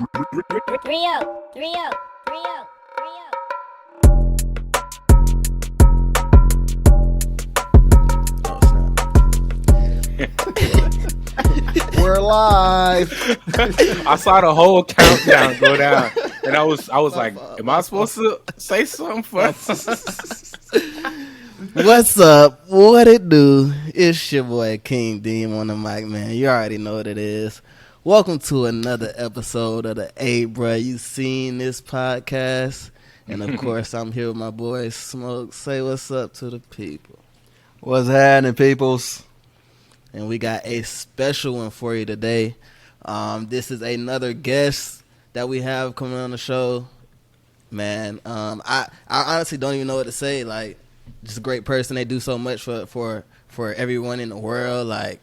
Oh snap! We're live. I saw the whole countdown go down, and I was like, "Am I supposed to say something first?" What's up? What it do? It's your boy King Deem on the mic, man. You already know what it is. Welcome to another episode of the Hey Bruh, You Seen This podcast. And of course, I'm here with my boy Smoke. Say what's up to the people. What's happening, peoples? And we got a special one for you today. This is another guest that we have coming on the show. Man, I honestly don't even know what to say. Like, just a great person. They do so much for everyone in the world. Like,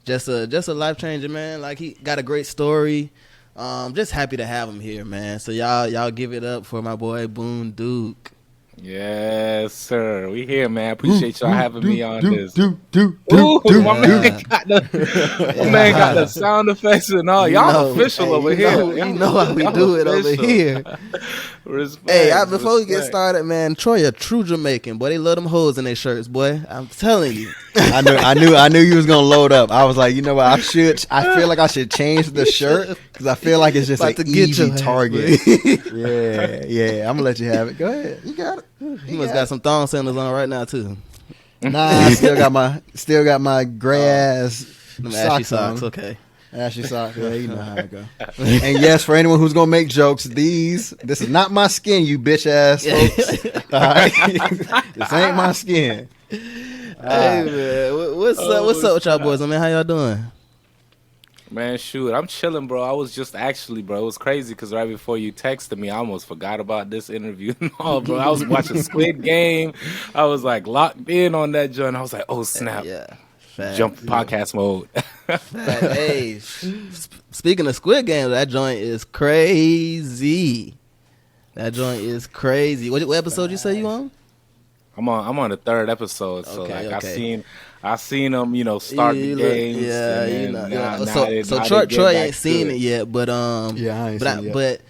just a life changer, man. Like, he got a great story. Just happy to have him here, man. So y'all give it up for my boy Bunduke. Yes, sir. We here, man. Appreciate y'all having me on this. My man got the sound effects and all. Y'all official over here. You know how we do it over here. Respect, Hey, before we get started, man, Troy a true Jamaican, boy. They love them hoes in their shirts, boy. I'm telling you. I knew you was gonna load up. I was like, you know what? I feel like I should change the shirt because I feel like it's just About to an get easy your ass, target. yeah. I'm gonna let you have it. Go ahead. You got it. He must got some thong sandals on right now too. Nah, I still got my gray ass Them ashy socks socks, on. okay. Ashy socks. Yeah, you know how it go. And yes, for anyone who's gonna make jokes, this is not my skin, you bitch ass folks. All right? This ain't my skin. Hey man, what's up with y'all boys? I mean, how y'all doing? Man, shoot, I'm chilling, bro. I was just actually, bro, it was crazy because right before you texted me, I almost forgot about this interview and all, bro. I was watching Squid Game. I was like locked in on that joint. I was like, oh snap, Yeah. jump podcast mode. Hey, speaking of Squid Games, that joint is crazy. What episode you say you on? I'm on the third episode, so Okay, like okay. I seen them, start the games. Yeah, and then So Troy ain't seen it yet, but Yeah, I ain't seen it yet. But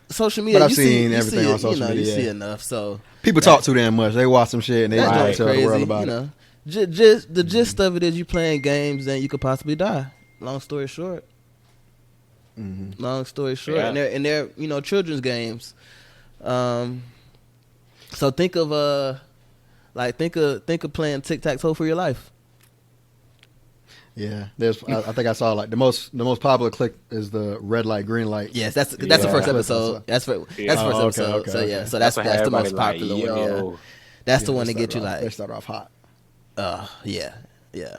social media. But I've you seen see, everything you see on social media, You see yeah. enough, so People talk too damn much. They watch some shit and they that just joint's tell crazy. the world about You it. know, just the gist of it is you playing games and you could possibly die. Long story short. Mm-hmm. Long story short, Yeah. and they're children's games. So think of playing tic tac toe for your life. Yeah, I think I saw like the most popular click is the red light, green light. Yes, that's the Yeah. first episode. That's the first episode. okay, So yeah, okay. so that's what the everybody most popular like, one. Yeah, yo. that's Yeah, the one they to get you start off- They like, start off hot. yeah. Yeah,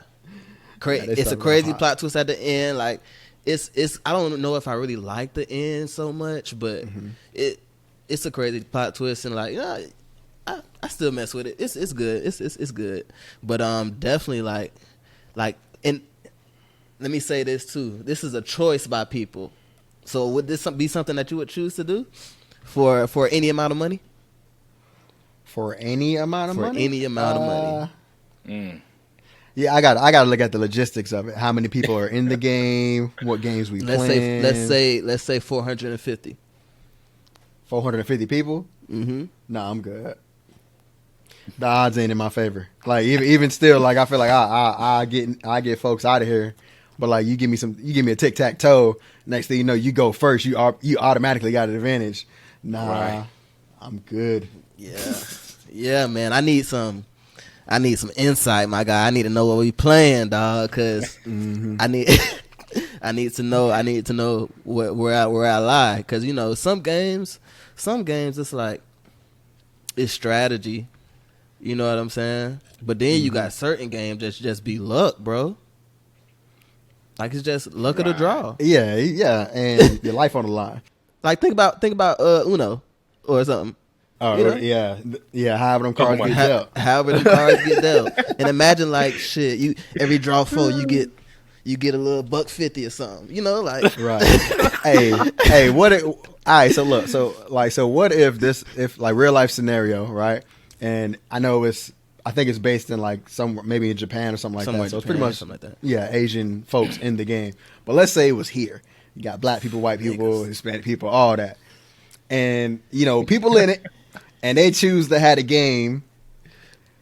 they It's a start off crazy hot. plot twist at the end. Like it's I don't know if I really like the end so much, but it's a crazy plot twist and like I still mess with it. It's good. It's good. But definitely like and let me say this too. This is a choice by people. So would this be something that you would choose to do for any amount of money? For any amount of For money. any amount of money. Yeah, I got to look at the logistics of it. How many people are in the game? What games we playing? Let's say 450. 450 people. Mm-hmm. Nah, I'm good. The odds ain't in my favor. Like even still, like I feel like I get folks out of here. But like you give me a tic tac toe. Next thing you know, you go first. You automatically got an advantage. Nah, Right. I'm good. Yeah, man. I need some insight, my guy. I need to know what we playing, dog. Cause I need to know where I lie. Cause some games it's like it's strategy. You know what I'm saying? But then you got certain games that just be luck, bro. Like it's just luck of the draw. Yeah, and your life on the line. Like think about Uno or something. Oh, You know? yeah. However them cards get dealt. However the cards get dealt. And imagine like shit, you every draw 4 you get a little $1.50 or something. Like Right. hey, what if, all right, so look, so what if like real life scenario, right? And I think it's based in like somewhere, maybe in Japan or something like Somewhere that. So it's Japan, pretty much something like that. Yeah, Asian folks in the game. But let's say it was here. You got black people, white people, Hispanic people, all that. And, people in it, and they choose to have a game.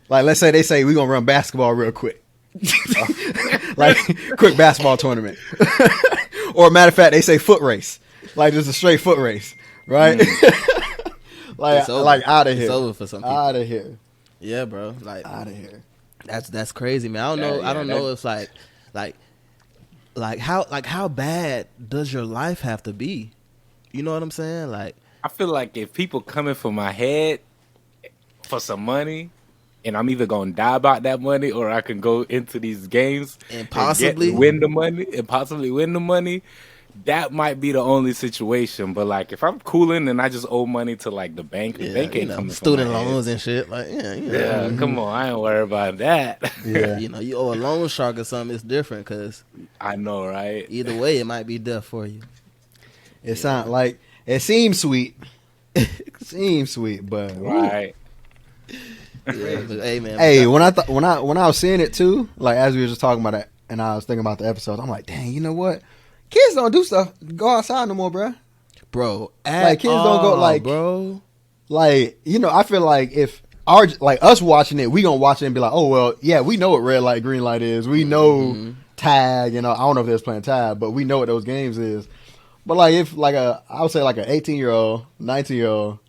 Like, let's say they say, we're going to run basketball real quick. Like, quick basketball tournament. Or, matter of fact, they say foot race. Like, just a straight foot race, right? Like out of here. It's over for some people. Out of here. Yeah, bro. Like, out of here. That's crazy, man. I don't know. I don't know if how bad does your life have to be? You know what I'm saying? Like, I feel like if people coming for my head for some money, and I'm either gonna die about that money, or I can go into these games and possibly win the money. That might be the only situation. But like, if I'm cooling and I just owe money to like the bank, the bank ain't coming. Student loans and shit. Like, come on, I ain't worried about that. Yeah. You owe a loan shark or something. It's different because I know, right? Either way, it might be death for you. It sounds like it seems sweet. Seems sweet, but right. Yeah, but, hey man. Hey, when I was seeing it too, like as we were just talking about it, and I was thinking about the episode, I'm like, dang, you know what? Kids don't do stuff, go outside no more, bro. Bro, like kids don't go like, bro. Like, I feel like if us watching it, we gonna watch it and be like, oh well, yeah, we know what red light, green light is. We know tag. I don't know if they was playing tag, but we know what those games is. But like if I would say like an 18-year-old, 19-year-old,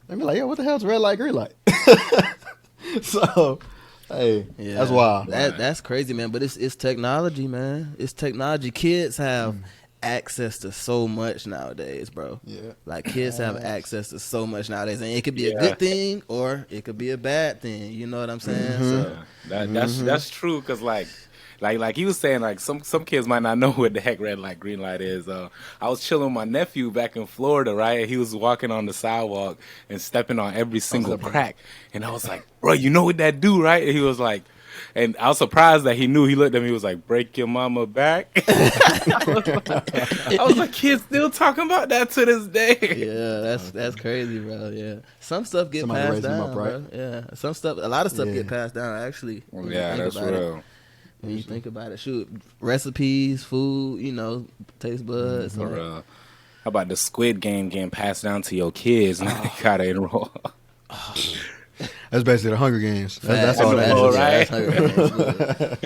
they'd be like, yo, what the hell's red light, green light? So, hey, that's wild. That's crazy, man. But it's technology, man. It's technology. Kids have access to so much nowadays, bro. Yeah. Like kids have access to so much nowadays, and it could be a good thing or it could be a bad thing. You know what I'm saying? Mm-hmm. So that's true. Cause like he was saying, like some kids might not know what the heck red light, green light is. I was chilling with my nephew back in Florida, right? He was walking on the sidewalk and stepping on every single crack, and I was like, "Bro, you know what that do, right?" And he was like, and I was surprised that he knew. He looked at me, he was like, "Break your mama back." I was like, kids still talking about that to this day. Yeah, that's crazy, bro. Yeah, some stuff get Somebody passed raised them down, up, right? bro. Yeah, a lot of stuff get passed down. Actually, Yeah, that's real. When you think about it, shoot, recipes, food, taste buds. For real. How about the Squid Game getting passed down to your kids? Now they gotta enroll. That's basically the Hunger Games. That's all that is. Right?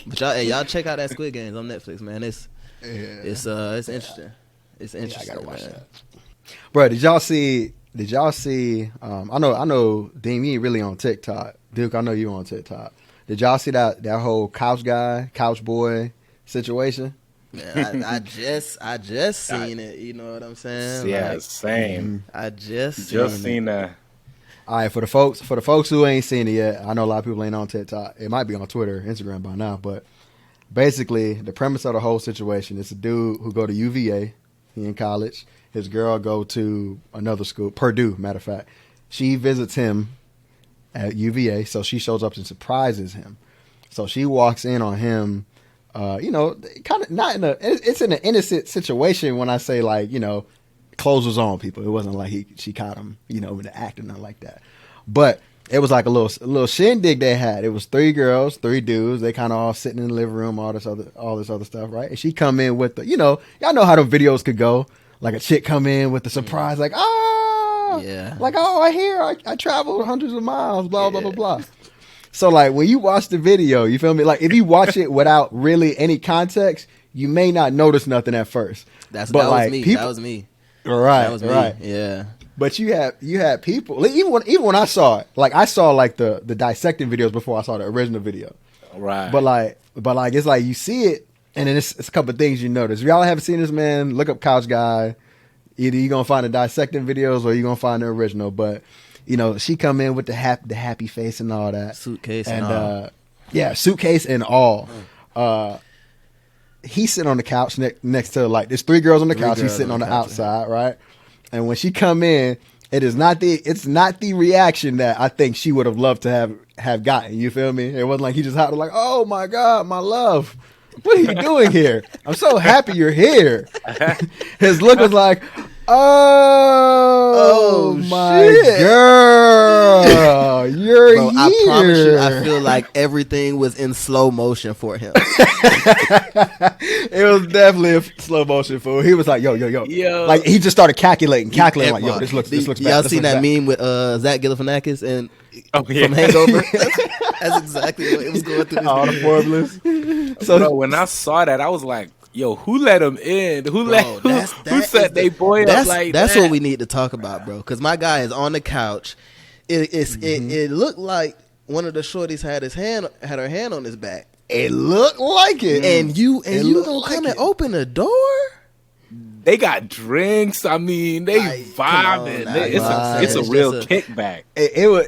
But y'all check out that Squid Games on Netflix, man. It's interesting. It's interesting. I gotta watch that. Bro, did y'all see? I know, Dean, you ain't really on TikTok. Duke, I know you on TikTok. Did y'all see that whole couch boy situation? Man, I just seen it. You know what I'm saying? Yeah, same. I just seen that. All right, for the folks who ain't seen it yet, I know a lot of people ain't on TikTok. It might be on Twitter, Instagram by now, but basically the premise of the whole situation is a dude who go to UVA. He in college. His girl go to another school, Purdue. Matter of fact, she visits him at UVA, so she shows up and surprises him. So she walks in on him, kind of not in it's in an innocent situation when I say like, clothes was on people. It wasn't like she caught him, in the act or nothing like that. But it was like a little shindig they had. It was 3 girls, 3 dudes. They kind of all sitting in the living room, all this other stuff, right? And she come in with the, y'all know how the videos could go. Like a chick come in with the surprise, like, yeah. Like, I hear I traveled hundreds of miles, blah, blah, blah, blah. So, like, when you watch the video, you feel me? Like, if you watch it without really any context, you may not notice nothing at first. That was me. Right, that was me. Right. Yeah. But you had people, even when I saw it, like, I saw, like, the dissecting videos before I saw the original video. Right. But it's like you see it, and then it's a couple of things you notice. If y'all haven't seen this, man, look up Couch Guy. Either you're going to find the dissecting videos or you're going to find the original. But, she come in with the happy face and all that. Suitcase and all. Yeah, suitcase and all. He's sitting on the couch next to, like, there's 3 girls on the couch. He's sitting on the outside, right? And when she come in, it's not the reaction that I think she would have loved to have gotten. You feel me? It wasn't like he just had to like, oh, my God, my love. What are you doing here? I'm so happy you're here. His look was like, oh, Oh, my shit. girl. You're Bro, here. I promise you, I feel like everything was in slow motion for him. It was definitely a slow motion fool. He was like, yo. Yo. Like, he just started calculating like, yo, this looks Y'all bad. seen that meme with Zach Galifianakis and yeah. from Hangover? That's exactly what it was going through. All the formulas. So bro, when I saw that, I was like, yo, who let him in? Who set they boy up like that? That's what we need to talk about, bro. Because my guy is on the couch. It looked like one of the shorties had her hand on his back. It looked like it. And you gonna come and open the door? They got drinks. I mean, they vibing. It's a real kickback. It was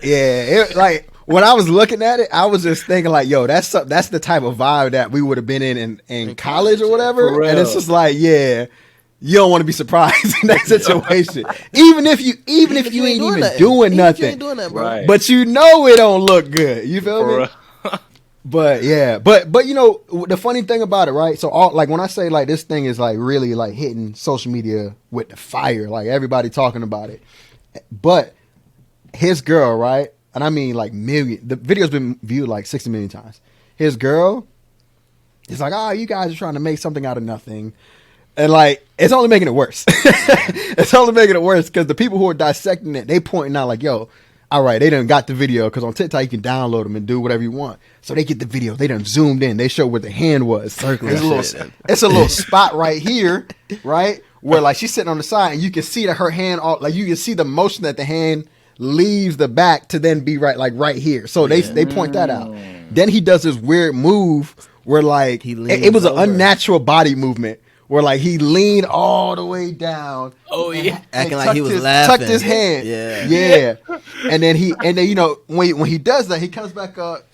like when I was looking at it, I was just thinking like, yo, that's the type of vibe that we would have been in college or whatever. And it's just like, yeah, you don't want to be surprised in that situation, even if you ain't even doing nothing. Right. But you know it don't look good. You feel me? But yeah, but you know the funny thing about it, right? So like when I say like this thing is like really like hitting social media with the fire, like everybody talking about it. But his girl, right? And I mean like the video's been viewed like 60 million times. His girl is like, oh, you guys are trying to make something out of nothing. And like, it's only making it worse. It's only making it worse because the people who are dissecting it, they pointing out like, yo, all right, they done got the video because on TikTok you can download them and do whatever you want. So they get the video. They done zoomed in. They show where the hand was. It's a little spot right here, right? Where like she's sitting on the side and you can see that her hand, like you can see the motion that the hand leaves the back to then be right here. So they point that out. Then he does this weird move where like it was an unnatural body movement. Where like he leaned all the way down. Oh yeah, acting like he was laughing. Tucked his hand. Yeah. And then you know when he does that, he comes back up,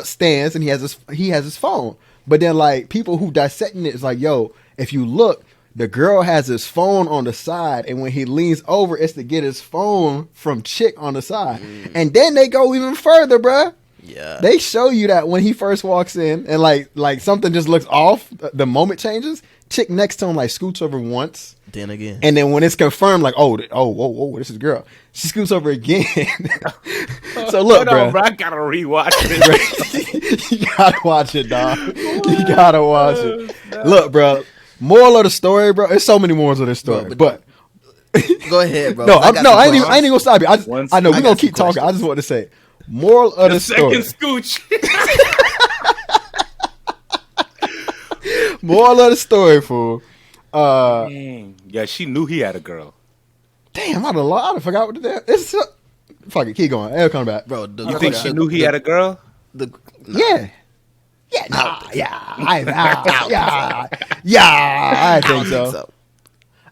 stands, and he has his phone. But then like people who dissecting it is like, yo, if you look, the girl has his phone on the side, and when he leans over, it's to get his phone from chick on the side. And then they go even further, bruh. Yeah, they show you that when he first walks in, and like something just looks off. The moment changes. Chick next to him like scoots over once, then again, and then when it's confirmed, like whoa, this is a girl. She scoots over again. So look, bro, I gotta rewatch it. You gotta watch it, dog. You gotta watch it. Look, bro. Moral of the story, bro. There's so many morals of this story, but go ahead, bro. I ain't even gonna stop you. I know we're gonna keep talking. I just want to say, moral of the story. Second scooch. Moral of the story, fool. Yeah, she knew he had a girl. Damn, I forgot what the it's. Fuck it, keep going. It'll come back, bro. You think she knew he had a girl? Yeah.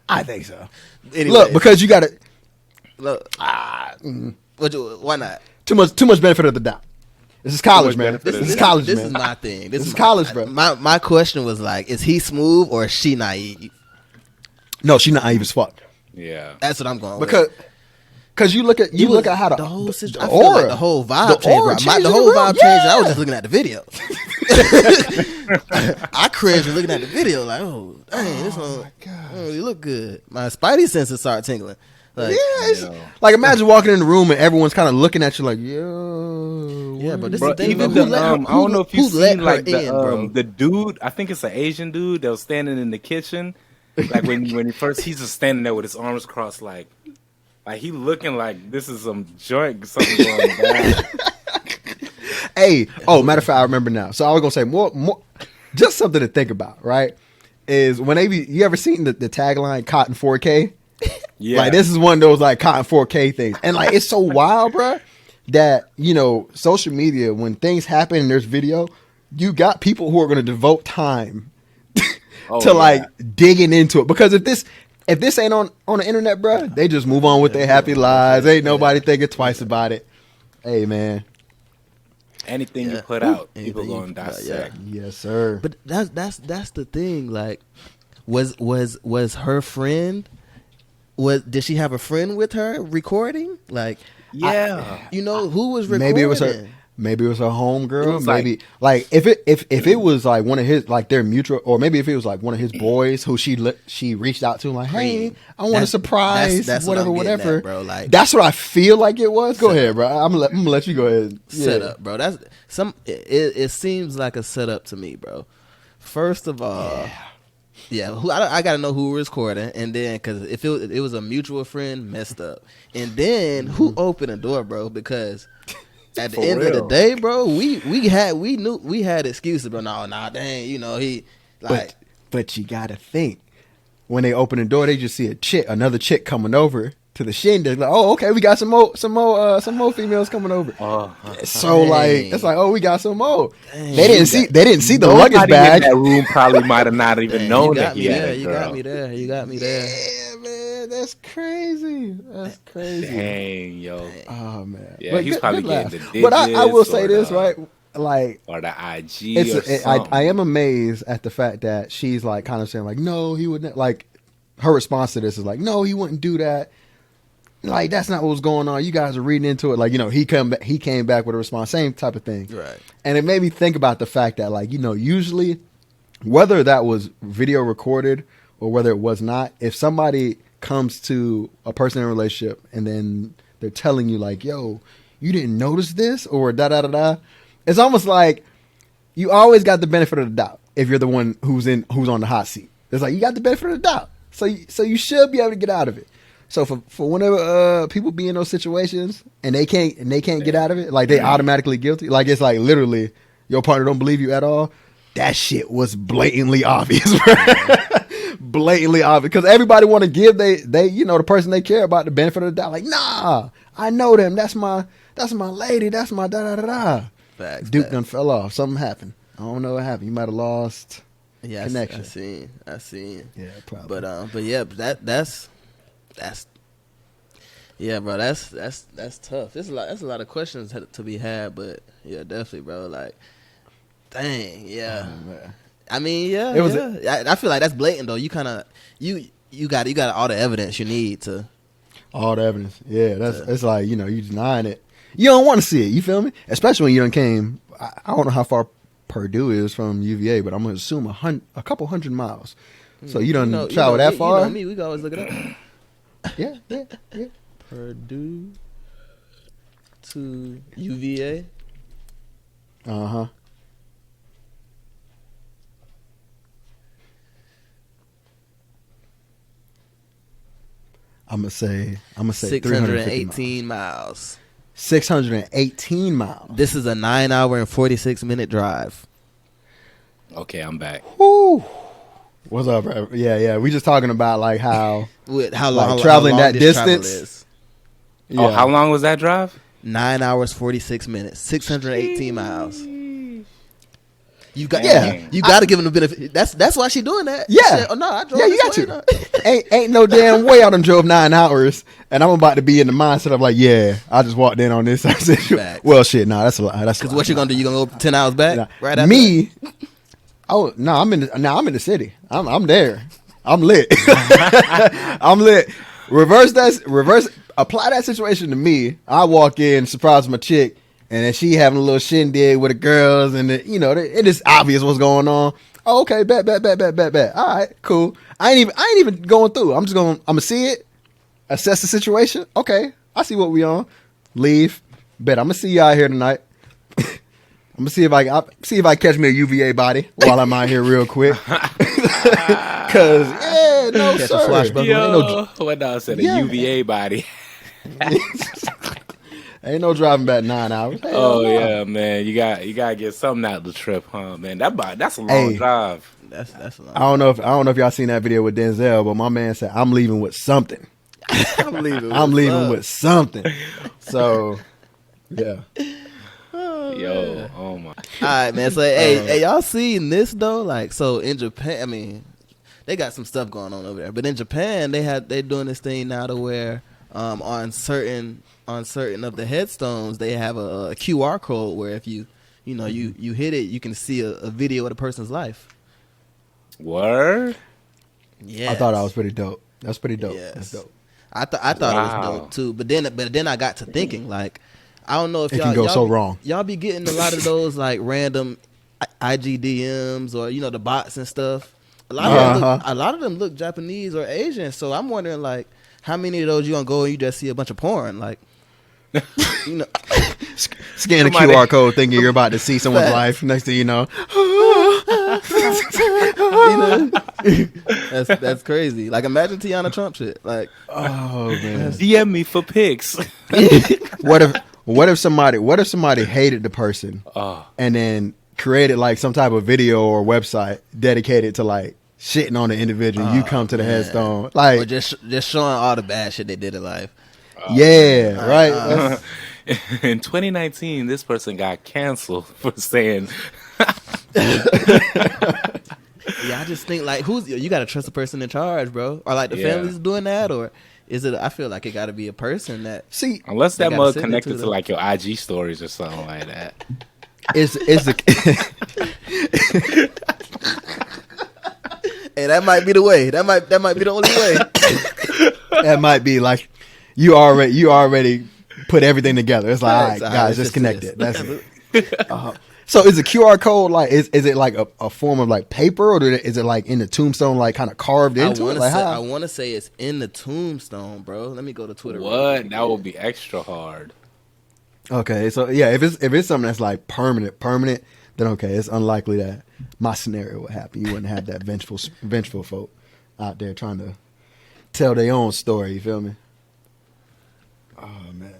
I think so. Anyway, look, because you gotta look. Why not? Too much benefit of the doubt. This is college, man. This is college, man. This is my thing. This is college, bro. My question was like, is he smooth or is she naive? No, she naive as fuck. Yeah, that's what I'm going with. Because you look at how the whole situation, I feel like the whole vibe changed. The whole vibe changed. I was just looking at the video. I cringed looking at the video, like, oh, dang, this one don't really look good. My spidey senses start tingling. Like, like imagine walking in the room and everyone's kind of looking at you like, yo. Yeah, but this bro, is the thing. Even I don't know if you've seen like the dude. I think it's an Asian dude that was standing in the kitchen. Like when he's just standing there with his arms crossed, like he looking like this is some joint, something going down. Hey, matter of fact, I remember now. So I was gonna say more, just something to think about, right? Is when you ever seen the tagline "Cotton 4K"? Yeah, like this is one of those like Cotton 4K things, and like it's so wild, bro, that social media when things happen and there's video, you got people who are gonna devote time to like digging into it because if this ain't on the internet, bro, they just move on with their happy lives. Ain't nobody thinking twice about it. Hey, man. Anything you put out, people gonna dissect. Yes, sir. But that's the thing. Like, was her friend? Did she have a friend with her recording? Like, yeah, who was recording? Maybe it was her. Maybe it was her homegirl. It was Maybe like if it was like one of his, like their mutual, or maybe if it was like one of his boys who she reached out to, like, hey, I want a surprise, that's whatever, what I'm getting whatever, at, bro. Like, that's what I feel like it was. Go ahead, bro. I'm gonna let you go ahead. Set up, bro. That's some. It seems like a setup to me, bro. First of all, I gotta know who was recording, and then because if it was a mutual friend, messed up, and then who opened the door, bro? Because at the end of the day, bro, we knew we had excuses, bro. Nah, dang, he like. But you gotta think, when they open the door, they just see another chick coming over to the shindig. Like, oh, okay, we got some more females coming over. So like, it's like, oh, we got some more. Dang, they didn't see the luggage bag. In that room probably might have not even known that he had a You girl. got me there. Yeah, man, that's crazy. That's crazy. Dang, yo. Oh man. Yeah, But he's good probably laugh. getting the But I will digits say or this, the- right? Like, or the IG or something. I am amazed at the fact that she's like kind of saying like, no, he wouldn't. Like, her response to this is like, no, he wouldn't do that. Like, that's not what was going on. You guys are reading into it. Like, he came back with a response, same type of thing. Right. And it made me think about the fact that, like, usually, whether that was video recorded or whether it was not, if somebody comes to a person in a relationship and then they're telling you like, yo, you didn't notice this or da da da da, it's almost like you always got the benefit of the doubt if you're the one who's on the hot seat. It's like you got the benefit of the doubt, so you should be able to get out of it. So for whenever people be in those situations and they can't get out of it, like they automatically guilty. Like, it's like literally your partner don't believe you at all. That shit was blatantly obvious, bro. Blatantly obvious, because everybody want to give they the person they care about the benefit of the doubt. Like, nah, I know them. That's my lady. That's my da da da da. Facts, Duke facts. done fell off. Something happened. I don't know what happened. You might have lost connection. I seen. Yeah, probably. But yeah, that's yeah, bro. That's tough. That's a lot of questions to be had. But yeah, definitely, bro. Like, dang, yeah. Oh, man. I mean, yeah, It was I feel like that's blatant though. You kind of you got all the evidence you need to. All the evidence. Yeah, it's like, you denying it. You don't want to see it. You feel me? Especially when you done came. I don't know how far Purdue is from UVA, but I'm gonna assume a couple hundred miles. So you done travel that far? You know me. We can always look it up. Yeah. Purdue to UVA. Uh-huh. I'm gonna say 618 miles. 618 miles. This is a 9 hour and 46-minute drive. Okay, I'm back. Woo. What's up, bro? Yeah. We just talking about like how With how Like long traveling how long that this travel distance? is. Oh, how long was that drive? 9 hours 46 minutes. 618 miles. You got Yeah. you got to give him the benefit. That's why she doing that. Yeah. She said, oh no, I drove. Yeah, you this got way, to. ain't no damn way I done drove 9 hours and I'm about to be in the mindset of like, yeah, I just walked in on this. I said, Facts. well, shit, nah, that's a lie. That's Because what you gonna do? You gonna go 10 hours back? Nah. Right after Me? Oh no, I'm in the city. I'm there. I'm lit. I'm lit. Apply that situation to me. I walk in, surprise my chick, and then she having a little shindig with the girls, and it is obvious what's going on. Oh, okay, bet. All right, cool. I ain't even going through. I'm gonna see it, assess the situation. Okay, I see what we on. Leave. Bet I'm gonna see you out here tonight. I'm gonna see if I catch me a UVA body while I'm out here real quick. Cause no Catch a sir. flashback. Yo, what dog said? Yeah. A UVA body. Ain't no driving back 9 hours. Hell Oh no. yeah, man. You gotta get something out of the trip, huh, man? That's a long drive. That's a lot. I don't know if y'all seen that video with Denzel, but my man said I'm leaving with something. I'm leaving. I'm leaving with something. So yeah. Yo, oh my. All right, man. So hey, y'all seen this though? Like, so in Japan, I mean, they got some stuff going on over there. But in Japan, they're doing this thing now to where on certain of the headstones they have a QR code where if you hit it, you can see a video of the person's life. Word? Yeah, I thought that was pretty dope. That's pretty dope. Yes. That's dope. I thought it was dope too. But then I got to thinking like, I don't know if It y'all can go y'all so be- wrong. Y'all be getting a lot of those like random IG DMs or the bots and stuff. A lot of them look Japanese or Asian. So I'm wondering like how many of those you gonna go and you just see a bunch of porn like. Scan a QR code thinking you're about to see someone's life. Next thing you know. That's crazy. Like imagine Tiana Trump shit. Like Oh man. DM me for pics. What if somebody hated the person and then created like some type of video or website dedicated to like shitting on the individual? You come to the headstone like or just showing all the bad shit they did in life. Right. In 2019, this person got canceled for saying. Yeah, I just think like you got to trust the person in charge, bro, or like the family's doing that, or is it? I feel like it got to be a person that Unless that gotta mug send it connected to to them. like your IG stories or something like that. Is the Hey, that might be the way. That might be the only way. that might be like you already put everything together. It's like, all right, guys, it's just just connect this. it. That's it. So is the QR code like is it like a form of like paper, or is it like in the tombstone like kind of carved into it? Like I want to say it's in the tombstone, bro. Let me go to Twitter. What? That would be extra hard. Okay, so yeah, if it's something that's like permanent, then okay, it's unlikely that my scenario would happen. You wouldn't have that vengeful folk out there trying to tell their own story. You feel me? Oh man.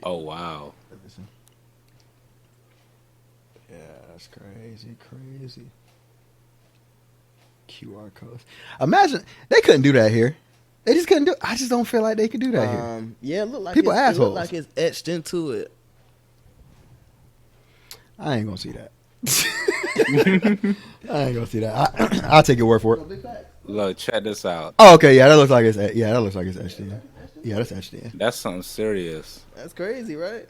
Oh wow. Yeah, that's crazy. QR codes. Imagine they couldn't do that here. They just couldn't do it. I just don't feel like they could do that here. Yeah, it look like People it assholes. look like it's etched into it. I ain't gonna see that. I ain't gonna see that. I'll take your word for it. Look, check this out. Oh, okay. Yeah, that looks like it's etched in. Yeah, that's etched in. That's something serious. That's crazy, right?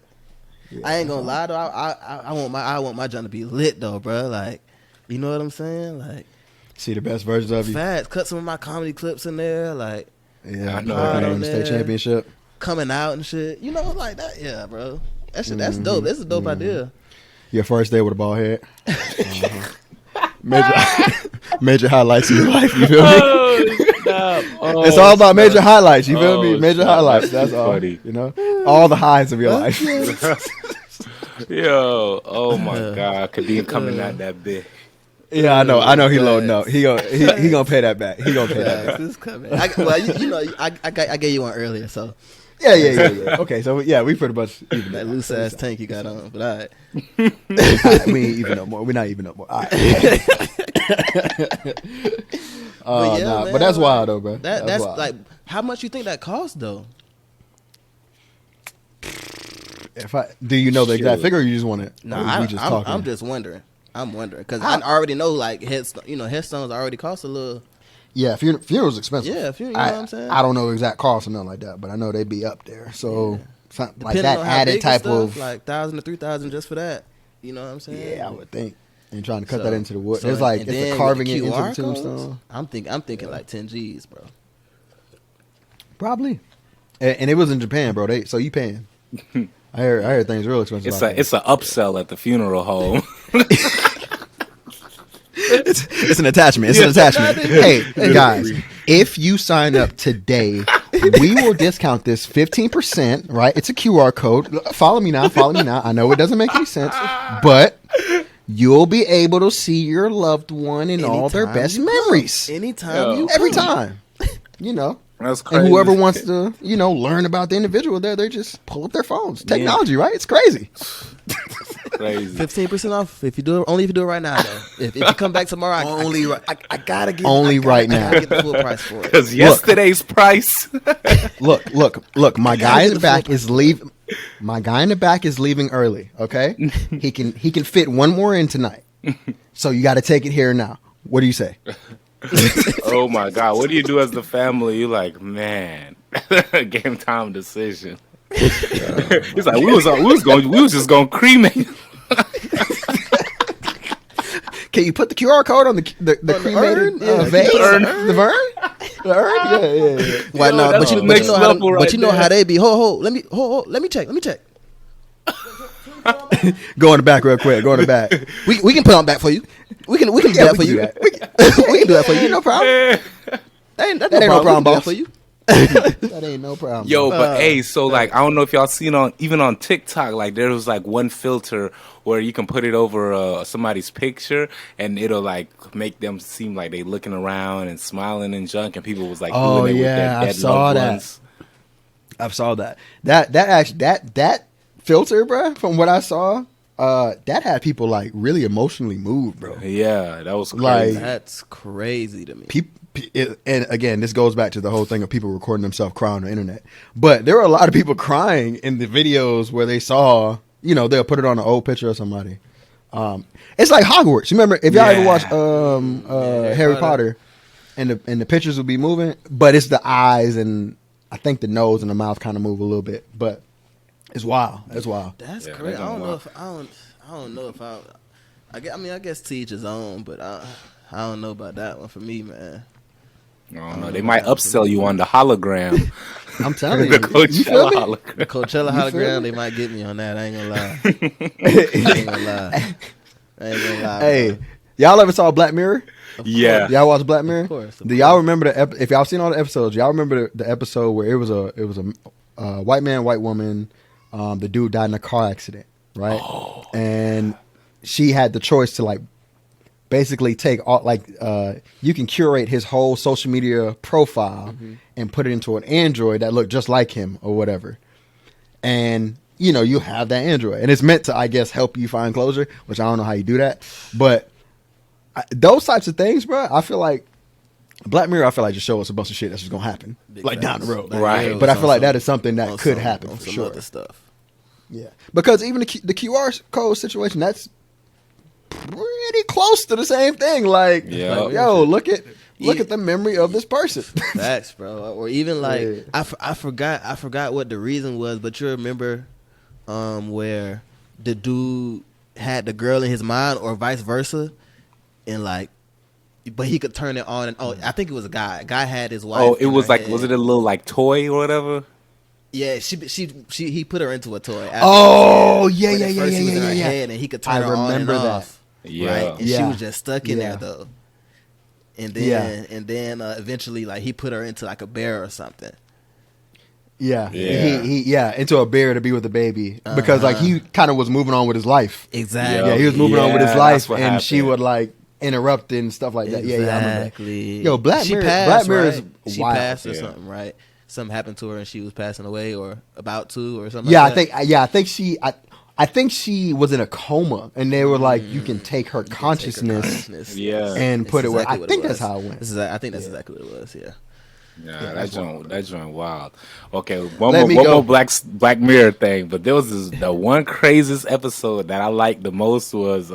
Yeah. I ain't gonna lie though. I want my joint to be lit though, bro. Like, you know what I'm saying? Like, See the best versions of you. facts. Cut some of my comedy clips in there, like Yeah, I know, like right? on the state championship. coming out and shit. You know, like that. Yeah, bro. That shit. That's dope. That's a dope idea. Your first day with a bald head. Major highlights of your life. You feel me? It's all about major highlights. You feel me? Major highlights. That's all. funny. You know, all the highs of your life. Yo, oh my God, Kadeem coming out that big. Yeah, I know. He loading up. He gonna pay that back. He gonna pay that back. This is coming. I gave you one earlier, so Yeah. Okay, so yeah, we pretty much even that loose ass tank you got on, but all right. we ain't even up more. We're not even up more. All right. But yeah, nah, man, but that's like, wild though, bro. That's wild. like, how much you think that cost though? Do you know the exact Shoot. figure, or you just want it? No, I'm just wondering. I'm wondering because I already know like headstones already cost a little. Yeah, funeral's expensive. Yeah, you know what I'm saying. I don't know exact cost or nothing like that, but I know they be up there. So something like Depending that on how added big the type stuff, of like $1,000 to $3,000 just for that. You know what I'm saying? Yeah, I would think. And trying to cut So- that into the wood. so- It's like and it's then the with carving the it into the QR tombstone. codes, I'm thinking like 10 G's, bro. Probably. And it was in Japan, bro. So you paying? I heard things real expensive. It's an upsell at the funeral home. It's an attachment. It's an attachment. Hey, guys, if you sign up today, we will discount this 15%, right? It's a QR code. Follow me now. I know it doesn't make any sense, but you'll be able to see your loved one in all their Anytime best you come. memories. Anytime you Every come. time. You know. That's crazy. And whoever wants to, learn about the individual there, they just pull up their phones. Technology, right? It's crazy. Crazy. 15% off if you do it right now though. If you come back tomorrow, I gotta get Only right now. I gotta get the full price for it. Because yesterday's price. Look. My guy in the back is leaving. My guy in the back is leaving early. Okay, he can fit one more in tonight. So you got to take it here now. What do you say? Oh my God, what do you do as the family? You're like, man, game time decision. It's like we was just gonna cremate. Can you put the QR code on the cremated urn? Yeah, vase? urn. The urn? Yeah. Why Yo, no? that's But the next level but right you know how there. they be. Hold. Let me check. Go in the back real quick. Go in the back. We can put on back for you. We can do that for you. We can do that for you. Ain't no problem. That ain't no problem, We can do that boss. for you. That ain't no problem. Yo, but hey, so like I don't know if y'all seen on even on TikTok, like there was like one filter where you can put it over somebody's picture and it'll like make them seem like they looking around and smiling and junk, and people was like Oh, doing it with yeah, their I dead saw loved that. ones. I saw that. That filter, bro. From what I saw, that had people like really emotionally moved, bro. Yeah, that was Like, crazy. That's crazy to me. And again, this goes back to the whole thing of people recording themselves crying on the internet. But there were a lot of people crying in the videos where they saw, they'll put it on an old picture of somebody. It's like Hogwarts. You remember if y'all ever watched Harry Potter, and the pictures will be moving, but it's the eyes and I think the nose and the mouth kind of move a little bit, but it's wild. It's wild. That's Yeah, crazy. that I don't don't know work. if I don't know if I guess to each his own, but I don't know about that one for me, man. I don't know. They might upsell you on the hologram. I'm telling The you. You feel Coachella me? hologram. The Coachella You feel hologram, me? they might get me on that. I ain't gonna lie. I ain't gonna lie. Hey, bro. y'all ever saw Black Mirror? Yeah. Y'all watch Black Mirror? Of course. Do y'all remember if y'all seen all the episodes? Y'all remember the episode where it was a white man, white woman. The dude died in a car accident, right? Oh. And she had the choice to like basically take all you can curate his whole social media profile and put it into an Android that looked just like him or whatever. And you have that Android, and it's meant to, I guess, help you find closure, which I don't know how you do that, but those types of things, bro. I feel like Black Mirror. I feel like just show us a bunch of shit that's just gonna happen, like down the road, Right. But I feel like that is something that could happen on for some sure. other stuff. Yeah, because even the QR code situation, that's pretty close to the same thing. Like, Yeah. yo, look at the memory of this person. Facts, bro. Or even like Yeah. I forgot what the reason was, but you remember where the dude had the girl in his mind, or vice versa, and like, but he could turn it on and I think it was a guy. A guy had his wife. Oh, it in was her like, head. was it a little like toy or whatever? Yeah, he put her into a toy. Oh, afterwards. yeah, But yeah, at yeah, first yeah, he was in yeah, her yeah. head, and he could I turn her on and remember that. off. Yeah. Right, and she Yeah. was just stuck in Yeah. there though. And then eventually, like, he put her into like a bear or something. Yeah, Yeah. he into a bear to be with the baby because like he kind of was moving on with his life. Exactly. Yeah, he was moving on with his Yeah, life, that's what and she happened. would like interrupt and stuff like that. Yeah, I remember that. Exactly. Yo, Black She Mirror- passed, Black Mirror right? is She wild. passed or Yeah. something, right? Something happened to her and she was passing away or about to or something. Yeah, like I think she was in a coma, and they were like, you can take her that. consciousness. Yeah. And It's put it where- exactly I what think was. that's how it went. I think that's exactly what it was. Yeah. Yeah, that's that joint wild. Okay, one Let me more go. Black Mirror thing, but there was the one craziest episode that I liked the most was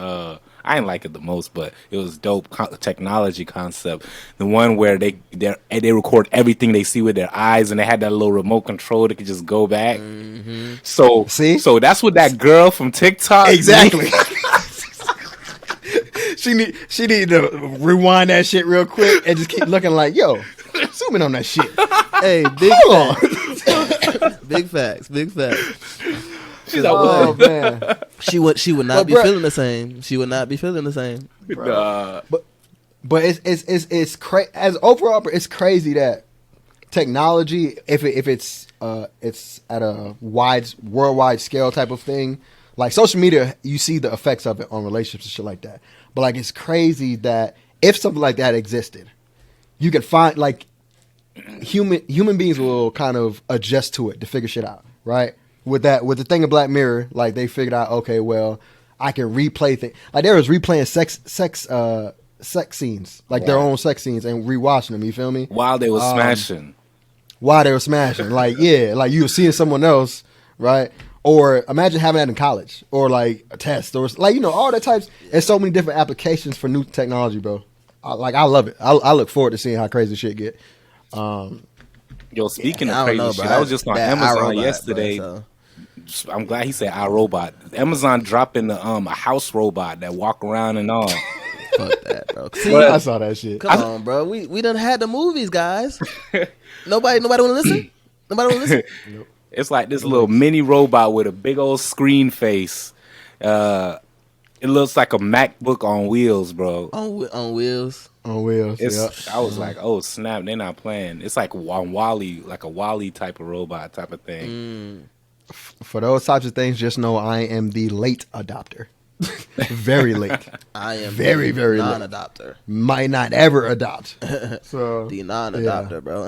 I didn't like it the most, but it was dope technology concept. The one where they record everything they see with their eyes, and they had that little remote control that could just go back. So See? so that's what that girl from TikTok Exactly. She need to rewind that shit real quick and just keep looking like, yo, zoom in on that shit. Hey, big Hold facts. Big facts. Big facts. She's like, Oh man. She would not But be bruh- feeling the same. She would not be feeling the same. nah. But it's crazy. As overall, it's crazy that technology, if it's at a worldwide scale type of thing, like social media, you see the effects of it on relationships and shit like that. But like, it's crazy that if something like that existed, you can find like human beings will kind of adjust to it to figure shit out, right? With the thing of Black Mirror, like they figured out, okay, well, I can replay things. Like they was replaying sex scenes, like their own sex scenes, and rewatching them. You feel me? While they was smashing. While they were smashing, like like you were seeing someone else, right? Or imagine having that in college, or like a test, or like all that types. There's so many different applications for new technology, bro. I love it. I look forward to seeing how crazy shit get. Yo, speaking I of don't crazy know, shit, bro. I was just on That Amazon iRobot, yesterday. bro, I'm glad he said iRobot. Amazon dropping a house robot that walk around and all. Fuck that, bro. See, But- I saw that shit. come on, bro. We done had the movies, guys. Nobody want to listen. Nobody want to listen. It's like this little mini robot with a big old screen face. It looks like a MacBook on wheels, bro. On wheels. On wheels. It's, Yeah. I was like, oh snap, they're not playing. It's like on Wally, like a Wally type of robot type of thing. For those types of things, just know I am the late adopter. Very late. I am Very, very late. non-adopter. Might not ever adopt. So The non-adopter, bro.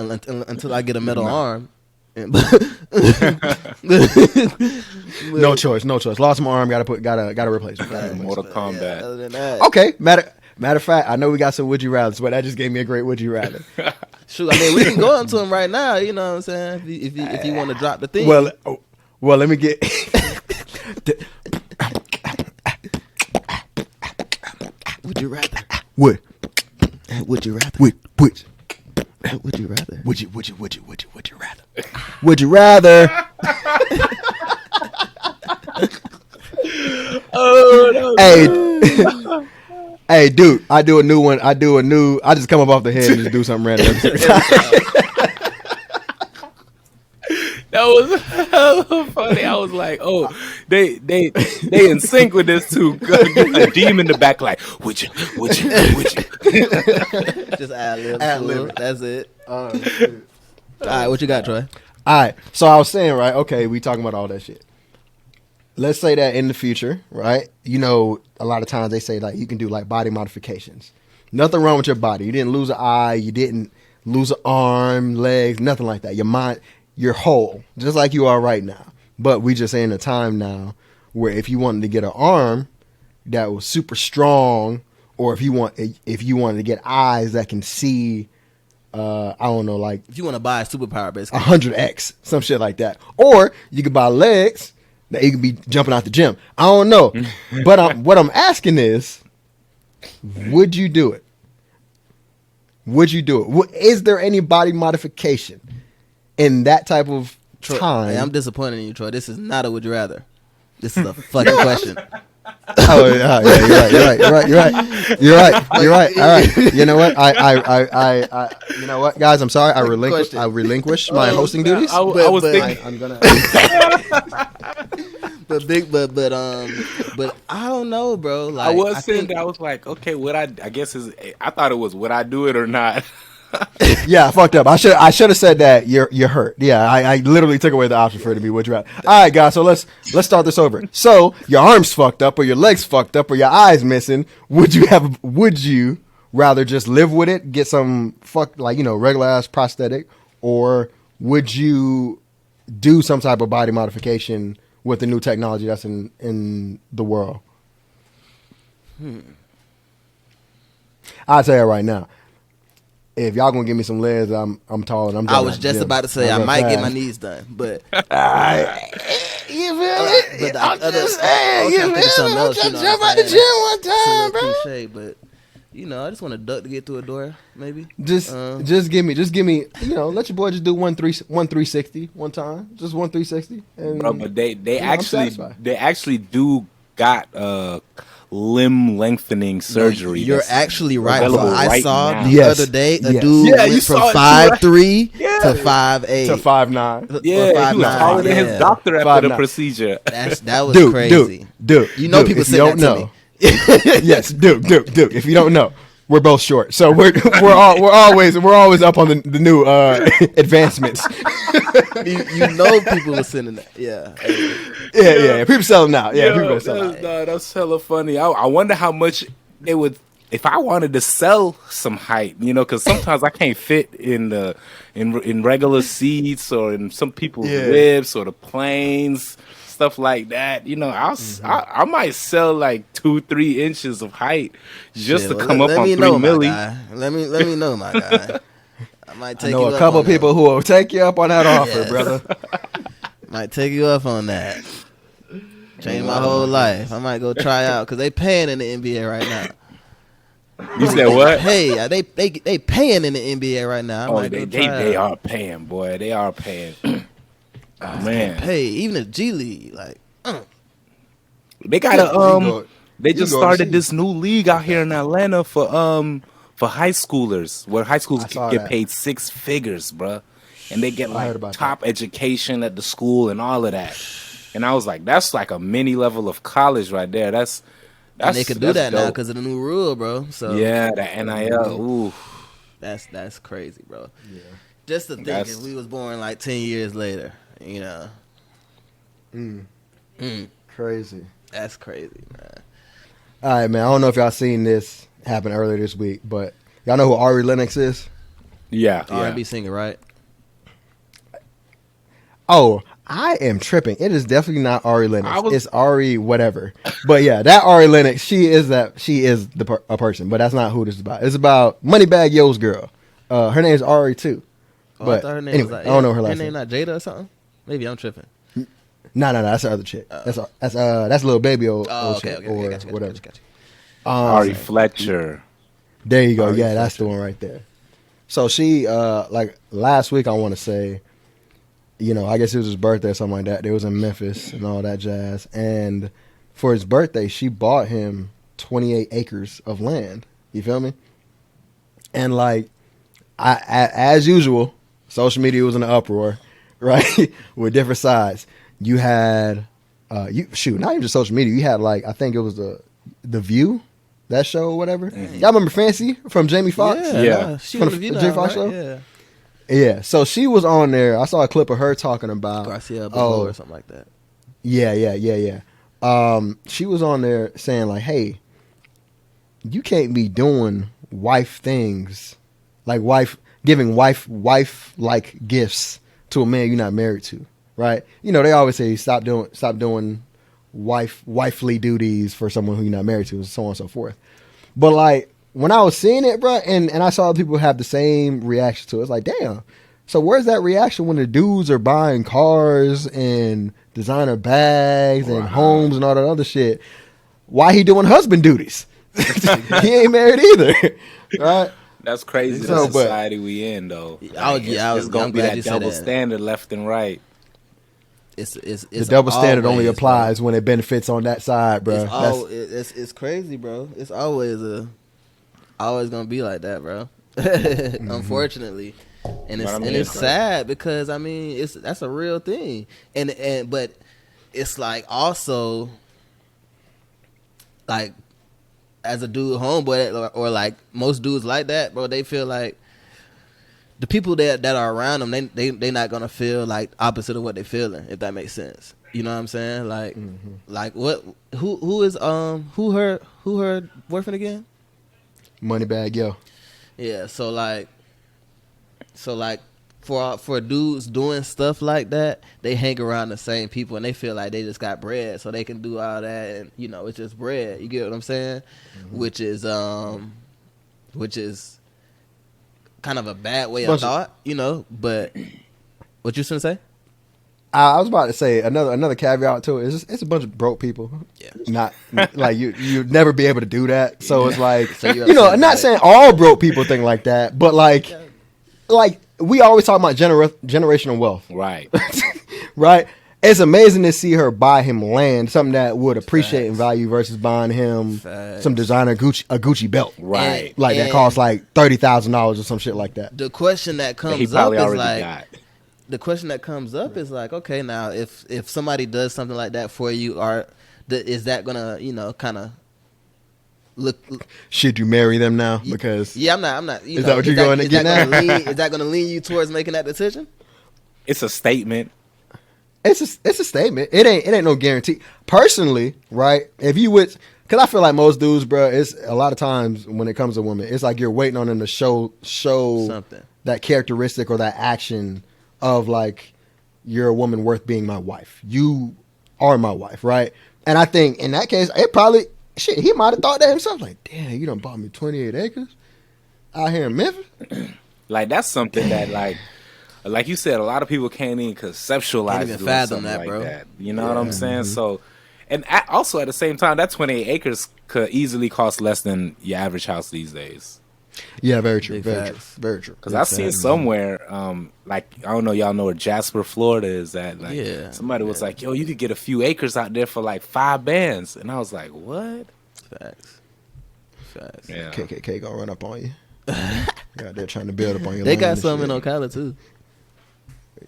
Until I get a metal arm. no choice. Lost my arm. Gotta replace it. Mortal Kombat. Other than that, Okay. Matter of fact, I know we got some would you rather, but that just gave me a great would you rather. shoot. I mean, we can go into them right now. You know what I'm saying? If you want to drop the thing. Well, let me get. Would you rather? Would Would you rather? would Would you rather? would you rather? Would you rather? Hey, hey, dude! I do a new one. I just come up off the head and just do something random. That was hella funny. I was like, oh, they in sync with this too. A demon in the back, like, would you? Just ad-lib. Ad-lib. That's it. All right, what you got, Troy? All right. So I was saying, right? Okay, we talking about all that shit. Let's say that in the future, right? You know, a lot of times they say like you can do like body modifications. Nothing wrong with your body. You didn't lose an eye. You didn't lose an arm, legs, nothing like that. Your mind, you're whole, just like you are right now. But we just in a time now where if you wanted to get an arm that was super strong, or if you wanted to get eyes that can see, I don't know, like If you want to buy a superpower, basically. 100x, some shit like that. Or you could buy legs that you could be jumping out the gym. I don't know. But what I'm asking is, would you do it? Would you do it? Is there any body modification in that type of Troy, time? hey, I'm disappointed in you, Troy. This is not a would you rather. This is a fucking question. Oh yeah, you're right. All right. You know what? You know what, guys? I'm sorry. I relinquish my hosting duties. I was thinking. I'm gonna. But I don't know, bro. Like, I was think- thinking. I was like, okay, I guess I thought it was would I do it or not. Yeah, I fucked up. I should have said that you're hurt. Yeah, I literally took away the option for it to be would you rather. All right, guys. So let's start this over. So your arm's fucked up, or your legs fucked up, or your eyes missing. Would you rather just live with it, get some regular ass prosthetic, or would you do some type of body modification with the new technology that's in the world? I'll tell you right now. If y'all gonna give me some legs, I'm tall and I'm. I was just about to say I might get my knees done, but you feel me? I'm just saying. You feel me? I'm just jump out the gym one time, bro. Cliche, but I just want to duck to get through a door, maybe. Just give me. Let your boy just do 360 one time, just 360. And Bro, but they I'm satisfied. actually do got limb lengthening surgery. You're that's actually right. available I right saw now. the Yes. other day a Yes. dude Yeah, you went from saw it too, 5'3" Yeah. to 5'8". to 5'9". Yeah, he was taller than his doctor after the 5'9". procedure. That was crazy. Dude, People if say you don't that to know. me. Yes, dude. If you don't know, we're both short, so we're always up on the new advancements. People were sending that. Yeah. Yeah. People selling out. Yeah, people selling out. That's hella funny. I wonder how much they would if I wanted to sell some height, because sometimes I can't fit in regular seats or in some people's ribs or the planes, stuff like that. I might sell like 2-3 inches of height just to come up on 3 milli. Let me know, my guy. I might take I know you a couple up on people who will take you up on that offer, brother. Might take you up on that. Change my whole life. I might go try out because they paying in the NBA right now. You said what? Hey, they paying in the NBA right now. They are paying, boy. They are paying. Oh, man, pay even the G League. Like they got They You can just go started overseas. this new league out here in Atlanta for high schoolers, where high I schools saw get that. paid 6 figures, bruh. And they get I like heard about top education at the school and all of that. And I was like, that's like a mini level of college right there. That's And they that's could do that's that now dope. because of the new rule, bro. So Yeah, the NIL. Ooh, that's crazy, bro. Yeah. Just to think, That's- if we was born like 10 years later, you know, Crazy. that's crazy, man. All right, man. I don't know if y'all seen this happen earlier this week, but y'all know who Ari Lennox is? yeah, R&B yeah. singer, right? Oh, I am tripping. It is definitely not Ari Lennox. I was- It's Ari whatever. But yeah, that Ari Lennox, she is a person, but that's not who this is about. It's about Moneybag Yo's girl. Her name's Ari too. Oh, But I thought her name anyway, was like, I don't know her her last name name. not Jada or something. Maybe I'm tripping. No, that's the other chick. That's little baby old Oh, chick okay, or got you, whatever. got you. Ari Fletcher. There you go. Ari Yeah, that's Fletcher. the one right there. So she, like last week, I want to say, I guess it was his birthday or something like that. They was in Memphis and all that jazz. And for his birthday, she bought him 28 acres of land. You feel me? And like, as usual, social media was in an uproar, right? With different sides. You had, not even just social media. You had like, I think it was the View, that show or whatever. Y'all remember Fancy from Jamie Foxx? Yeah. Nah, she From was the you Jay now, Fox right? show? Yeah. Yeah, so she was on there. I saw a clip of her talking about Garcia Below or something like that. Yeah. She was on there saying like, "Hey, you can't be doing wife things, like giving wife like gifts to a man you're not married to, right? They always say stop doing wifely duties for someone who you're not married to, and so on and so forth. But like when I was seeing it, bro, and I saw people have the same reaction to it, it's like, damn. So where's that reaction when the dudes are buying cars and designer bags and homes and all that other shit? Why he doing husband duties? He ain't married either, right? That's crazy. So, The but- society we in though. I'm Gonna be glad that you said double that. standard left and right. It's The double standard only always, applies when it benefits on that side, bro. bro. It's crazy, bro. It's always gonna be like that, bro. Unfortunately, and it's sad because I mean that's a real thing, but it's like also like as a dude homeboy or like most dudes like that, bro. They feel like the people that are around them, they not gonna feel like opposite of what they feeling, if that makes sense. You know what I'm saying? Like, like what? Who her boyfriend again? Moneybag Yo. Yeah. So like for dudes doing stuff like that, they hang around the same people and they feel like they just got bread, so they can do all that, and it's just bread. You get what I'm saying? Which is kind of a bad way of thought, But what you gonna say? I was about to say another caveat to it is it's a bunch of broke people. Yeah. Not like you'd never be able to do that. So it's like So you're upset I'm not about it. saying all broke people think like that, but like we always talk about generational wealth, Right. right? It's amazing to see her buy him land, something that would appreciate in value versus buying him some designer Gucci belt, Right. like that costs like $30,000 or some shit like that. The question that That he comes up probably is already like, got. the question that comes up is like, okay, now if somebody does something like that for you, is that gonna kind of look? Should you marry them now? Because Yeah, I'm not. Is that what you're going to get now? Is that gonna lean you towards making that decision? It's a statement. it's a statement. It ain't no guarantee. Personally, right? If you would, because I feel like most dudes, bro, it's a lot of times when it comes to women, it's like you're waiting on them to show Something. that characteristic or that action of like you're a woman worth being my wife. You are my wife, right? And I think in that case, it probably he might have thought that himself. Like, damn, you done bought me 28 acres out here in Memphis. Like that's something that like you said, a lot of people can't even conceptualize Can't even doing fathom something that, like bro. that. You know what I'm saying? So, and also at the same time, that 28 acres could easily cost less than your average house these days. Yeah, very true. Big Very true. facts. Very true. Because I've seen somewhere, like I don't know, y'all know where Jasper, Florida is at. Like Yeah, somebody was like, "Yo, you could get a few acres out there for like 5 bands," and I was like, "What?" Facts. Yeah. KKK gonna run up on you. They're trying to build up on your They land got and some in shit. Ocala too.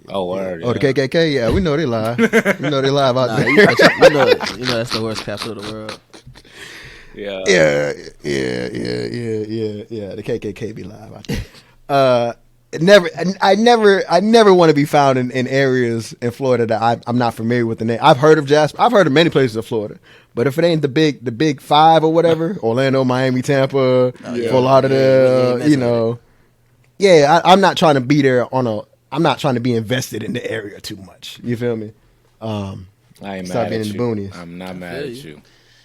Oh, word. Oh, the KKK, yeah, we know they live. We know they live out Nah, there. you know that's the worst capital of the world. Yeah. Yeah. The KKK be live out there. I never want to be found in areas in Florida that I'm not familiar with the name. I've heard of Jasper. I've heard of many places in Florida, but if it ain't the big five or whatever, Orlando, Miami, Tampa, Fort Lauderdale, I'm not trying to be there I'm not trying to be invested in the area too much. You feel me? I ain't Stop mad being at in the you. boonies. I'm not mad at you.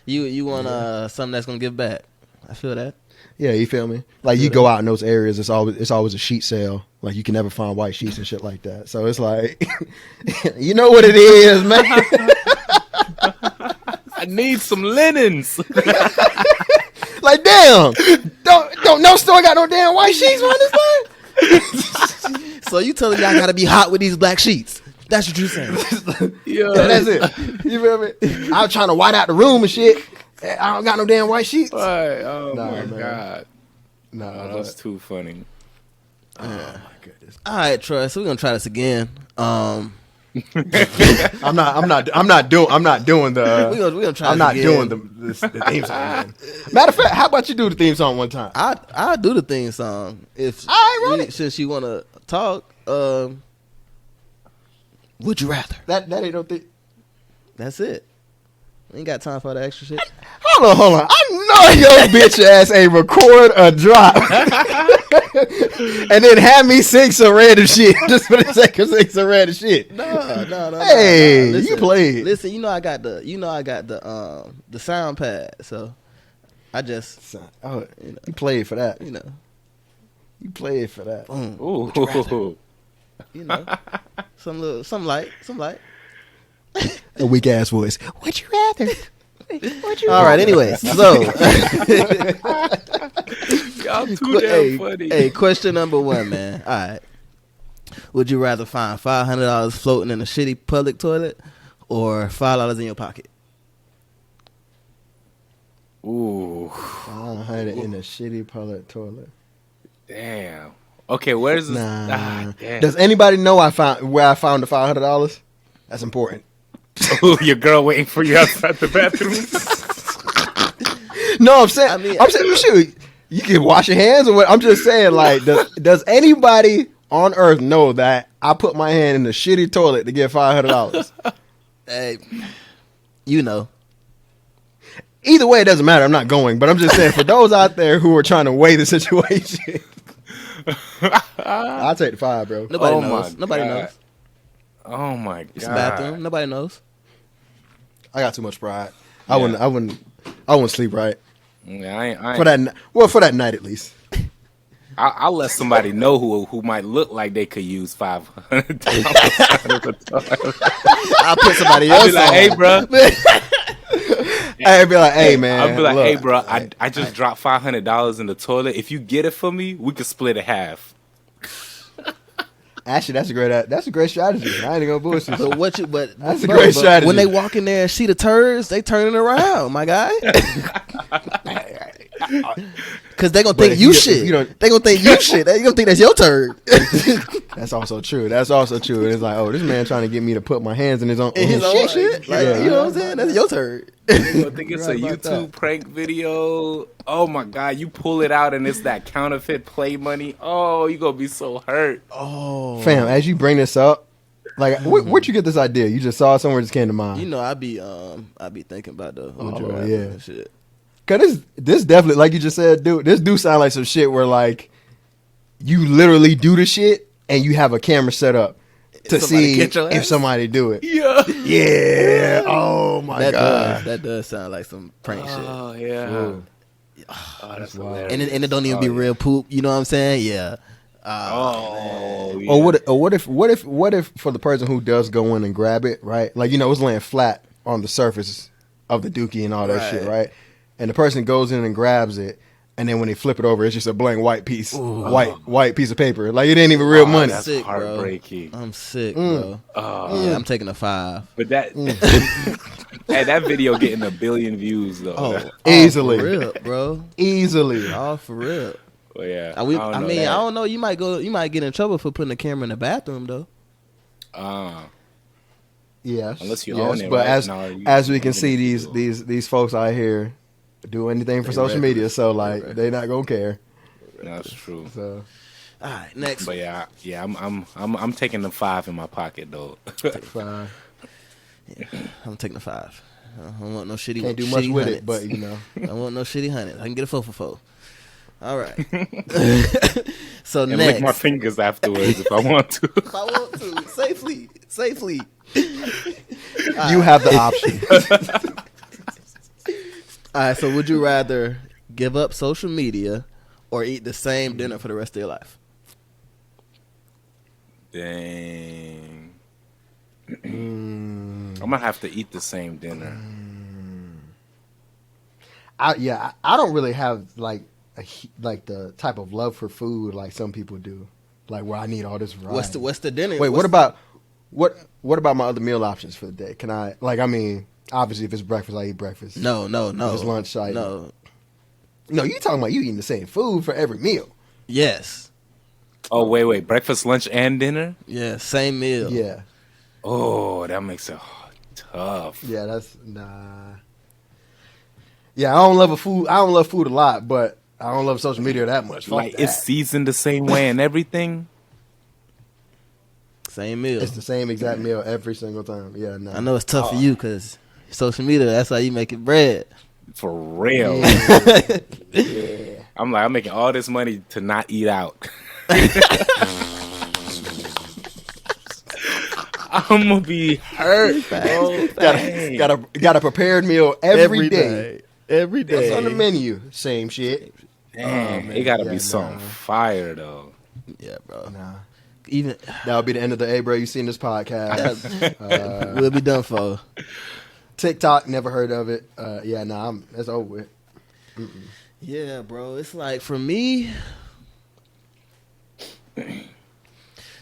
You want something that's gonna give back. I feel that. Yeah, you feel me? Like you go out in those areas, it's always a sheet sale. Like you can never find white sheets and shit like that. So it's like, you know what it is, man. I need some linens. Like damn, don't no store got no damn white sheets on this thing. So you telling me I gotta be hot with these black sheets? That's what you saying? Yeah, that's it. You feel me? I was trying to white out the room and shit. I don't got no damn white sheets. Right. Oh Nah, my man. God. No, That's too funny. oh my goodness. All right, Troy. So we're gonna try this again. I'm not doing the. We're gonna try. I'm not this doing again. the theme song. Matter of fact, how about you do the theme song one time? I'll do the theme song if run it. since you wanna talk. Would you rather? That ain't no thing. That's it. Ain't got time for the extra shit. Hold on. I know your bitch ass ain't record a drop and then have me sing some random shit just for the sake of singing some random shit. No. Hey, Listen, you played. Listen, you know I got the sound pad, so I just You played for that. you know You played for that. boom, Ooh. you know some light. A weak ass voice. Would you rather? All right. Anyways, so Y'all too damn funny. hey, question number 1, man. All right. Would you rather find $500 floating in a shitty public toilet or $5 in your pocket? Ooh. 500 in a shitty public toilet. Damn. Okay, where's this? Nah. Damn. Does anybody know where I found the $500? That's important. Ooh, your girl waiting for you outside the bathroom. No, I'm saying. I mean- I'm saying, shoot, you can wash your hands or what? I'm just saying, like, does anybody on earth know that I put my hand in the shitty toilet to get $500? Hey, you know. Either way, it doesn't matter. I'm not going, but I'm just saying for those out there who are trying to weigh the situation, I'll take the 5, bro. Nobody Oh knows. my Nobody God. knows. Oh my It's a God. bathroom. Nobody knows. I got too much pride. I wouldn't sleep right Yeah, I ain't. for that. Well, for that night at least. I'll let somebody know who might look like they could use $500. I'll put somebody I'll else be like, on. hey, bro. I'd be like, hey man. I'll be like, look, hey, bro. I just dropped $500 in the toilet. If you get it for me, we could split it half. Actually, that's a great strategy. I ain't gonna bullshit. But That's a great strategy. When they walk in there and see the turds, they turning around, my guy. Because they gonna But think if you you shit. don't- They gonna think you shit. They gonna think that's your turd. That's also true. It's like, oh, this man trying to get me to put my hands in his own In his own shit. Like, Yeah. you know what I'm saying? That's your turd. I think it's a Right about YouTube that. prank video. Oh my God, you pull it out and it's that counterfeit play money. Oh, you gonna be so hurt. Oh, Fam, as you bring this up, like, where'd you get this idea? You just saw it somewhere, it just came to mind. you know I be thinking about the would you Oh, rather yeah. and shit. Cause this definitely, like you just said, dude, this do sound like some shit where like you literally do the shit and you have a camera set up to Somebody see catch your if ass? somebody do it. Yeah. Yeah. Oh my god. That does sound like some prank shit. Oh yeah. Whoa. Oh, that's wild. hilarious. And it don't even be real poop. You know what I'm saying? Yeah. Oh. Yeah. Or what if for the person who does go in and grab it, right? Like, you know, it's laying flat on the surface of the dookie and all that shit, Right. right? And the person goes in and grabs it, and then when they flip it over, it's just a blank white piece, white piece of paper. Like it ain't even real money. That's sick, heartbreaking. I'm sick, bro. Yeah, I'm taking a 5. But that hey, that video getting 1 billion views though. Easily, for real, bro. easily. All for real. Well, yeah. I don't know. You might get in trouble for putting a camera in the bathroom though. Yes, unless you own it. But right? as we can see, these folks out here do anything for social media, so like they not gonna care. That's true. So, all right, next. But yeah, I'm taking the 5 in my pocket though. fine. Yeah, I'm taking the 5. I don't want no shitty. Can't do much with hundreds. it, but you know, I don't want no shitty hundreds. I can get a 4 for 4. All right. So and next, lick my fingers afterwards if I want to. if I want to, safely. you have the option. All right. So would you rather give up social media or eat the same dinner for the rest of your life? Dang. I'm gonna have to eat the same dinner. I don't really have like the type of love for food like some people do, like where I need all this variety. What's the dinner? Wait, what about my other meal options for the day? Can I obviously if it's breakfast, I eat breakfast. No. If it's lunch, I no. No, you talking about you eating the same food for every meal? Yes. Oh wait, breakfast, lunch, and dinner? Yeah, same meal. Yeah. Oh, that makes it tough. Yeah, that's nah. Yeah, I don't love food a lot, but I don't love social media that much. Fuck Like that. it's seasoned the same way and everything. Same meal. It's the same exact meal every single time. Yeah, no. I know it's tough for you because social media, that's how you make it bread. For real. Yeah. I'm making all this money to not eat out. I'm gonna be hurt, bro. Got a prepared meal every day. Every day. It's on the menu. Same shit. Damn, it gotta be something fire though. Yeah, bro. Nah. Even That'll be the end of the hey bro, you seen this podcast. we'll be done for. TikTok, never heard of it. It's over with. Yeah, bro. It's like for me.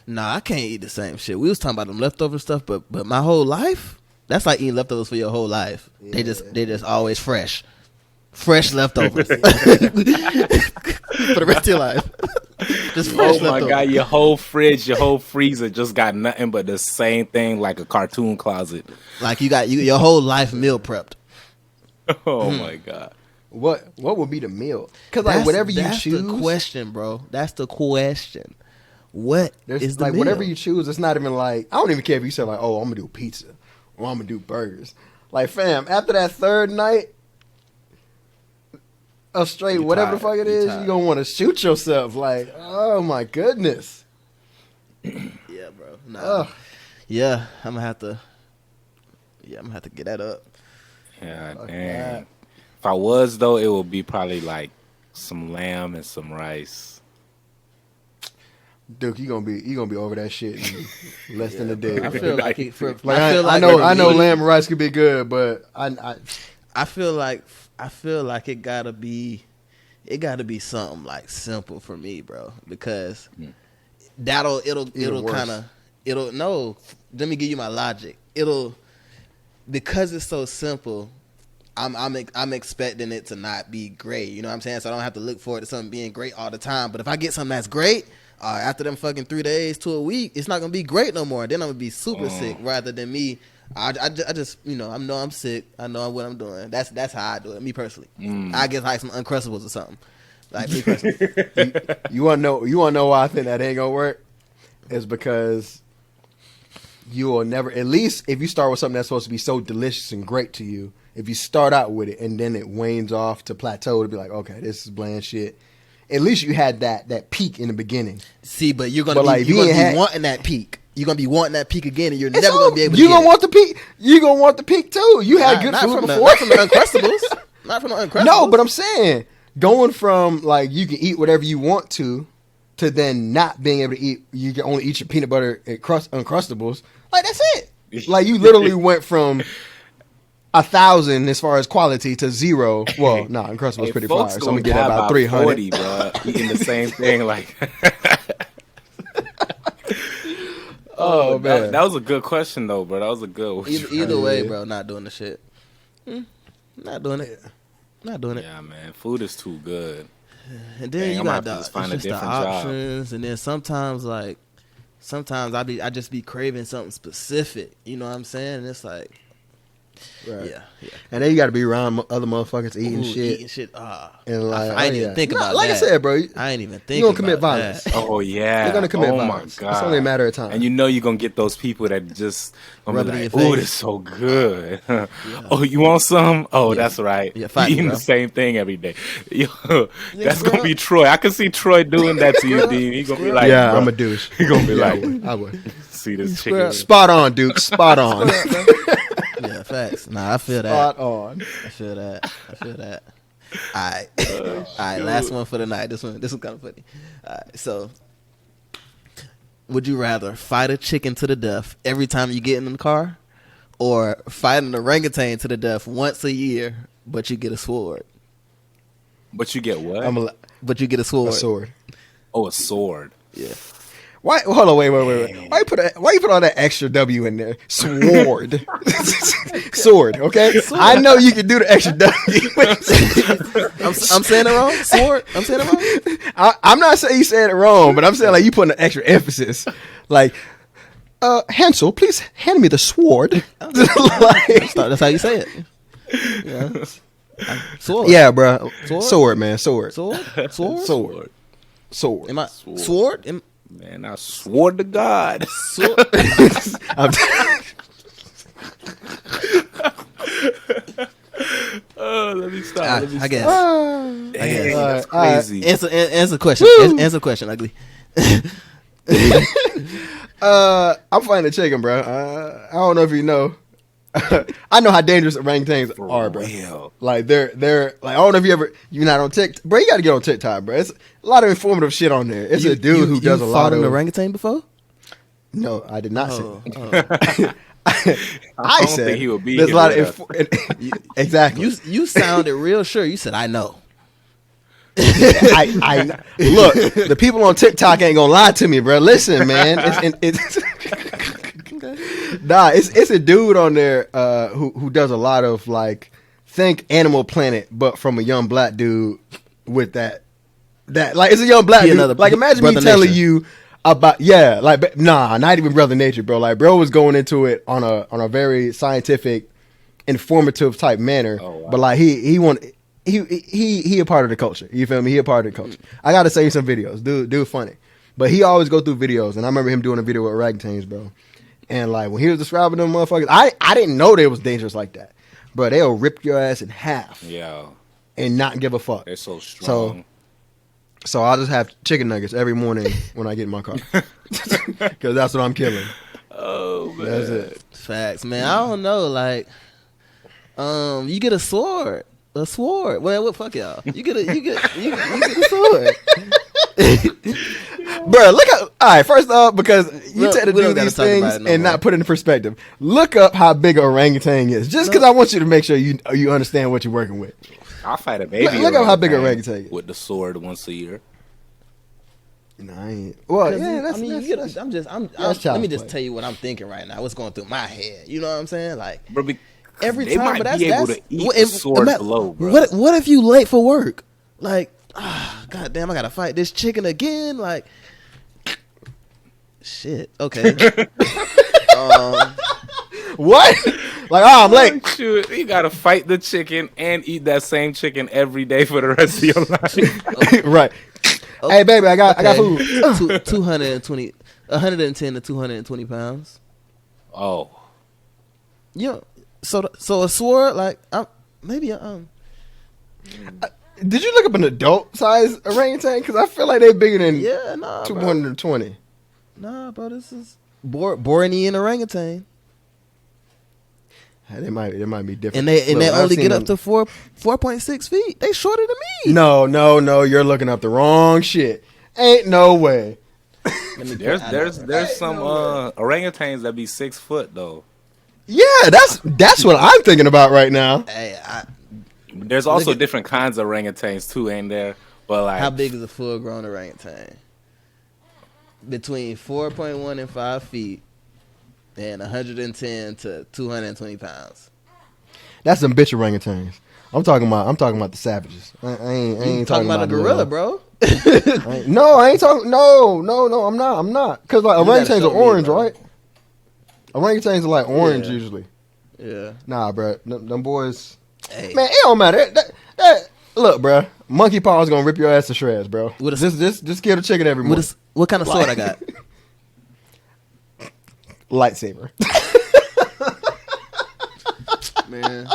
Nah, I can't eat the same shit. We was talking about them leftover stuff, but my whole life, that's like eating leftovers for your whole life. Yeah. They just always fresh leftovers for the rest of your life. Just fresh Oh my leftovers. god, your whole fridge, your whole freezer just got nothing but the same thing, like a cartoon closet. Like you got your whole life meal prepped. Oh my god. What would be the meal? Because like whatever you choose, that's the question, bro. That's the question. What is the like meal? whatever you choose? It's not even like I don't even care if you say like, oh, I'm gonna do pizza or I'm gonna do burgers. Like, fam, after that third night of straight whatever the fuck it is, you gonna want to shoot yourself. Like, oh my goodness. Yeah, bro. Nah. Yeah, I'm gonna have to get that up. Yeah, Fuck damn. that. If I was though, it would be probably like some lamb and some rice. Duke, you gonna be over that shit in less than a day. I feel like I know lamb and rice could be good, but I feel like it gotta be something like simple for me, bro, because it'll let me give you my logic. Because it's so simple, I'm expecting it to not be great. You know what I'm saying? So I don't have to look forward to something being great all the time. But if I get something that's great, after them fucking 3 days to a week, it's not gonna be great no more. Then I'm gonna be super sick rather than me. I just I know I'm sick. I know what I'm doing. That's how I do it. Me personally, I get like some Uncrustables or something. Like me personally. you wanna know why I think that ain't gonna work? It's because you will never, at least if you start with something that's supposed to be so delicious and great to you, if you start out with it and then it wanes off to plateau to be like, okay, this is bland shit. At least you had that peak in the beginning. See, but you're gonna be wanting that peak. You're gonna be wanting that peak again, and you're never gonna be able to. You're gonna want the peak. You're gonna want the peak too. You had good food before. Not from the Uncrustables. Not from the Uncrustables. No, but I'm saying going from like you can eat whatever you want to then not being able to eat. You can only eat your peanut butter and Uncrustables. Like that's it. Like you literally went from 1,000 as far as quality to 0. Well, Uncrustables Hey, pretty folks fire. So I'm gonna gonna get die about by 300. 40, bro. Eating the same thing, like. Oh, man. That was a good question though, bro. That was a good one. Either way, bro, not doing the shit. Not doing it. Not doing it. Yeah, man. Food is too good. And then Dang, you I'm got gonna have to just find a it's just the different job. options, and then sometimes I just be craving something specific. You know what I'm saying? And it's like, Right. yeah. And then you got to be around other motherfuckers eating shit. Eating shit. And like, I ain't even think about like that. I said, bro. I ain't even think. You're gonna commit about violence. that. Oh yeah, You're gonna commit oh violence. my god, It's only a matter of time. And you know you're gonna get those people that just gonna Rub be it in like, your "Oh, face. this is so good." Oh, you want some? Oh, that's right. Yeah, You fight me, eating bro. the same thing every day. Yo, that's bro. gonna be Troy. I can see Troy doing that to you, Dean. He gonna be like, yeah, bro. I'm a douche. He gonna be Yeah, like, I would. see this Square chicken. up. Spot on, Duke. Spot on. Yeah, facts. Nah, I feel that. Spot on. I feel that. All right. All right, last one for the night. This one kind of funny. All right, so would you rather fight a chicken to the death every time you get in the car, or fight an orangutan to the death once a year, but you get a sword? But you get what? But you get a sword. A sword. Oh, a sword. Yeah. Why? Hold on, wait. Why you put all that extra W in there? Sword. Sword. Okay. Sword. I know you can do the extra W. I'm saying it wrong. Sword. I'm saying it wrong. I'm not saying you said it wrong, but I'm saying like you putting an extra emphasis. Like, Hansel, please hand me the sword. Like, That's how you say it. Yeah. Sword. yeah, bro. Sword? Sword, man. Sword. Sword. Sword. Sword. Sword. Am I Sword. sword? Man, I swore to God. Sword. I'm Oh, let me stop. I guess. Dang, that's crazy. Answer question. Answer question. Ugly. I'm fighting a chicken, bro. I don't know if you know. I know how dangerous orangutans are, bro. real. Like they're like, I don't know if you're not on TikTok, bro. You got to get on TikTok, bro. It's a lot of informative shit on there. It's a dude who does a lot of. You fought an orangutan before? No, I did not Oh, say. I don't said think he would be there's a here lot with of exactly. You sounded real sure. You said I know. I look. The people on TikTok ain't gonna lie to me, bro. Listen, man. It's a dude on there who does a lot of like think Animal Planet, but from a young black dude with that like it's a young black dude. Like imagine me telling you about not even Brother Nature, bro. Like bro was going into it on a very scientific, informative type manner, Oh, wow. but like he a part of the culture. You feel me? He a part of the culture. I gotta send you some videos. Dude funny. But he always go through videos, and I remember him doing a video with orangutans, bro. And like when he was describing them motherfuckers, I didn't know they was dangerous like that. Bro, they'll rip your ass in half Yeah, and not give a fuck. they're so strong. So I'll just have chicken nuggets every morning when I get in my car. Because that's what I'm killing. Oh man, That's it. Facts, man. I don't know. Like, you get a sword. A sword. Well, what fuck y'all? You get a sword. Bro, look up. All right, first off, because you Look, tend to we do don't gotta these talk about things it no and more. not put it in perspective. Look up how big an orangutan is, just because I want you to make sure you understand what you're working with. I'll fight a baby. Look up how big an orangutan is. with the sword once a year. No, I ain't. Well, yeah, that's, I mean, that's, you that's, get. I'm just. that's Let child's me just play. tell you what I'm thinking right now. What's going through my head? You know what I'm saying? Like Bro, every they time, might but that's be able that's. to eat the sword below, bro. What if you late for work? Like, god damn, I gotta fight this chicken again. Like, shit. Okay. What? Like, oh, I'm late. Oh, shoot, you gotta fight the chicken and eat that same chicken every day for the rest of your life. Right. Hey, baby, I got food. 220, 110 to 220 pounds. Oh, Yeah. So a sword, like, maybe Did you look up an adult size orangutan? Because I feel like they're bigger than yeah, nah, bro. 220. Nah, bro, this is Bornean orangutan, Hey, they might be different. and they Look, I've only seen get up them- to 4.6 feet. They shorter than me. No, you're looking up the wrong shit. Ain't no way. there's some orangutans that be 6 foot though. Yeah, that's what I'm thinking about right now. Hey, There's also different kinds of orangutans too, ain't there? But like, how big is a full-grown orangutan? Between 4.1 and 5 feet, and 110 to 220 pounds. That's some bitch orangutans. I'm talking about the savages. I ain't talking about a gorilla, bro. No, I ain't talking. No, I'm not. Because like orangutans are orange, right? Orangutans are like orange usually. Yeah. Nah, bro. Them boys. Hey. Man, it don't matter. Look, bro. Monkey paw is gonna rip your ass to shreds, bro. Just kill the chicken every morning. What kind of sword I got? Lightsaber. Man.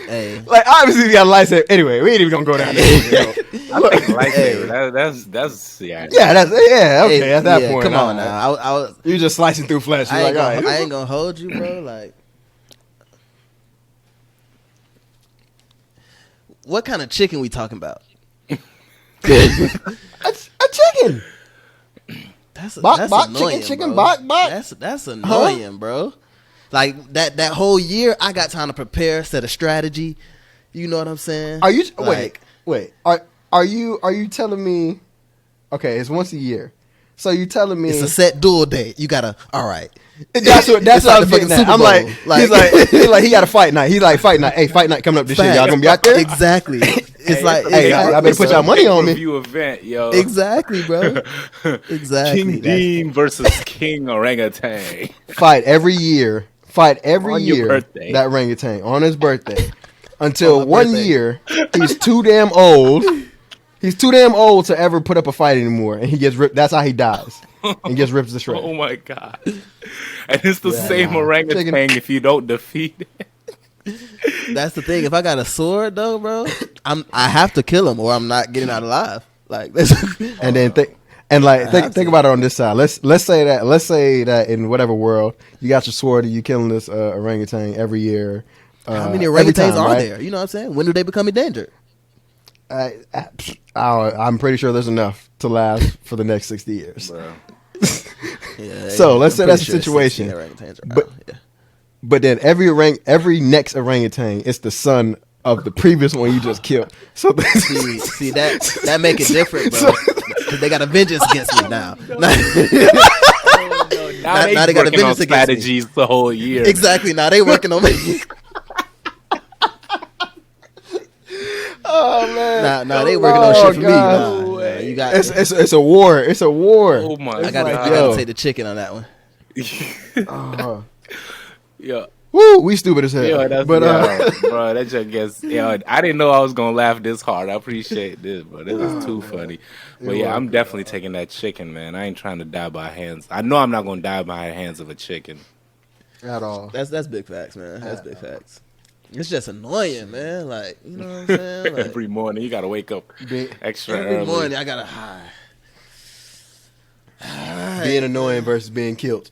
Hey. Like obviously you got a lightsaber. Anyway, we ain't even gonna go down there. I think lightsaber. That's yeah. Yeah, okay. Hey, at that point, come on now. I was. You just slicing through flesh. You're I ain't gonna hold you, bro. Like, what kind of chicken we talking about? a chicken. That's annoying, chicken, bro. Bok. That's annoying, bro. Like that whole year, I got time to prepare, set a strategy. You know what I'm saying? Are you like, wait? Are you telling me? Okay, it's once a year. So you telling me it's a set duel date? You gotta. All right. That's what I was getting at. I'm like, he's like he got a fight night. He's like fight night. Hey, fight night coming up this year. Y'all gonna be out there? Exactly. It's I better put y'all money on me. Review event, yo. Exactly, bro. Exactly. King Dean versus King Orangutan. Fight every year. On your birthday. That orangutan on his birthday. Until On my one birthday. year, he's too damn old. He's too damn old to ever put up a fight anymore, and he gets ripped. That's how he dies. And gets ripped to shreds. Oh my god! And it's the same orangutan if you don't defeat it. That's the thing. If I got a sword, though, bro, I have to kill him, or I'm not getting out alive. Like, and then think about it on this side. Let's say that in whatever world you got your sword and you killing this orangutan every year. How many orangutans are right? there? You know what I'm saying? When do they become endangered? I'm pretty sure there's enough to last for the next 60 years. Bro. Yeah, So let's say that's the pretty sure situation. 16 orangutans are But- out, yeah. But then every next orangutan is the son of the previous one you just killed. So See that make it different, bro. Because they got a vengeance against me now. Now they got a working on vengeance against me. strategies the whole year. Exactly. Now they working on me. oh man, Nah, they working on shit for me. God. Nah, you got. it's a war. It's a war. Oh my I gotta god! take the chicken on that one. Yeah. Woo, we stupid as hell. Yeah, but bro, that just gets. Yeah, I didn't know I was gonna laugh this hard. I appreciate this, bro. This is too funny. But yeah, I'm definitely taking that chicken, man. I ain't trying to die by hands. I know I'm not gonna die by the hands of a chicken at all. That's big facts, man. That's big facts. It's just annoying, man. Like, you know what I'm saying? Like, every morning. You gotta wake up extra every early. morning I gotta Being annoying versus being killed.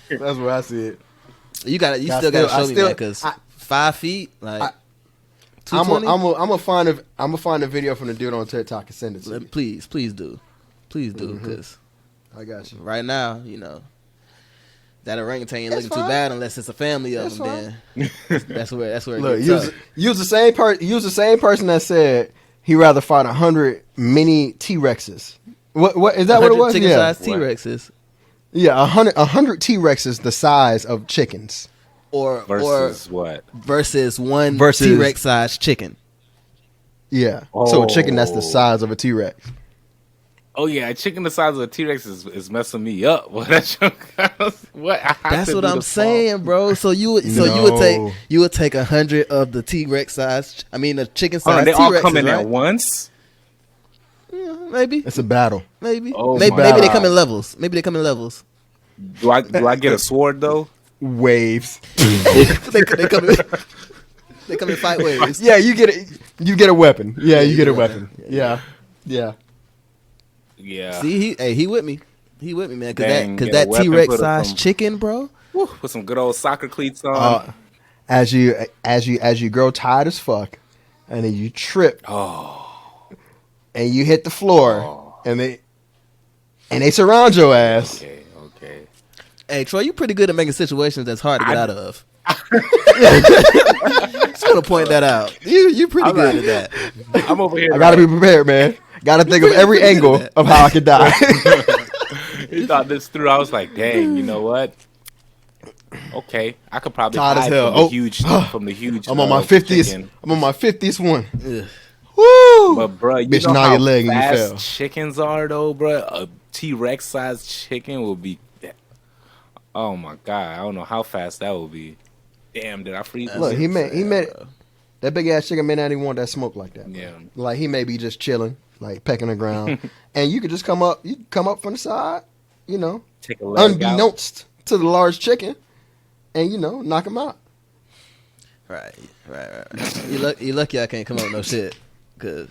That's where I see it. You still gotta show me, man, because 5 feet, like, I'm 220? gonna find a video from the dude on TikTok and send it to you. Please do, because I got you. right now, you know, that orangutan ain't looking too bad unless it's a family of them. Then that's where it Look, gets tough. use the same person that said he rather fight 100 mini T-Rexes. What is that? What it was? Chicken Yeah, sized T-Rexes, yeah, 100 T-Rexes the size of chickens. Versus what? versus one Versus- T-Rex sized chicken. Yeah, so a chicken that's the size of a T-Rex. Oh yeah, a chicken the size of a T-Rex is messing me up. What? That's what? That's what I'm saying, bro. So you would No. take 100 of the T-Rex size. I mean, the chicken Oh, size. they all T-Rexes, come in right? at once. Yeah, maybe. It's a battle. Maybe. Oh maybe my they God. come in levels. Maybe they come in levels. Do I get a sword though? Waves. they come in fight waves. Yeah, you get a weapon. Yeah, you get a weapon. Yeah. Yeah. See, he with me. He with me, man. Dang, Because get a that weapon, T-Rex put size some- chicken, bro. Woo, put some good old soccer cleats on. As you grow tired as fuck, and then you trip, and you hit the floor, and they surround your ass. Okay. Hey, Troy, you pretty good at making situations that's hard to get out of. Just want to point that out. You pretty good at that. I'm over here. I gotta be prepared, man. Gotta think of every angle of how I could die. He thought this through. I was like, dang, you know what? Okay, I could probably Tired as hide hell. from the huge. I'm on my 50th. chicken. I'm on my 50th one. Ugh. Woo! But bro, you Bitch, know gnaw how your leg and you fast fell. chickens are, though, bro. A T-Rex sized chicken will be. Oh my god, I don't know how fast that will be. Damn, did I freeze? Look, he made bro. that big ass chicken may not even want that smoke like that. Bro. Yeah. Like he may be just chilling, like pecking the ground, and you could just come up. You come up from the side, you know, Take a leg out. unbeknownst to the large chicken, and knock him out. Right. You lucky I can't come up with no shit. Cause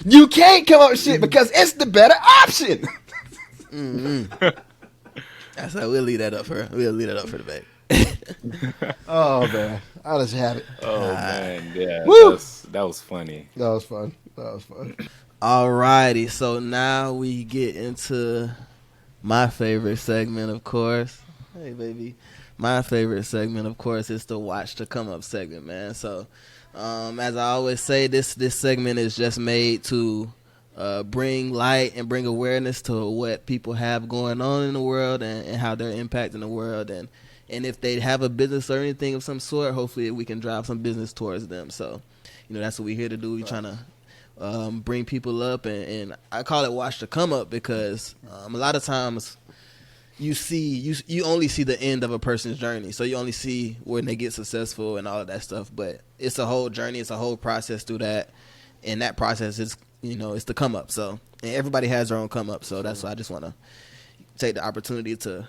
You can't come up with shit because it's the better option. that's how we'll leave that up for. We'll leave that up for the back. Oh man, I just have it. Oh man, yeah, Woo! that was funny. That was fun. Alrighty, so now we get into my favorite segment, of course. Hey, baby. My favorite segment, of course, is the Watch the Come Up segment, man. So, as I always say, this segment is just made to bring light and bring awareness to what people have going on in the world and how they're impacting the world. And if they have a business or anything of some sort, hopefully we can drive some business towards them. So, that's what we're here to do. We're trying to bring people up, and I call it Watch the Come Up because a lot of times you only see the end of a person's journey, so you only see when they get successful and all of that stuff. But it's a whole journey, it's a whole process through that, and that process is it's the come up. So and everybody has their own come up, so that's why I just want to take the opportunity to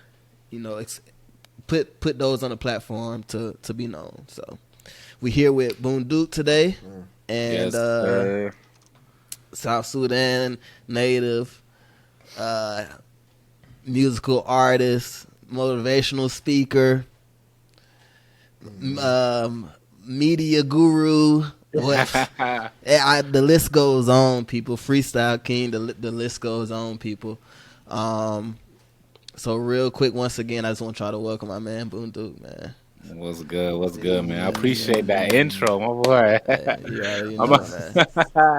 put those on the platform to be known. So we here with Bunduke today, and Yes, South Sudan native, musical artist, motivational speaker, media guru. The list goes on, people. Freestyle king. The list goes on, people. So real quick, once again, I just want to try to welcome my man Bunduke, man. What's good, man? I appreciate that intro, my boy. You already know, man.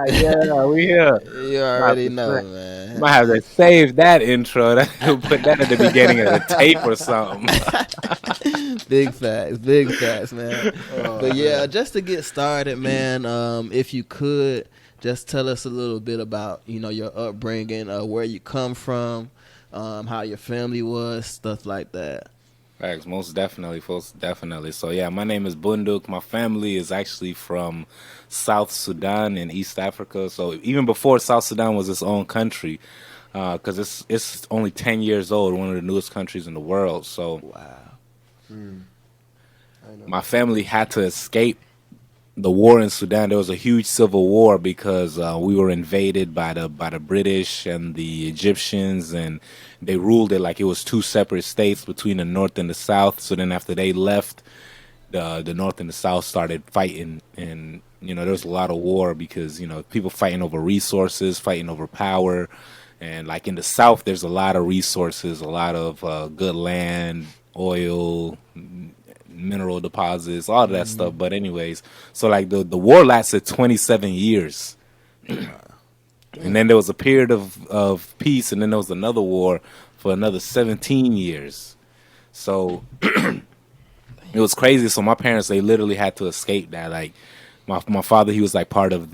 Yeah, we here. You already know, man. Might have to save that intro. Put that at the beginning of the tape or something. Big facts, man. But yeah, just to get started, man, if you could just tell us a little bit about your upbringing, where you come from, how your family was, stuff like that. Facts, most definitely. So yeah, my name is Bunduke. My family is actually from South Sudan in East Africa. So even before South Sudan was its own country, because it's only 10 years old, one of the newest countries in the world. So Wow. my family had to escape the war in Sudan. There was a huge civil war because we were invaded by the British and the Egyptians, and they ruled it like it was two separate states between the North and the South. So then after they left, the North and the South started fighting, and there was a lot of war because people fighting over resources, fighting over power, and like in the South, there's a lot of resources, a lot of good land, oil, mineral deposits, all of that stuff. But anyways, so like the war lasted 27 years. And then there was a period of peace, and then there was another war for another 17 years. So it was crazy. So my parents, they literally had to escape that. Like my father, he was like because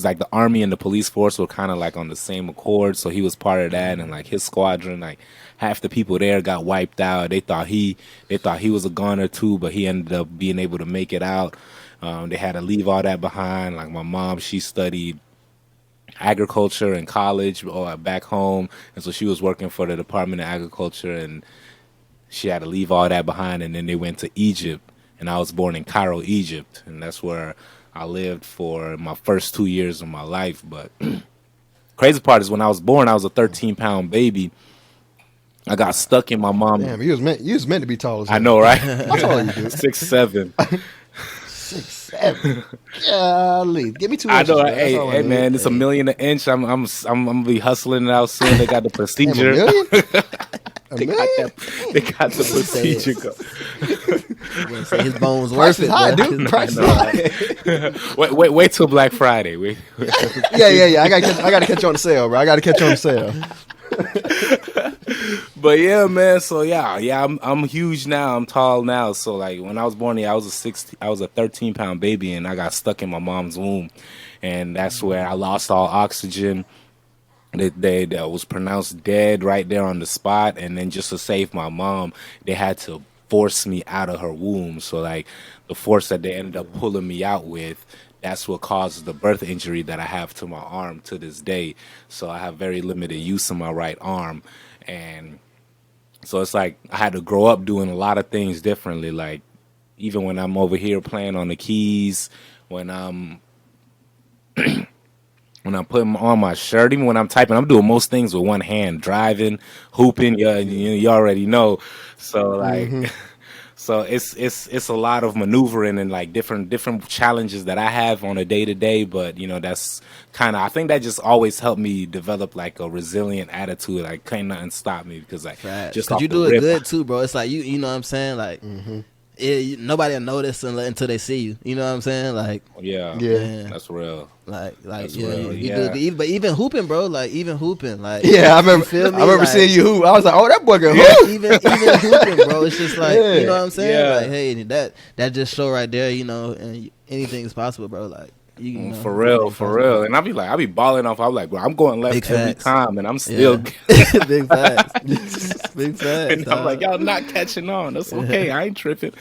like the army and the police force were kind of like on the same accord. So he was part of that, and like his squadron, like half the people there got wiped out. They thought he was a goner too, but he ended up being able to make it out. They had to leave all that behind. Like my mom, she studied agriculture in college or back home, and so she was working for the Department of Agriculture, and she had to leave all that behind. And then they went to Egypt, and I was born in Cairo, Egypt, and that's where I lived for my first 2 years of my life. But crazy part is when I was born, I was a 13-pound baby. I got stuck in my mom. Damn, you was meant to be tall as hell. I know, right? How tall are you, dude? 6'7". 6'7". Golly, give me 2 I inches. know. Bro. That's all I Hey, need. man, it's a million an inch. I'm gonna be hustling it out soon. They got the Damn, a procedure. million? A They got million? that. They got the procedure. Wouldn't say his bones Price worth is it, high, but dude. Price is high. Wait till Black Friday. Wait. Yeah. I gotta catch you on the sale, bro. I gotta catch you on the sale. But yeah, man. So yeah. I'm huge now. I'm tall now. So like when I was born here, I was a 13-pound baby, and I got stuck in my mom's womb, and that's where I lost all oxygen. That was pronounced dead right there on the spot, and then just to save my mom, they had to force me out of her womb. So like the force that they ended up pulling me out with, that's what causes the birth injury that I have to my arm to this day. So I have very limited use of my right arm, and so it's like I had to grow up doing a lot of things differently. Like even when I'm over here playing on the keys, when I'm when I'm putting on my shirt, even when I'm typing, I'm doing most things with one hand, driving, hooping. Yeah, you already know. So like, so it's a lot of maneuvering and like different challenges that I have on a day to day. But that's kind of, I think that just always helped me develop like a resilient attitude. Like can't nothing stop me because like just because off you the do it rip, good too, bro. It's like you know what I'm saying, like. Nobody will notice until they see you. You know what I'm saying? Like, yeah, man, that's real. like, That's yeah, real, you yeah. do. But even hooping, bro. Like, even hooping, like, Yeah, I remember. you feel me? I remember Like, seeing you hoop. I was like, oh, that boy can hoop. even hooping, bro. It's just like, you know what I'm saying? Yeah. Like, hey, that just show right there. And anything is possible, bro. Like, you know, For real, anything's for possible. real. And I be balling off. I'm like, bro, I'm going left Big every facts. time, and I'm still. Yeah. Big facts. Big facts. And I'm like, dog. y'all not catching on. That's okay. I ain't tripping.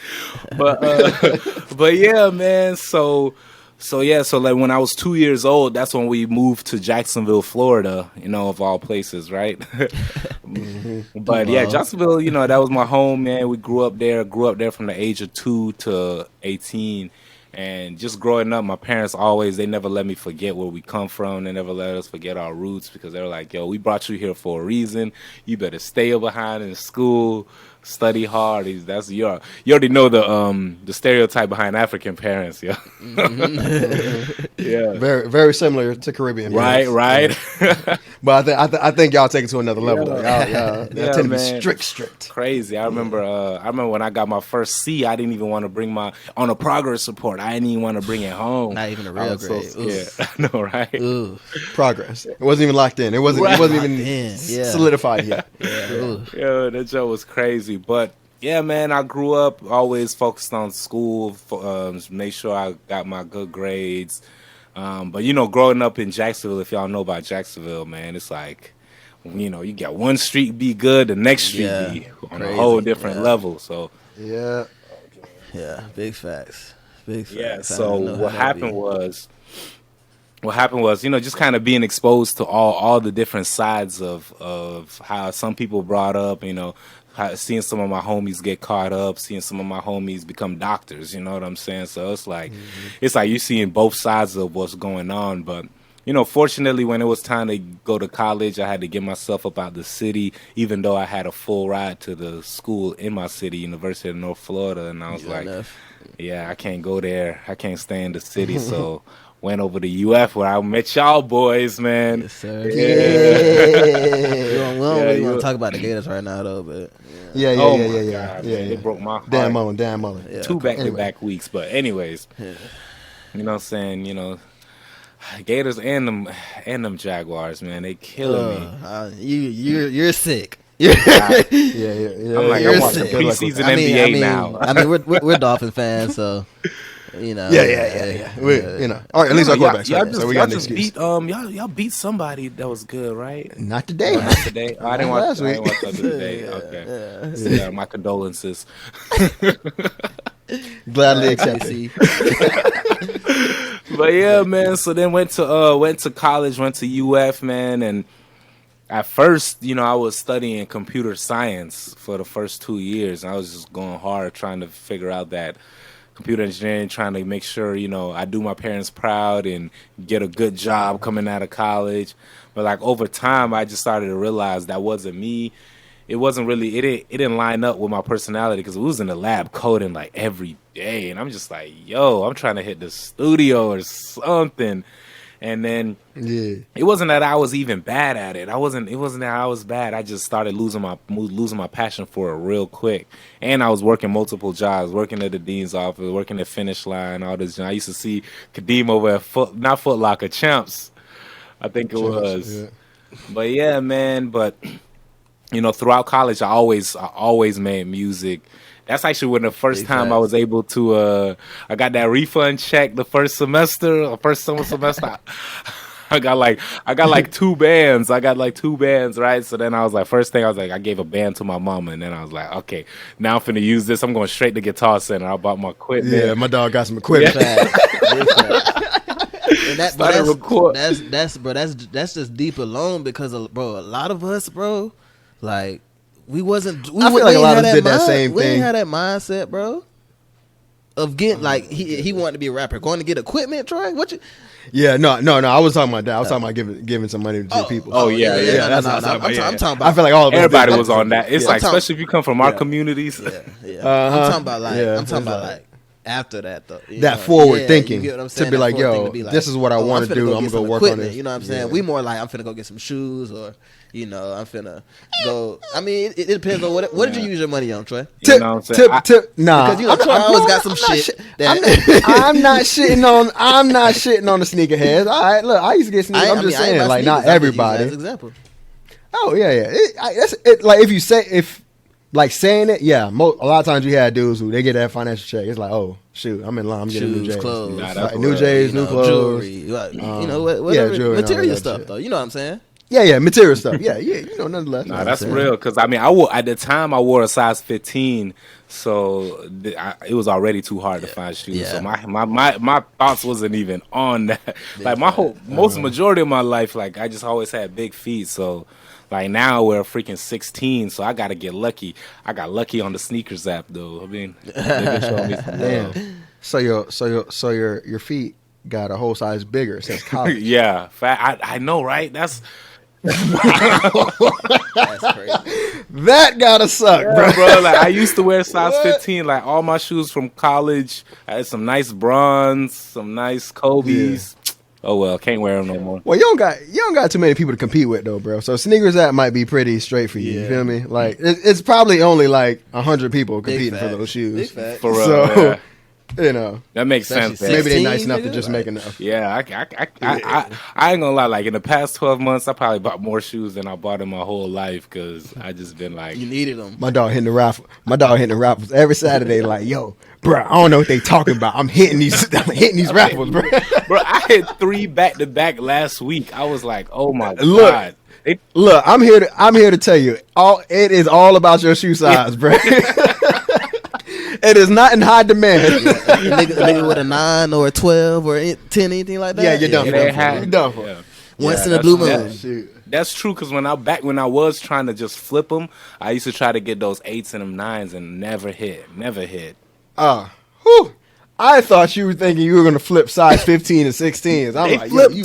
But yeah, man. So like when I was 2 years old, that's when we moved to Jacksonville, Florida. Of all places, right? But yeah, Wow. Jacksonville. That was my home, man. We grew up there. Grew up there from the age of 2 to 18. And just growing up, my parents they never let me forget where we come from. They never let us forget our roots because they were like, yo, we brought you here for a reason. You better stay behind in school, study hard. That's you already know the stereotype behind African parents, yeah. Yeah. Very, very similar to Caribbean. Right, parents. right. But I think y'all take it to another level. Though. Y'all Yeah, tend to be man. strict. Crazy. I remember when I got my first C, I didn't even want to bring on a progress report. I didn't even want to bring it home. Not even a I real was grade. so scared. I know, right? Ooh. Progress. It wasn't even locked in. It wasn't Right. even Yeah. solidified yet. Yeah. Ooh. Yeah, that joke was crazy. But yeah, man, I grew up always focused on school, make sure I got my good grades. But growing up in Jacksonville, if y'all know about Jacksonville, man, it's like, you got one street be good, the next street Yeah, be on crazy. a whole different Yeah. level. So Yeah. Yeah. Big facts. Big facts. yeah. I So don't know what how that happened be. was, just kind of being exposed to all the different sides of how some people brought up, seeing some of my homies get caught up, seeing some of my homies become doctors, you know what I'm saying? So it's like you're seeing both sides of what's going on. But fortunately, when it was time to go to college, I had to get myself up out the city, even though I had a full ride to the school in my city, University of North Florida. And I was Good like, enough. yeah, I can't go there. I can't stay in the city. So went over to UF where I met y'all boys, man. Yes, sir. Yeah. We don't Yeah, really you- want to talk about the Gators right now, though. But Yeah. Oh my God, man. It broke my heart. Damn Mullen. yeah, Two come on. back-to-back weeks. But anyways, you know what I'm saying, Gators and them Jaguars, man, they killing me. You're sick. Yeah. I'm like, You're I'm watching sick. preseason NBA now. I mean, we're Dolphin fans, so Yeah. All right, at least our quarterback's y'all hurt, just, so we y'all got an just excuse. beat y'all beat somebody that was good, right? Not today. Not today. Oh, I didn't watch Last I didn't week. watch that today. Okay. Yeah, my condolences. Gladly accepted. See, But yeah, man. So then went to college, went to UF, man, and at first, I was studying computer science for the first 2 years. And I was just going hard trying to figure out that computer engineering, trying to make sure, I do my parents proud and get a good job coming out of college. But like over time, I just started to realize that wasn't me. it wasn't really it didn't line up with my personality because we was in the lab coding like every day, and I'm just like, yo, I'm trying to hit the studio or something. And then it wasn't that I was even bad at it. It wasn't that I was bad. I just started losing my passion for it real quick. And I was working multiple jobs, working at the dean's office, working at Finish Line, all this. I used to see Kadeem over at not Foot Locker, Champs, I think it was. Yeah. But yeah, man. But throughout college, I always made music. That's actually when the first time I was able to, I got that refund check the first semester, summer semester. I got like 2 bands. I got like 2 bands, right? So then I was like, first thing I was like, I gave a band to my mama, and then I was like, okay, now I'm finna use this. I'm going straight to Guitar Center. I bought my equipment. Yeah, my dog got some equipment. And that's just deep alone because bro, a lot of us, bro, like we wasn't. I feel like a lot of us did that same thing. We didn't have that mindset, bro, of getting like he wanted to be a rapper, going to get equipment. Troy, what you? Yeah, no. I was talking about that. I was talking about giving some money to people. Oh yeah. That's what I'm talking about. I feel like all of us everybody did was on that. It's like, especially if you come from our communities. I'm talking about like after that though. That forward thinking you get what I'm saying? to be like, yo, this is what I want to do. I'm gonna go work on this. You know what I'm saying? We more like I'm finna go get some shoes, or I'm finna go. I mean, it depends on what did you use your money on, Troy? Tip. Nah, because Troy always got some shit. I'm not shitting on the sneakerheads. All right, look, I used to get sneakers. I'm just saying, like, not everybody. As example. Oh yeah. Like if you say like saying it, a lot of times you had dudes who they get that financial check. It's like, oh shoot, I'm in line. I'm getting new J's, clothes, new J's, new clothes, jewelry, whatever, jewelry, material stuff though. You know what I'm saying? Yeah, material stuff. Yeah, nonetheless. Nah, that's real. Because I wore at the time I wore a size 15, so it was already too hard to find shoes. Yeah. So my thoughts wasn't even on that. Like my majority of my life, like I just always had big feet. So like now we're freaking 16, so I gotta get lucky. I got lucky on the sneakers app though. I mean, they've been showing me some love. So your feet got a whole size bigger since college. Yeah, I know, right? That's That's crazy. That gotta suck, bro. Like I used to wear size 15, like all my shoes from college. I had some nice bronze, some nice Kobe's. Oh well, can't wear them no more. Well, you don't got too many people to compete with though, bro. So sneakers app might be pretty straight for you. You feel me? Like it's probably only like 100 people competing for those shoes. For real, so that makes sense. Maybe they're nice enough to just make enough. Yeah, I ain't gonna lie. Like in the past 12 months, I probably bought more shoes than I bought in my whole life because I just been like, you needed them. My dog hitting the raffles every Saturday. Like, yo, bro, I don't know what they talking about. I'm hitting these raffles, bro. Bro, I hit 3 back-to-back last week. I was like, oh my god. Look, I'm here to tell you, it is all about your shoe size, bro. It is not in high demand. nigga with a 9 or a 12 or 10, anything like that. Yeah, you're done. You're done for. Yeah. Once in a blue moon. That's true, because when I was trying to just flip them, I used to try to get those 8s and them 9s and never hit. I thought you were thinking you were going to flip size 15 and 16s. They flipped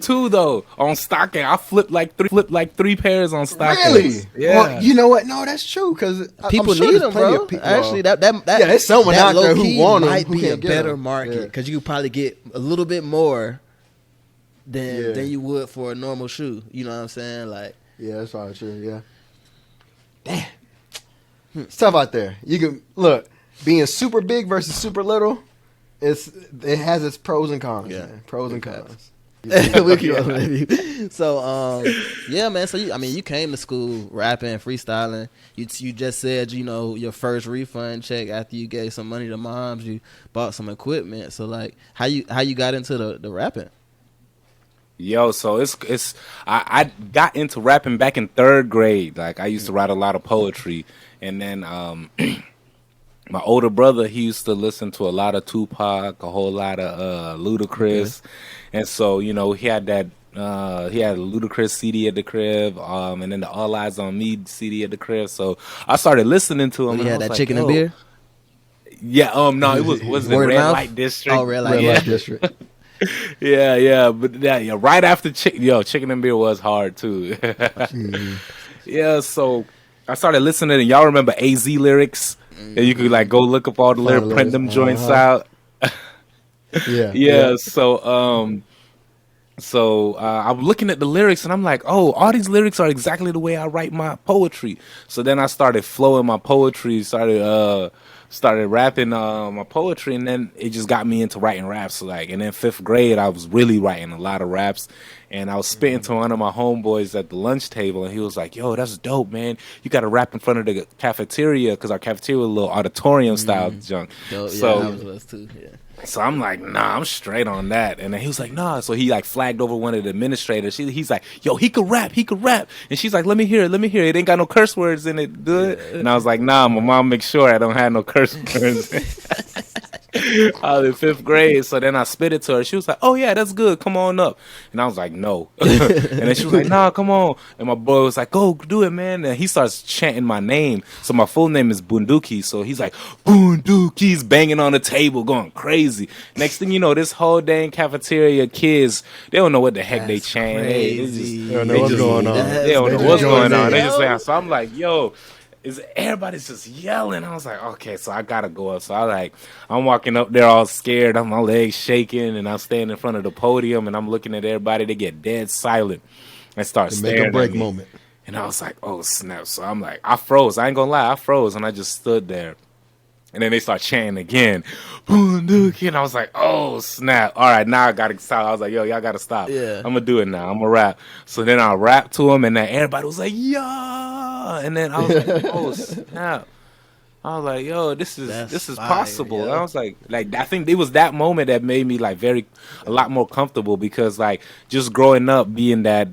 two though on stocking. I flipped like 3 pairs on stocking. Really? Yeah. Well, you know what? No, that's true because people need them, bro. Actually, there's someone out there who want them. Might be a better market because you could probably get a little bit more than you would for a normal shoe. You know what I'm saying? Like, yeah, that's probably true. Yeah. Damn, it's tough out there. You can look. Being super big versus super little, it has its pros and cons. Yeah, man. Pros and cons. So, man. So you came to school rapping, freestyling. You just said your first refund check after you gave some money to moms. You bought some equipment. So like, how you got into the rapping? Yo, so I got into rapping back in 3rd grade. Like I used to write a lot of poetry, and then my older brother, he used to listen to a lot of Tupac, a whole lot of Ludacris. Okay. And so, he had that, he had a Ludacris CD at the crib, and then the All Eyes on Me CD at the crib. So I started listening to him. He had that like, chicken and beer? Yeah, no, it was the Red Light District. Oh, Red Light District. Yeah, but right after chicken and beer was hard too. Yeah, so I started listening, and y'all remember AZ lyrics, and you could like go look up all the Find lyrics, the print lyrics. them joints out. Yeah, yeah. Yeah, so I'm looking at the lyrics and I'm like, oh, all these lyrics are exactly the way I write my poetry. So then I started flowing my poetry, started rapping my poetry, and then it just got me into writing raps. Like, and then fifth grade, I was really writing a lot of raps, and I was spitting to one of my homeboys at the lunch table, and he was like, "Yo, that's dope, man. You got to rap in front of the cafeteria because our cafeteria was a little auditorium style junk." Dope. Yeah, So that was us too. Yeah. so I'm like, nah, I'm straight on that. And then he was like, nah. So he like flagged over one of the administrators. He's like, yo, he could rap. And she's like, let me hear it. It ain't got no curse words in it. Do it. And I was like, nah, my mom makes sure I don't have no curse words. I was in fifth grade. So then I spit it to her. She was like, oh, yeah, that's good. Come on up. And I was like, no. And then she was like, nah, come on. And my boy was like, go do it, man. And he starts chanting my name. So my full name is Bunduke. So he's like, Bunduke. He's banging on the table, going crazy. Next thing you know, this whole dang cafeteria kids, they don't know what the heck they chant. Crazy. They don't know what's going on. They don't know They what's just going joined on. in. They just saying. So I'm like, yo, is everybody's just yelling. I was like, okay, so I gotta go up. So I'm walking up there all scared. My legs shaking, and I'm standing in front of the podium, and I'm looking at everybody. They get dead silent and start The staring make or break at me. moment. And I was like, oh snap. So I'm like, I froze. I ain't gonna lie, I froze, and I just stood there. And then they start chanting again, Bunduke, and I was like, oh snap! All right, now I gotta stop. I was like, yo, y'all gotta stop. Yeah. I'm gonna do it now. I'm gonna rap. So then I rap to him, and then everybody was like, yeah. And then I was like, oh snap! I was like, yo, this is fire, possible. yo. And I was like I think it was that moment that made me like a lot more comfortable because like just growing up being that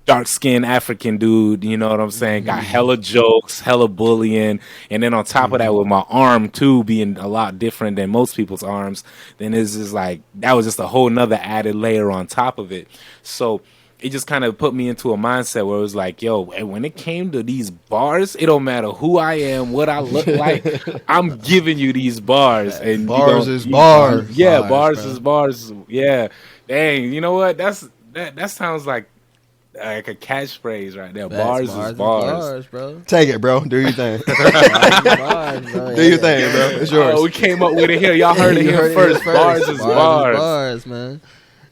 dark skinned African dude, you know what I'm saying? Got hella jokes, hella bullying, and then on top of that, with my arm too being a lot different than most people's arms, then it's just like that was just a whole nother added layer on top of it. So it just kind of put me into a mindset where it was like, yo, and when it came to these bars, it don't matter who I am, what I look like, I'm giving you these bars, and Bars is bars. yeah, Bars, bars bro. is bars, yeah. Dang, you know what? That sounds like a catchphrase right there. Bars is bars. bro. Take it, bro. Do your thing. Bars, bro. Do your thing, bro. It's yours. Oh, we came up with it here. Y'all heard it You here heard it first. here Bars first. is bars. Bars, man.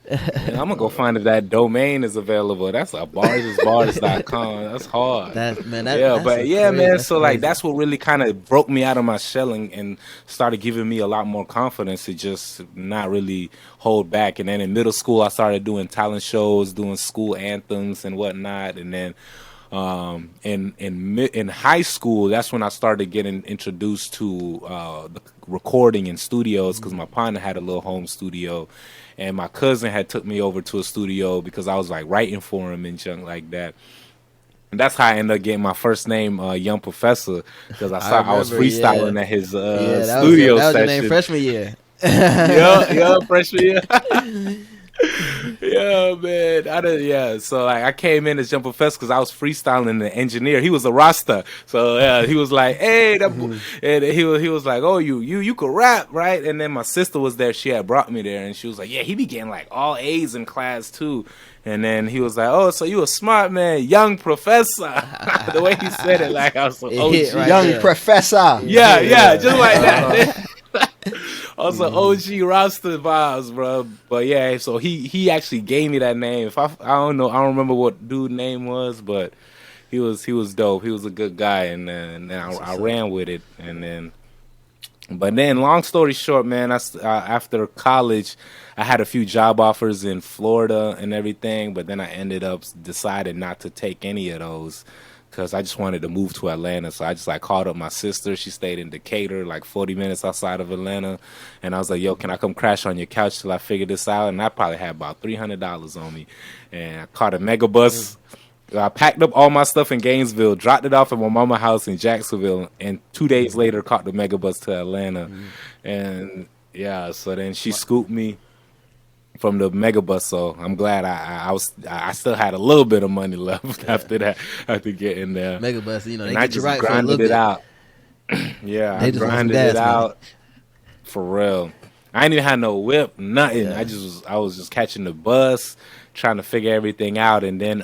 And I'm gonna go find if that domain is available. That's like barsisbars.com. That's hard. Man. So like that's what really kind of broke me out of my shell and started giving me a lot more confidence to just not really hold back. And then in middle school, I started doing talent shows, doing school anthems and whatnot. And then in high school, that's when I started getting introduced to the recording in studios because my partner had a little home studio. And my cousin had took me over to a studio because I was like writing for him and junk like that. And that's how I ended up getting my first name, Young Professor, because I was freestyling at his studio that was session. your name freshman year. yeah, freshman year. Yeah, man. So like I came in as Young Professor because I was freestyling the engineer. He was a Rasta, so yeah, he was like, "Hey," and he was like, "Oh, you could rap, right?" And then my sister was there. She had brought me there, and she was like, "Yeah, he be getting like all A's in class too." And then he was like, "Oh, so you a smart man, Young Professor." The way he said it, like I was so OG. Right Young there. Professor. Yeah, just like that. Also, OG Rasta vibes, bro. But yeah, so he actually gave me that name. I don't know, I don't remember what dude name was, but he was dope. He was a good guy, and then I ran with it, but then long story short, man, after college, I had a few job offers in Florida and everything, but then I ended up deciding not to take any of those. Because I just wanted to move to Atlanta. So I just like called up my sister. She stayed in Decatur, like 40 minutes outside of Atlanta. And I was like, yo, can I come crash on your couch till I figure this out? And I probably had about $300 on me. And I caught a mega bus. I packed up all my stuff in Gainesville, dropped it off at my mama's house in Jacksonville. And 2 days later, caught the mega bus to Atlanta. And yeah, so then she scooped me from the mega bus, so I'm glad I still had a little bit of money left after that, after getting there. Mega bus, they and get I you just right for a grinded little it bit. out. Yeah, They I just want some grinded gas it out for real. I ain't even had no whip, nothing. Yeah. I was just catching the bus, trying to figure everything out, and then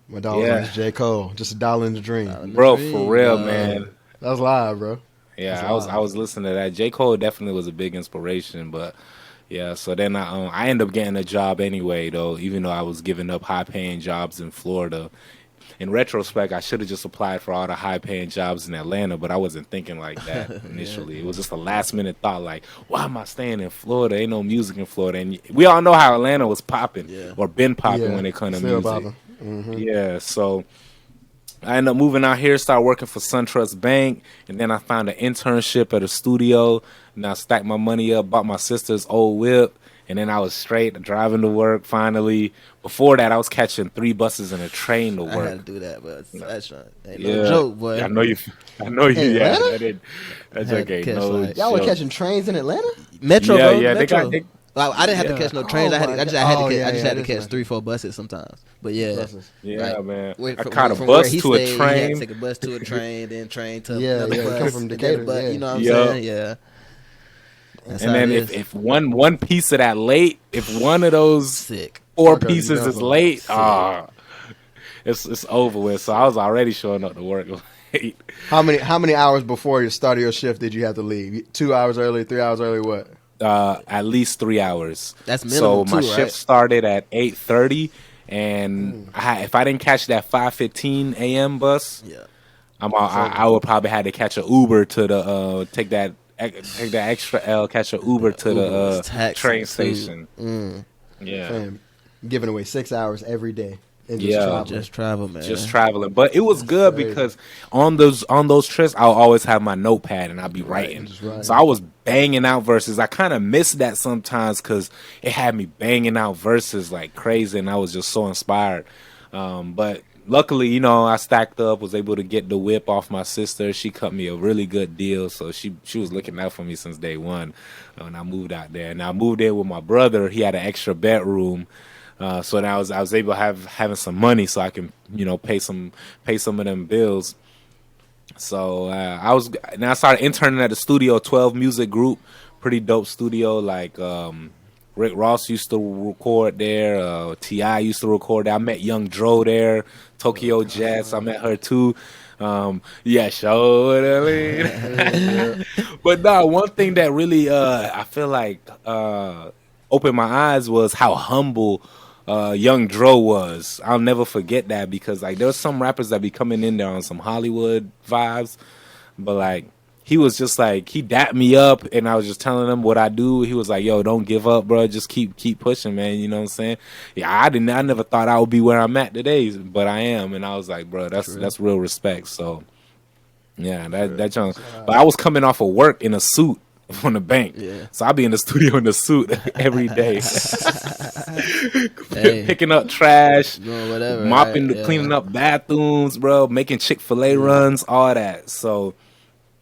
My dog was like, J. Cole, just a dollar in the dream. Bro, for real, man. That was live, bro. Yeah, I was listening to that. J. Cole definitely was a big inspiration, but yeah. So then I ended up getting a job anyway, though, even though I was giving up high paying jobs in Florida. In retrospect, I should have just applied for all the high paying jobs in Atlanta, but I wasn't thinking like that initially. It was just a last minute thought, like, why am I staying in Florida? Ain't no music in Florida, and we all know how Atlanta was popping or been popping when it comes to music. Yeah, so I ended up moving out here, started working for SunTrust Bank, and then I found an internship at a studio. And I stacked my money up, bought my sister's old whip, and then I was straight driving to work finally. Before that, I was catching 3 buses and a train to work. I had to do that, but that's ain't no joke, boy. I know you. Yeah, that's okay. No, y'all were catching trains in Atlanta? Metro, bro. Yeah, Metro. I didn't have to catch no trains. I just had to catch 3-4 buses sometimes. But yeah, man. I caught a bus to a train. He had to take a bus to a train, then train to another bus. Come from Decatur. But you know what I'm saying? Yeah. That's and then if one piece of that late, if one of those 4 pieces is late, it's over with. So I was already showing up to work late. How many hours before you started your shift did you have to leave? 2 hours early, 3 hours early, what? At least 3 hours. That's minimum. So my shift started at 8:30, and if I didn't catch that 5:15 a.m. bus, I would probably have to catch an Uber to the take that extra L, catch an Uber to the train station. Yeah, fam, giving away 6 hours every day. And just travel, man. Just traveling, but it was good because on those trips, I'll always have my notepad and I'll be writing. So I was banging out verses. I kind of missed that sometimes because it had me banging out verses like crazy, and I was just so inspired. But luckily, I stacked up, was able to get the whip off my sister. She cut me a really good deal, so she was looking out for me since day one when I moved out there. And I moved there with my brother. He had an extra bedroom. So now I was able to having some money so I can pay some of them bills. So I started interning at the studio, 12 Music Group, pretty dope studio. Like Rick Ross used to record there, T.I. used to record there. I met Young Dro there, Tokyo Jets. I met her too. Show it, I mean. But no, one thing that really I feel like opened my eyes was how humble Young Dro was. I'll never forget that because like there was some rappers that be coming in there on some Hollywood vibes, but like he was just like he dapped me up and I was just telling him what I do. He was like, "Yo, don't give up, bro. Just keep pushing, man." You know what I'm saying? Yeah, I never thought I would be where I'm at today, but I am, and I was like, "Bro, that's real respect." So yeah, that junk. But I was coming off of work in a suit from the bank. Yeah. So I'll be in the studio in the suit every day. Picking up trash, whatever, mopping, cleaning up bathrooms, bro, making Chick-fil-A runs, all that. So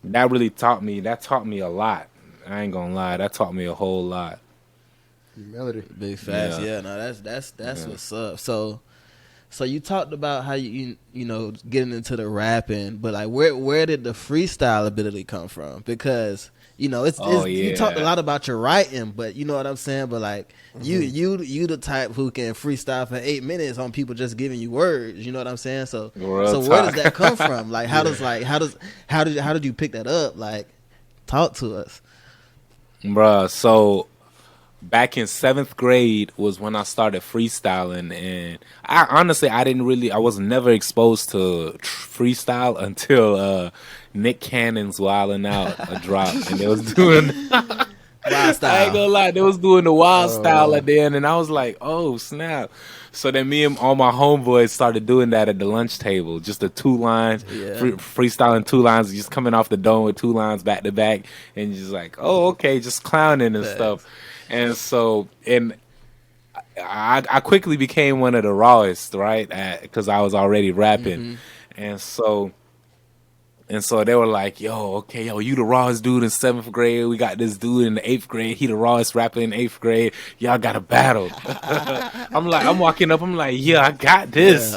that really taught me a lot. I ain't gonna lie, that taught me a whole lot. Humility. Big facts. Yeah, no, that's what's up. So you talked about how you getting into the rapping, but like where did the freestyle ability come from? Because you talked a lot about your writing, but you know what I'm saying. But like you the type who can freestyle for 8 minutes on people just giving you words. You know what I'm saying. So where does that come from? Like how did you pick that up? Like talk to us, bruh. So back in 7th grade was when I started freestyling, and I was never exposed to freestyle until Nick Cannon's Wildin' Out dropped, and they was doing wild style. I ain't gonna lie, they was doing the wild style at the end, and I was like, oh snap. So then me and all my homeboys started doing that at the lunch table, just the 2 lines, freestyling 2 lines, just coming off the dome with 2 lines back to back, and just like, oh okay, just clowning and stuff. And so, I quickly became one of the rawest, right? Because I was already rapping, and so they were like, "Yo, you the rawest dude in 7th grade. We got this dude in the 8th grade. He the rawest rapper in 8th grade. Y'all got a battle." I'm walking up. I'm like, "Yeah, I got this.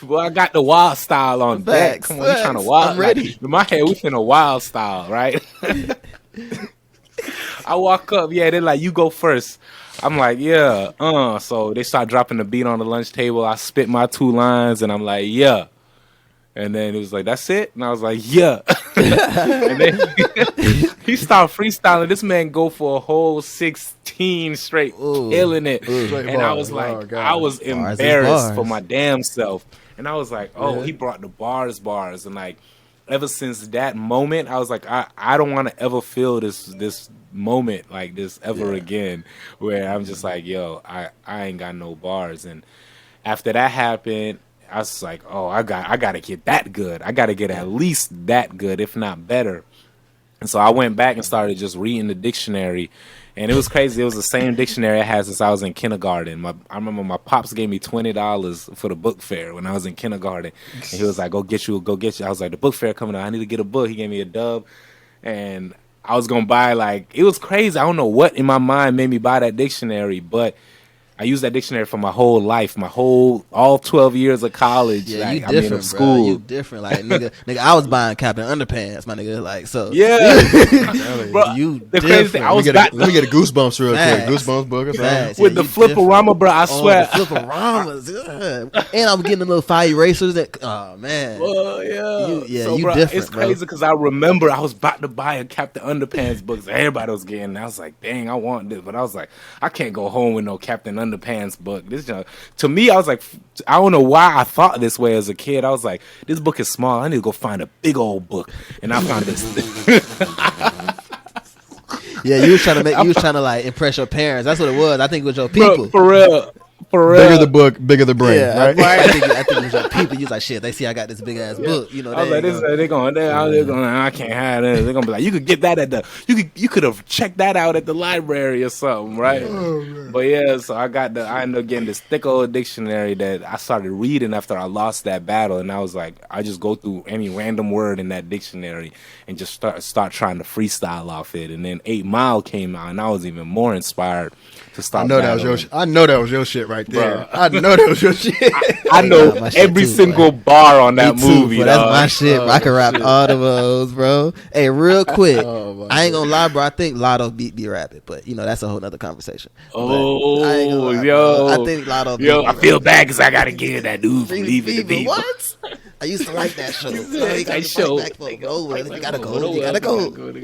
Well, I got the wild style on deck. Come on, you trying to wild? I'm ready. Like, in my head, we finna wild style, right?" I walk up, yeah, they're like, you go first. I'm like, yeah, so they start dropping the beat on the lunch table. I spit my 2 lines and I'm like, yeah. And then it was like, that's it? And I was like, yeah. And then he started freestyling. This man go for a whole 16 straight, killing it. And I was like, I was embarrassed for my damn self. And I was like, he brought the bars. And like, ever since that moment, I was like, I don't want to ever feel this moment like this ever again, where I'm just like, yo, I ain't got no bars. And after that happened, I was like, oh, I gotta get that good. I gotta get at least that good, if not better. And so I went back and started just reading the dictionary. And it was crazy. It was the same dictionary I had since I was in kindergarten. I remember my pops gave me $20 for the book fair when I was in kindergarten. And he was like, go get you. I was like, the book fair coming up. I need to get a book. He gave me a dub. And I was going to buy, like, it was crazy. I don't know what in my mind made me buy that dictionary, but I used that dictionary for my whole life, all 12 years of college. Yeah, like, you different, of school. bro. You different, like nigga. I was buying Captain Underpants, my nigga. Like so. Yeah, bro. You the crazy thing, let me get a Goosebumps real quick. Goosebumps book or something. With the flip-a-rama, bro. I swear. The flip-a-ramas, yeah. And I'm getting the little fire erasers. Oh man. Well, yeah. So, you bro, different. It's crazy because I remember I was about to buy a Captain Underpants book. So everybody was getting. I was like, dang, I want this, but I was like, I can't go home with no Captain Underpants book. This to me, I was like, I don't know why I thought this way as a kid. I was like, this book is small. I need to go find a big old book, and I found this. Yeah, you was trying to like impress your parents. That's what it was. I think it was your people. Bro, for real. Bigger the book, bigger the brain. Yeah, right? I think it was your people. You was like, shit. They see I got this big ass book. You know, I was like, they're going. I can't have this. They're gonna be like, you could get that at the. You could have checked that out at the library or something, right? But yeah, so I ended up getting this thick old dictionary that I started reading after I lost that battle, and I was like, I just go through any random word in that dictionary and just start trying to freestyle off it. And then 8 Mile came out, and I was even more inspired to start. I know that was your shit right there. Bruh. I know that was your shit. I know every single bar on that movie. Bro, that's my shit. Bro. I can rap all of those, bro. Hey, real quick, I ain't gonna lie, bro. I think Lotto beat B Rapid, but you know that's a whole nother conversation. I think Lotto. I feel bad because I gotta give that dude from Leave It to Beaver. What? I used to like that show. You gotta go.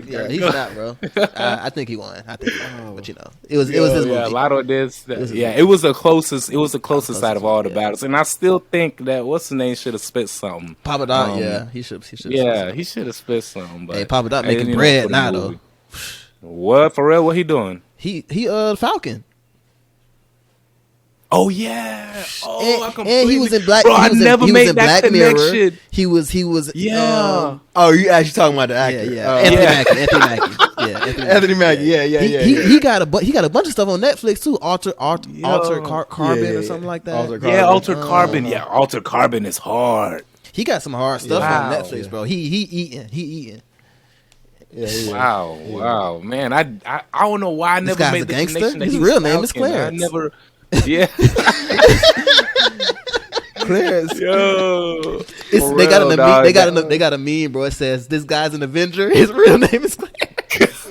Yeah, he's not, bro. I think he won. But you know, it was his movie. Yeah, Lotto did. It was the closest. It was the closest side of all the battles, and I still think that what's the name should have spit something. Papa Doc, yeah, he should. Yeah, he should have spit something. But hey, Papa Doc making bread now though. What for real? What he doing? He Falcon. Oh yeah. Oh, and he was in Black. Bro, I never made that Black connection. Mirror. He was. Yeah. You actually talking about the actor? Yeah. Anthony Mackie. Yeah. Anthony Mackie. Yeah. He got a bunch of stuff on Netflix too. Altered Carbon or something like that. Altered Carbon. Yeah, Altered Carbon is hard. He got some hard stuff on Netflix, bro. He eating. Yeah. Wow, man! I don't know why I never made the connection. His real name is Clarence. I never. Yeah. Clarence. Yo. They got a meme, bro. It says this guy's an Avenger. His real name is Clarence.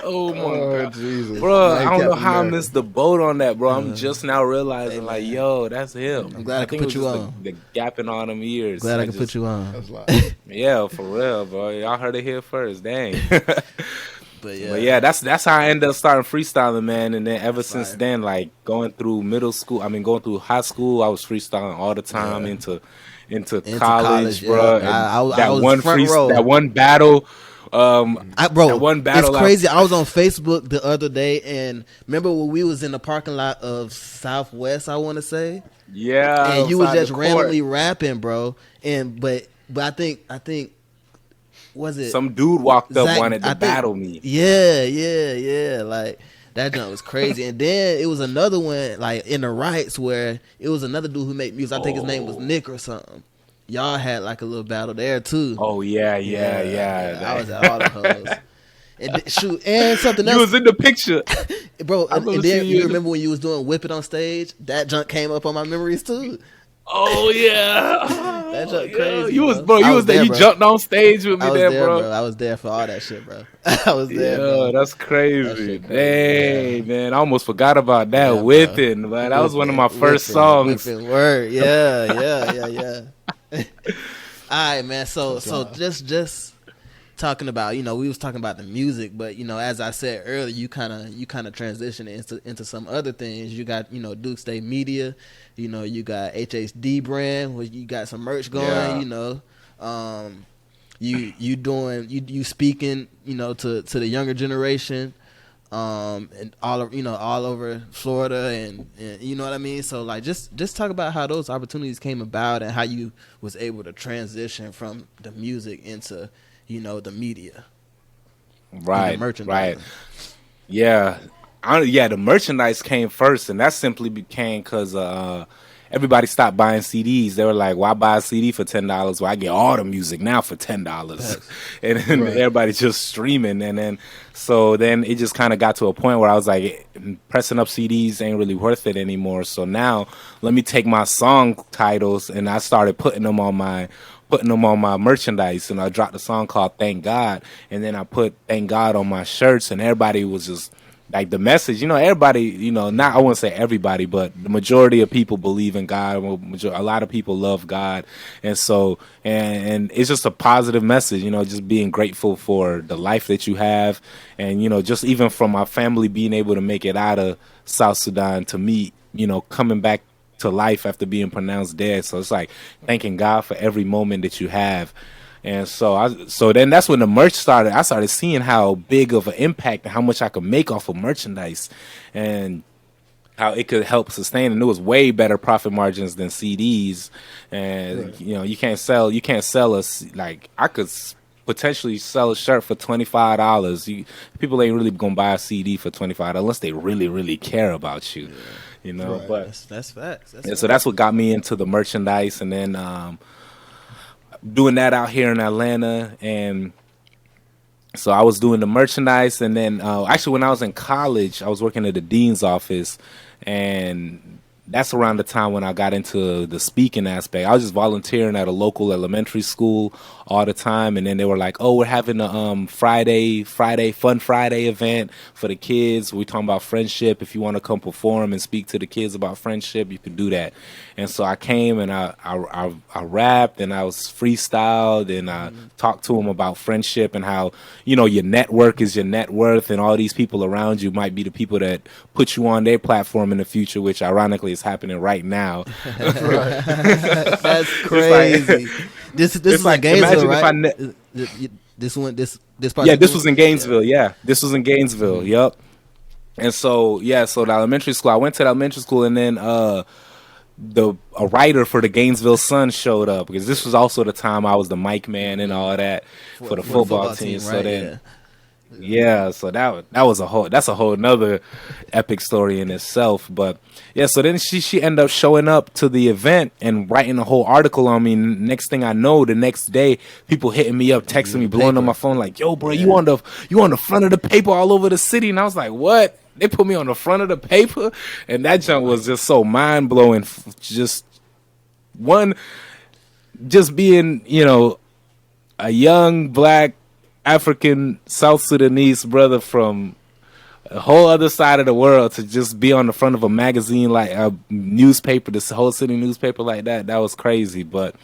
Oh my god, Jesus, bro! I don't know how I missed the boat on that, bro. I'm just now realizing, like, yo, that's him. I'm glad I could put you on. The gap in all them years. Glad I could put you on. Yeah, for real, bro. Y'all heard it here first. Dang. But yeah, that's how I ended up starting freestyling, man. And then ever since then, like going through going through high school, I was freestyling all the time into college, bro. That one battle. Bro, one battle. It's crazy. I was on Facebook the other day, and remember when we was in the parking lot of Southwest, I want to say. Yeah, and you was just randomly rapping, bro. But I think. Was it some dude walked up Zach, wanted to battle me? Yeah. Like that jump was crazy. And then it was another one like in the rights where it was another dude who made music. I think his name was Nick or something. Y'all had like a little battle there too. Oh yeah. I was at all the hoes. And something else. You was in the picture, bro. And then you remember when you was doing Whip It on stage? That junk came up on my memories too. Oh yeah, That oh, joke yeah. crazy, You was bro. bro. I You was was there. there, You bro. jumped on stage with me I was there, there, bro. bro. I was there for all that shit, bro. I was there, Yeah, bro. that's That crazy. shit crazy. Yeah. Dang, man. I almost forgot about that. Yeah, bro. Whipping, man. That was one of Whipping, my first songs. whipping word. Yeah, yeah. All right, man. So That's so wild. just talking about, we was talking about the music, but as I said earlier, you kind of transition into some other things. You got Duke State Media, you got HHD brand, where you got some merch going. Yeah. You doing you speaking to the younger generation, and all over Florida, and you know what I mean. So like just talk about how those opportunities came about and how you was able to transition from the music into the media and the Right, right. merchandising. Yeah, yeah. The merchandise came first, and that simply became because everybody stopped buying CDs. They were like, "Why buy a CD for $10? Well, I get all the music now for $10," Facts. and then Right. everybody just streaming. And then so then it just kind of got to a point where I was like, pressing up CDs ain't really worth it anymore. So now let me take my song titles, and I started putting them on my merchandise, and I dropped a song called Thank God, and then I put Thank God on my shirts, and everybody was just like the message, everybody, not, I wouldn't say everybody, but the majority of people believe in God. A lot of people love God. And so, and it's just a positive message, just being grateful for the life that you have. And, just even from my family being able to make it out of South Sudan to me, coming back to life after being pronounced dead. So it's like thanking God for every moment that you have. And so then that's when the merch started. I started seeing how big of an impact and how much I could make off of merchandise, and how it could help sustain. And it was way better profit margins than CDs. And Right. you can't sell us, like I could potentially sell a shirt for $25. People ain't really gonna buy a CD for $25 unless they really really care about you. Right. But That's facts. That's yeah, so that's facts. what got me into the merchandise, and then doing that out here in Atlanta. And so I was doing the merchandise, and then actually when I was in college, I was working at the dean's office, and that's around the time when I got into the speaking aspect. I was just volunteering at a local elementary school all the time, and then they were like, "Oh, we're having a Friday Fun Friday event for the kids. We're talking about friendship. If you want to come perform and speak to the kids about friendship, you could do that." And so I came, and I rapped, and I was freestyled, and I talked to them about friendship and how your network is your net worth, and all these people around you might be the people that put you on their platform in the future, which ironically is happening right now. Right. That's It's like crazy. This it's is in like Gainesville, imagine if right? This part yeah, you're this doing? was in Yeah. Gainesville. Yeah, this was in Gainesville. Yep. And so yeah, so the elementary school, I went to the elementary school, and then a writer for the Gainesville Sun showed up, because this was also the time I was the mic man and all that for the For the football football team. team, So right? then Yeah. yeah, so that's a whole another epic story in itself. But yeah, so then she ended up showing up to the event and writing a whole article on me. Next thing I know, the next day, people hitting me up, texting me, The blowing up my paper. phone like, "Yo, bro, Yeah. you on the front of the paper all over the city." And I was like, "What?" They put me on the front of the paper, and that junk was just so mind blowing. Just one, just being a young black African South Sudanese brother from a whole other side of the world to just be on the front of a magazine, like a newspaper, this whole city newspaper like that. That was crazy. But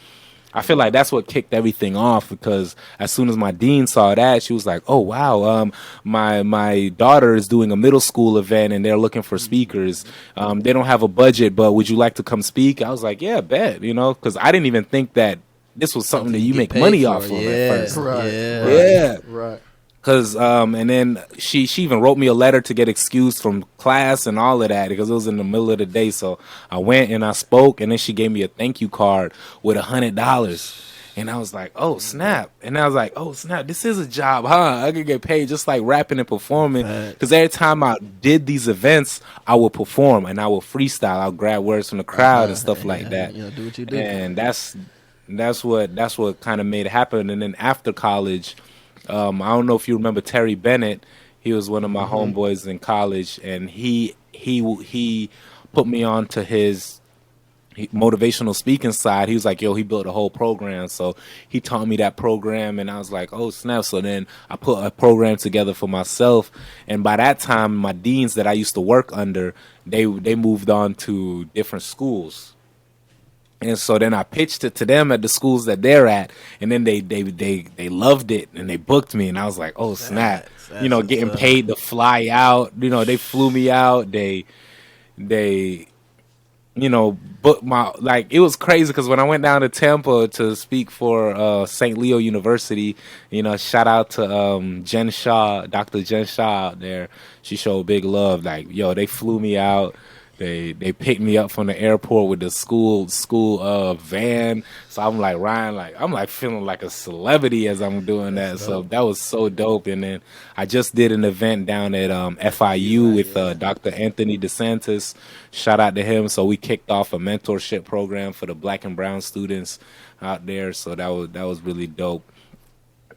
I feel like that's what kicked everything off, because as soon as my dean saw that, she was like, "Oh wow, my daughter is doing a middle school event and they're looking for speakers. They don't have a budget, but would you like to come speak?" I was like, "Yeah, bet," because I didn't even think that this was something that You you get make paid money for. off of at Yeah. first. Right. Yeah. Right. Yeah. Right. Cause and then she even wrote me a letter to get excused from class and all of that, because it was in the middle of the day. So I went and I spoke, and then she gave me a thank you card with $100, and I was like, "Oh snap!" And I was like, "Oh snap! This is a job, huh? I could get paid just like rapping and performing." Because Facts. every time I did these events, I would perform and I would freestyle. I'll grab words from the crowd and stuff like that, Do what you do. and that's what kind of made it happen. And then after college. I don't know if you remember Terry Bennett. He was one of my homeboys in college, and he put me on to motivational speaking side. He was like, yo, he built a whole program. So he taught me that program, and I was like, oh snap. So then I put a program together for myself, and by that time my deans that I used to work under, they moved on to different schools. And so then I pitched it to them at the schools that they're at, and then they loved it and they booked me, and I was like, oh snap, That's you know, what's getting up. paid to fly out. You know, they flew me out. They you know, booked my, like, it was crazy because when I went down to Tampa to speak for St. Leo University, you know, shout out to Jen Shaw, Dr. Jen Shaw out there. She showed big love. Like, yo, they flew me out. They picked me up from the airport with the school van. So I'm like Ryan, I'm like feeling like a celebrity as I'm doing that. So that was so dope. And then I just did an event down at FIU with Dr. Anthony DeSantis. Shout out to him. So we kicked off a mentorship program for the Black and Brown students out there. So that was really dope.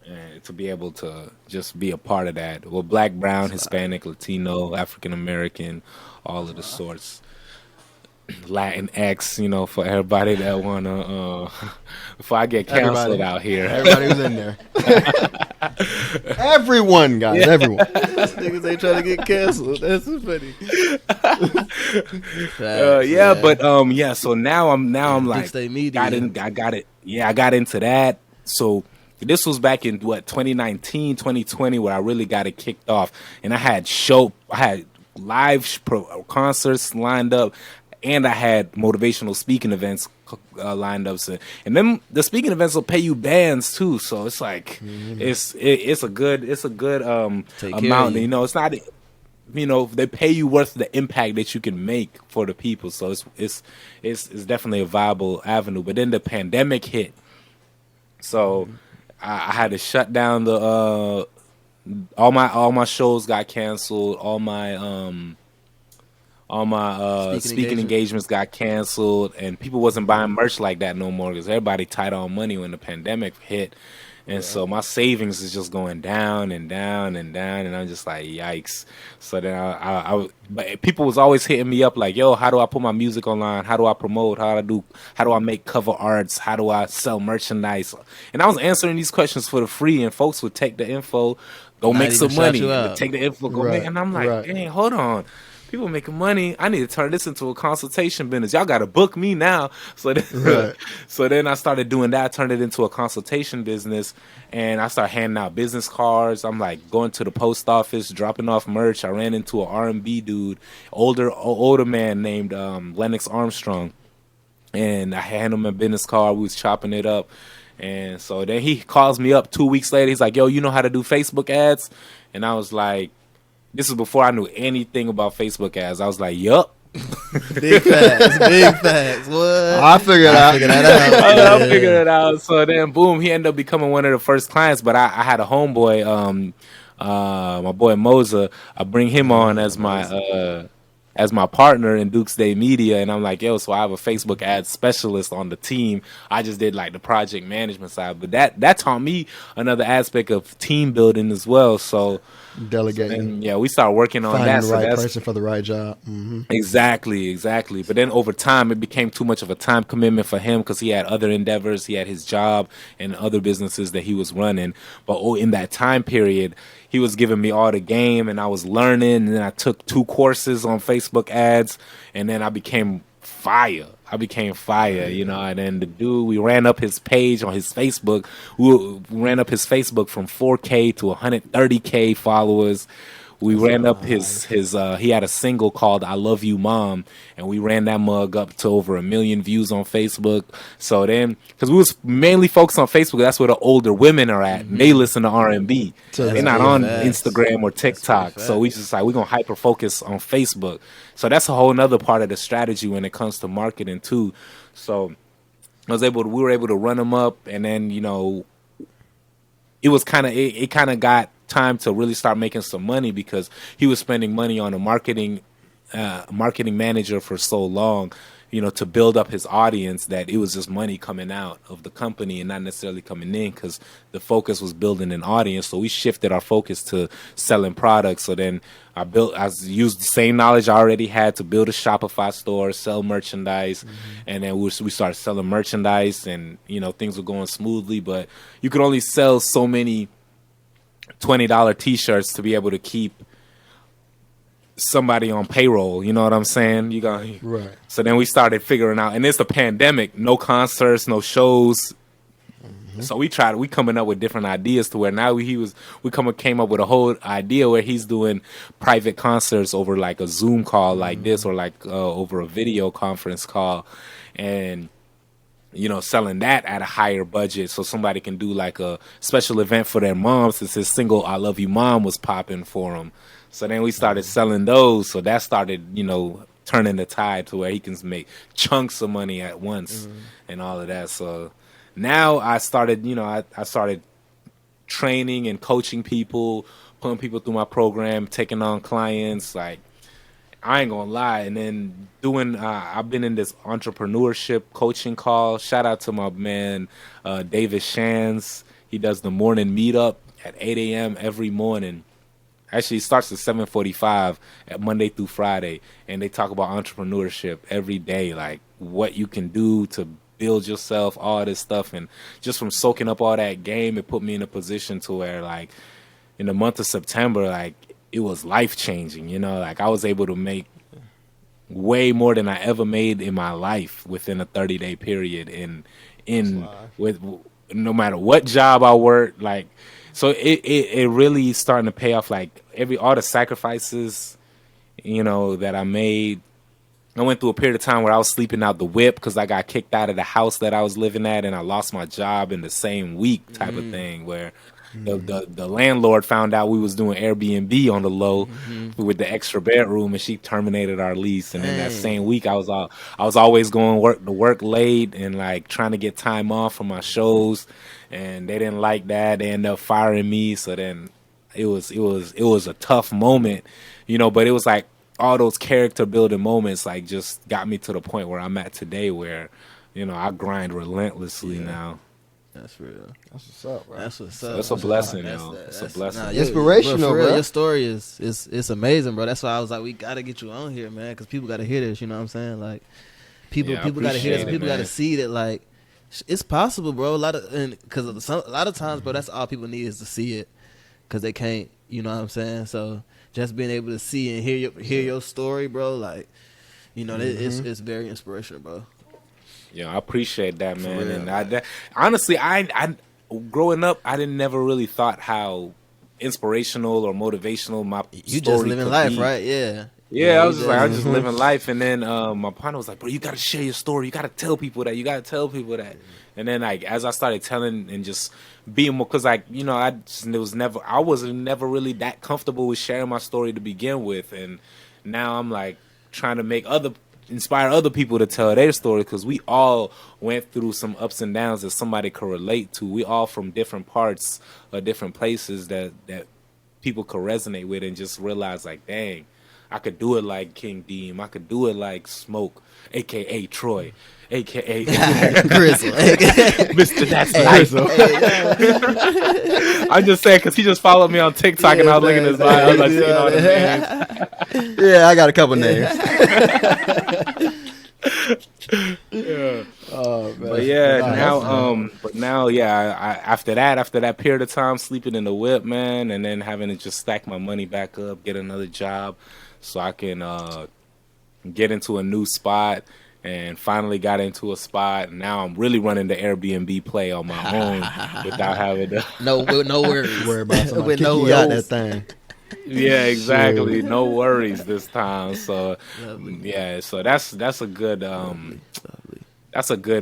And to be able to just be a part of that. Well, Black, Brown, Hispanic, Latino, African American, all of the sorts. Latin X, you know, for everybody that wanna before I get canceled out here. Everybody was in there. Everyone, guys, everyone. These niggas ain't trying to get canceled. That's so funny. So now I'm like, State Media. I got it. Yeah, I got into that. So this was back in 2019, 2020, where I really got it kicked off, and I had live concerts lined up, and I had motivational speaking events lined up. So, and then the speaking events will pay you bands too, so it's like it's a good amount. You know, it's not, you know, they pay you worth the impact that you can make for the people. So it's definitely a viable avenue. But then the pandemic hit, so I had to shut down the all my shows got canceled. All my speaking engagements got canceled, and people wasn't buying merch like that no more because everybody tight on money when the pandemic hit. And so my savings is just going down and down and down, and I'm just like, yikes. So then but people was always hitting me up like, yo, how do I put my music online? How do I promote? How do I make cover arts? How do I sell merchandise? And I was answering these questions for the free, and folks would take the info, go make some money, take the info, go make, and I'm like, dang, hold on. People making money. I need to turn this into a consultation business. Y'all got to book me now. So then I started doing that, turned it into a consultation business, and I started handing out business cards. I'm like going to the post office, dropping off merch. I ran into an R&B dude, older man named Lennox Armstrong, and I handed him a business card. We was chopping it up, and so then he calls me up 2 weeks later. He's like, yo, you know how to do Facebook ads? And I was like, this is before I knew anything about Facebook ads. I was like, yup. Big facts. What? I figured that out. I figured it out. So then, boom, he ended up becoming one of the first clients. But I had a homeboy, my boy Moza. I bring him on as my partner in Duke's Day Media, and I'm like, yo, so I have a Facebook ad specialist on the team. I just did like the project management side, but that taught me another aspect of team building as well. So delegating, and yeah, we started working on finding that. the right person for the right job. Mm-hmm. Exactly. But then over time, it became too much of a time commitment for him because he had other endeavors. He had his job and other businesses that he was running. But in that time period, he was giving me all the game, and I was learning. And then I took 2 courses on Facebook ads, and then I became fire. You know. And then the dude, we ran up his page on his Facebook. We ran up his Facebook from 4K to 130K followers. We ran up his he had a single called I Love You Mom, and we ran that mug up to over 1 million views on Facebook. So then, because we was mainly focused on Facebook, that's where the older women are at. And they listen to R&B. They're not on Instagram or TikTok. So we just like, we're going to hyper focus on Facebook. So that's a whole nother part of the strategy when it comes to marketing too. So we were able to run them up, and then, you know, it kind of got time to really start making some money because he was spending money on a marketing manager for so long, to build up his audience, that it was just money coming out of the company and not necessarily coming in, because the focus was building an audience. So we shifted our focus to selling products. So then I used the same knowledge I already had to build a Shopify store, sell merchandise, and then we started selling merchandise, and things were going smoothly. But you could only sell so many $20 T-shirts to be able to keep somebody on payroll. You know what I'm saying? Right. So then we started figuring out, and it's a pandemic, no concerts, no shows. So we coming up with different ideas to where now came up with a whole idea where he's doing private concerts over like a Zoom call like this, or like over a video conference call, and selling that at a higher budget, so somebody can do like a special event for their mom, since his single "I Love You Mom" was popping for him. So then we started selling those. So that started, turning the tide to where he can make chunks of money at once and all of that. So now I started, I started training and coaching people, putting people through my program, taking on clients. Like, I ain't gonna lie. And then I've been in this entrepreneurship coaching call. Shout out to my man, David Shands. He does the morning meetup at 8 a.m. every morning. Actually, it starts at 7:45 at Monday through Friday, and they talk about entrepreneurship every day, like what you can do to build yourself, all this stuff. And just from soaking up all that game, it put me in a position to where, like, in the month of September, like, it was life changing. Like, I was able to make way more than I ever made in my life within a 30-day period, with no matter what job I worked, like. So it really starting to pay off, like all the sacrifices, that I made. I went through a period of time where I was sleeping out the whip because I got kicked out of the house that I was living at, and I lost my job in the same week type of thing, where the landlord found out we was doing Airbnb on the low with the extra bedroom, and she terminated our lease. And then that same week, I was always going to work late and like trying to get time off from my shows, and they didn't like that. They ended up firing me. So then it was a tough moment, but it was like all those character building moments like just got me to the point where I'm at today, where I grind relentlessly now. That's real. That's what's up, bro. That's what's up. That's a blessing, yo. That's a blessing. Inspirational, bro. Your story is amazing, bro. That's why I was like, we gotta get you on here, man, because people gotta hear this. You know what I'm saying? Like, people gotta hear this. People gotta see that, like, it's possible, bro. A lot of times, bro, that's all people need is to see it, because they can't. You know what I'm saying? So just being able to see and hear your story, bro, like, it's very inspirational, bro. Yeah, I appreciate that, man. And honestly, I growing up, I didn't never really thought how inspirational or motivational my You story just living could life, be. right? Yeah. Yeah, I was just living life. And then my partner was like, bro, you got to share your story. You got to tell people that. You got to tell people that. And then, like, as I started telling and just being more, because, like, I wasn't never really that comfortable with sharing my story to begin with. And now I'm like trying to inspire other people to tell their story, because we all went through some ups and downs that somebody could relate to. We all from different parts or different places that people could resonate with, and just realize, like, dang, I could do it like King Deem. I could do it like Smoke, a.k.a. Troy, a.k.a. Grizzle. Mr. That's Life. I'm just saying, because he just followed me on TikTok, and I was looking at his bio. I was like, seeing all the names. Yeah, I got a couple names. Yeah. Oh, man. But after that period of time sleeping in the whip, man, and then having to just stack my money back up, get another job so I can get into a new spot, and finally got into a spot. And now I'm really running the Airbnb play on my own without having to no worries. Worry about somebody With kicking no you out worries. that thing. Yeah, exactly. No worries this time. So yeah, so that's a good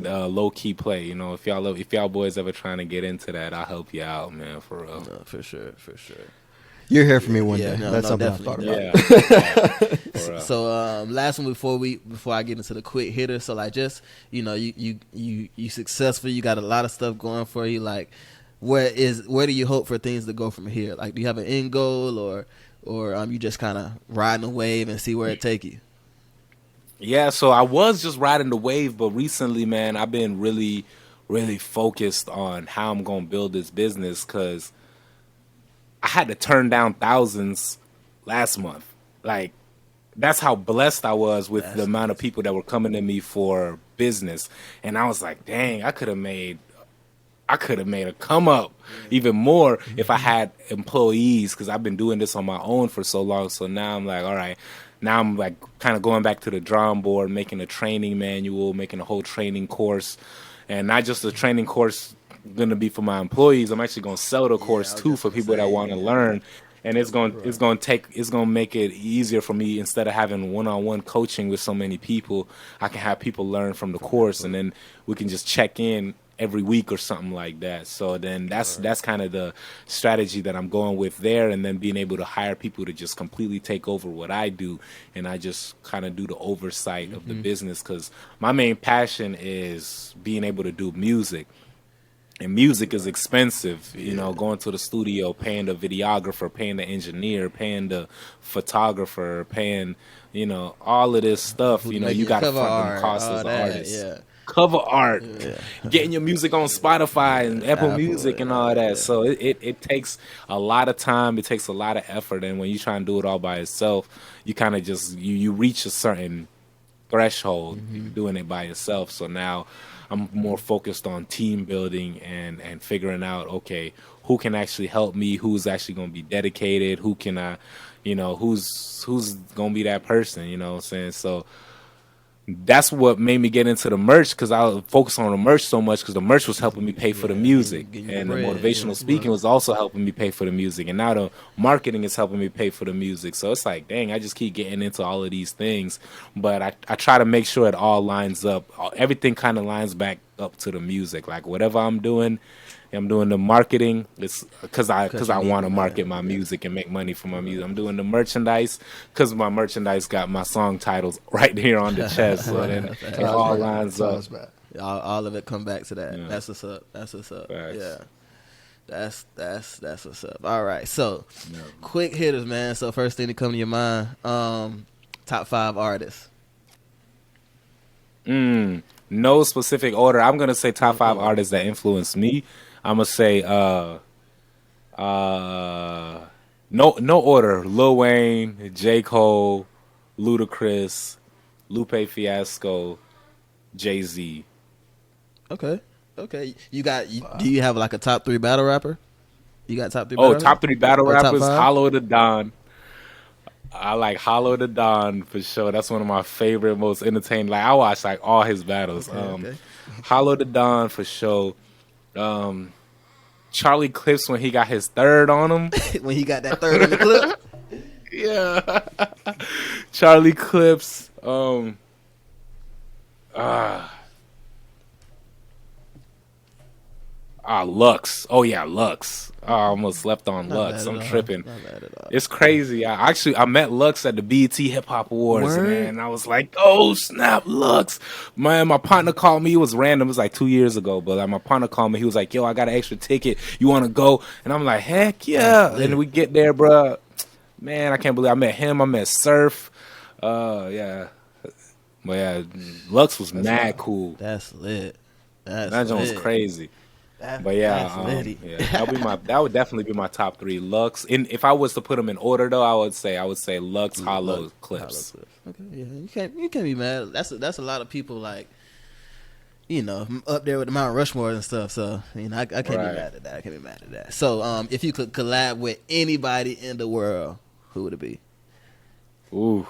low key play. If y'all boys ever trying to get into that, I'll help you out, man, for real. No, for sure. You're here for me one day. No, That's something I definitely, thought about. Yeah. For real. So last one before I get into the quick hitter. So, like, just you successful. You got a lot of stuff going for you. Like, where do you hope for things to go from here? Like, do you have an end goal, or you just kind of riding a wave and see where it take you? Yeah, so I was just riding the wave, but recently, man, I've been really, really focused on how I'm gonna build this business because I had to turn down thousands last month. Like that's how blessed I was with the That's amount of crazy. people that were coming to me for business, and I was like, dang, I could have made a come up even more if I had employees because I've been doing this on my own for so long. So now I'm like, all right, now I'm like kind of going back to the drawing board, making a training manual, making a whole training course, and not just a training course going to be for my employees. I'm actually going to sell the Yeah, course I was too just for gonna people that say, want to yeah. learn. And Right. it's gonna make it easier for me instead of having one on one coaching with so many people. I can have people learn from the course, and then we can just check in every week or something like that. So then Right. that's kind of the strategy that I'm going with there, and then being able to hire people to just completely take over what I do, and I just kind of do the oversight of the Mm-hmm. business because my main passion is being able to do music. And music is Right. expensive, you Yeah, know, going to the studio, paying the videographer, paying the engineer, paying the photographer, paying, you know, all of this stuff. who You know, making you your got to cover front them art, costs all as an that. artist. Yeah, Cover art, yeah, getting your music on Spotify and Apple Apple. Music and all that. Yeah, So it takes a lot of time. It takes a lot of effort. And when you try and do it all by yourself, you kind of just, you reach a certain threshold mm-hmm. doing it by yourself. So now I'm more focused on team building and figuring out okay, who can actually help me, who's actually going to be dedicated, who can I, you know, who's going to be that person, you know what I'm saying? So that's what made me get into the merch because I was focused on the merch so much because the merch was helping me pay for the Yeah, music getting you the and the bread. Yeah, motivational speaking Right. was also helping me pay for the music and now the marketing is helping me pay for the music. So it's like, dang, I just keep getting into all of these things, but I try to make sure it all lines up. Everything kind of lines back up to the music. Like whatever I'm doing the marketing. It's because because you I need want to it. Yeah, market my yeah. music and make money from my music. Right. I'm doing the merchandise because my merchandise got my song titles right here on the chest. So Right. then it Facts. Ties all back. lines up. Ties back. All of it come back to that. Yeah, That's what's up. That's what's up. facts. Yeah, that's what's up. All right, so Yeah. quick hitters, man. So first thing to come to your mind, top 5 artists. No specific order. I'm gonna say top five Mm-mm. artists that influenced me. I'm gonna say uh no order. Lil Wayne, J. Cole, Ludacris, Lupe Fiasco, Jay Z. Okay, okay. Do you have like a top 3 battle rapper? You got top 3 Oh, battle rappers? top three battle Or top rappers, 5? Hollow the Don. I like Hollow the Don for sure. That's one of my favorite, most entertaining. Like I watch like all his battles. Okay, okay. Hollow the Don for sure. Charlie Clips when he got his third on him. When he got that third on the clip. Yeah. Charlie Clips. Lux. Oh yeah, Lux. I almost slept on Not bad Lux. at I'm all. tripping. Not bad at all. It's crazy. I met Lux at the BET Hip Hop Awards, man. Word. And I was like, oh snap, Lux. Man, my partner called me. It was random. It was like 2 years ago, but like my partner called me. He was like, yo, I got an extra ticket. You want to go? And I'm like, heck That's yeah. And lit. we get there, bruh. Man, I can't believe I met him. I met Surf. Yeah. But yeah, Lux was That's mad wild. cool. That's lit. That's That joint was lit. crazy. But yeah, That's litty. yeah, that would definitely be my top three. Lux. And if I was to put them in order, though, I would say Lux, Look, Hollow, Hollow Clips. Cliff. Okay, yeah, you can't be mad. That's a lot of people like up there with the Mount Rushmore and stuff. So I can't be Right. mad at that. I can't be mad at that. So if you could collab with anybody in the world, who would it be? Ooh,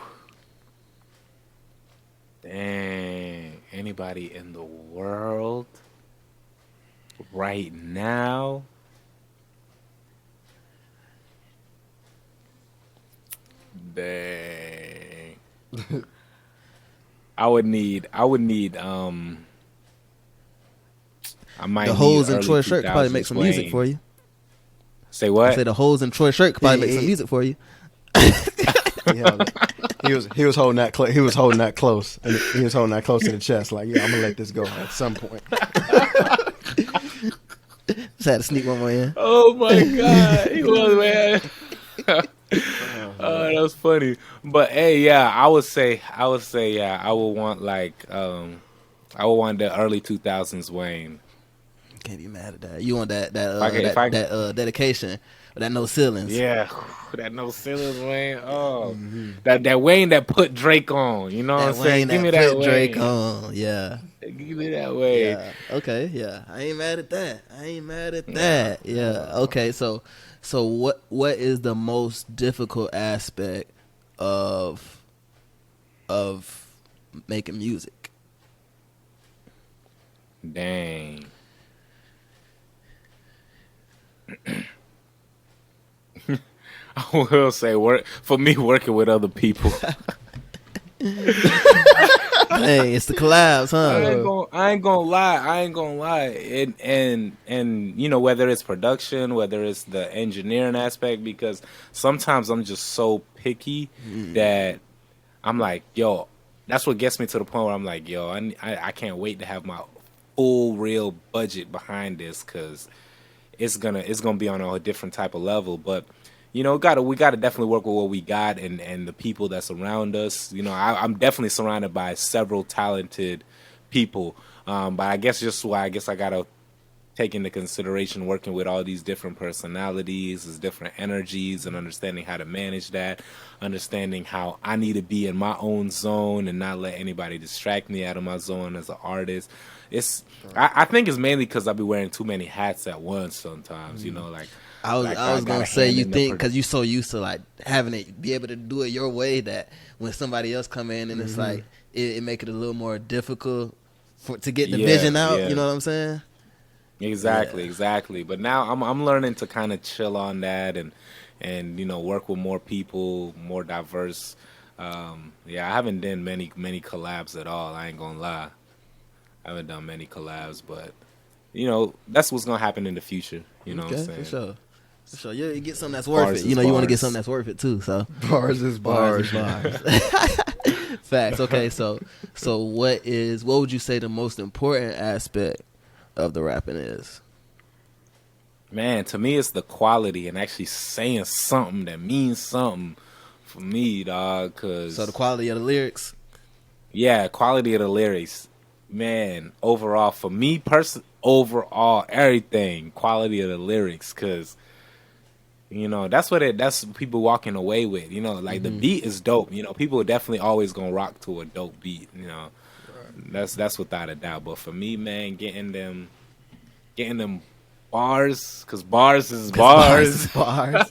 dang. Anybody in the world right now? Dang. I would need. I might The need hoes in early Troy Shirt could probably make 2000s some music Wayne. for you. Say I say what? the hoes in Troy Shirt could probably make some He- music for you. Yeah, he was holding that he was holding that close, and he was holding that close to the chest. Like, yeah, I'm gonna let this go at some point. Just had to sneak one more in. Oh my god, he was man. Oh, That's funny. But hey, yeah, yeah, I would want I would want the early 2000s Wayne. Can't be mad at that. You want that If I dedication, that no ceilings. Yeah, that no ceilings Wayne. Oh, that Wayne that put Drake on. You know what I'm That saying? Wayne Give me that that put Drake Wayne. on. Yeah. Give me that Wayne. Yeah. Okay. Yeah. I ain't mad at that. I ain't mad at Yeah. that. Yeah. Okay. So what is the most difficult aspect of making music? Dang. I will say work for me working with other people. Hey, it's the collabs, huh? I ain't gonna lie. I ain't gonna lie. And you know, whether it's production, whether it's the engineering aspect, because sometimes I'm just so picky that I'm like, yo, that's what gets me to the point where I'm like, yo, I can't wait to have my full real budget behind this, because it's gonna be on a different type of level. But you know, we gotta definitely work with what we got and the people that surround us. You know, I'm definitely surrounded by several talented people. But I guess just why I gotta take into consideration working with all these different personalities, these different energies, and understanding how to manage that, understanding how I need to be in my own zone and not let anybody distract me out of my zone as an artist. I think it's mainly because I be wearing too many hats at once sometimes. You know, like I was got gonna a say hand you in the think because you so used to like having it be able to do it your way that when somebody else come in and it's like it make it a little more difficult to get the vision out. Yeah. You know what I'm saying? Exactly. But now I'm learning to kind of chill on that and you know, work with more people, more diverse. Yeah, I haven't done many collabs at all. I ain't gonna lie, I haven't done many collabs, but you know, that's what's gonna happen in the future. You know what I'm Okay, saying? for sure. For sure. You get something that's worth Bars it. is You know, you want to get bars. something that's worth it too. So Bars is bars. bars. Facts. Okay, so what would you say the most important aspect of the rapping is? Man, to me, it's the quality and actually saying something that means something for me, dog. Cause So the quality of the lyrics. yeah, quality of the lyrics, man. Overall, for me, overall, everything, quality of the lyrics, cause you know that's people walking away with. You know, like the beat is dope. You know, people are definitely always gonna rock to a dope beat. You know, that's without a doubt. But for me, man, getting them bars, cause bars is bars. Bars.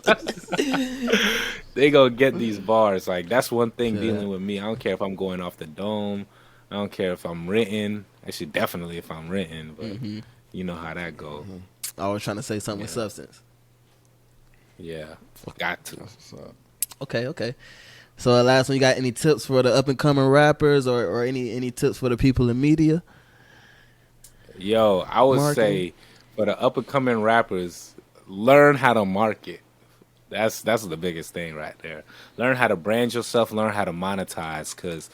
They gonna get these bars. Like that's one thing Yeah. dealing with me. I don't care if I'm going off the dome. I don't care if I'm written. Actually, definitely if I'm written. But you know how that go. I was trying to say something with substance. Yeah, got to. Okay. So last one, you got any tips for the up and coming rappers or any tips for the people in media? Yo, I would Marketing. say for the up and coming rappers, learn how to market. That's the biggest thing right there. Learn how to brand yourself. Learn how to monetize, because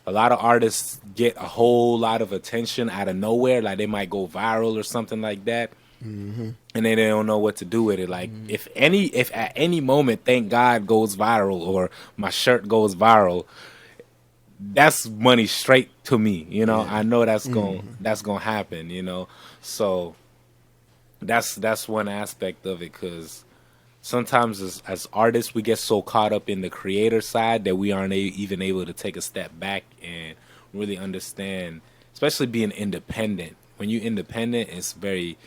a lot of artists get a whole lot of attention out of nowhere. Like they might go viral or something like that, and then they don't know what to do with it. Like if at any moment, Thank God goes viral or my shirt goes viral, that's money straight to me. You know, I know that's gonna happen. You know, so that's one aspect of it, because sometimes as artists we get so caught up in the creator side that we aren't even able to take a step back and really understand, especially being independent. When you're independent, it's very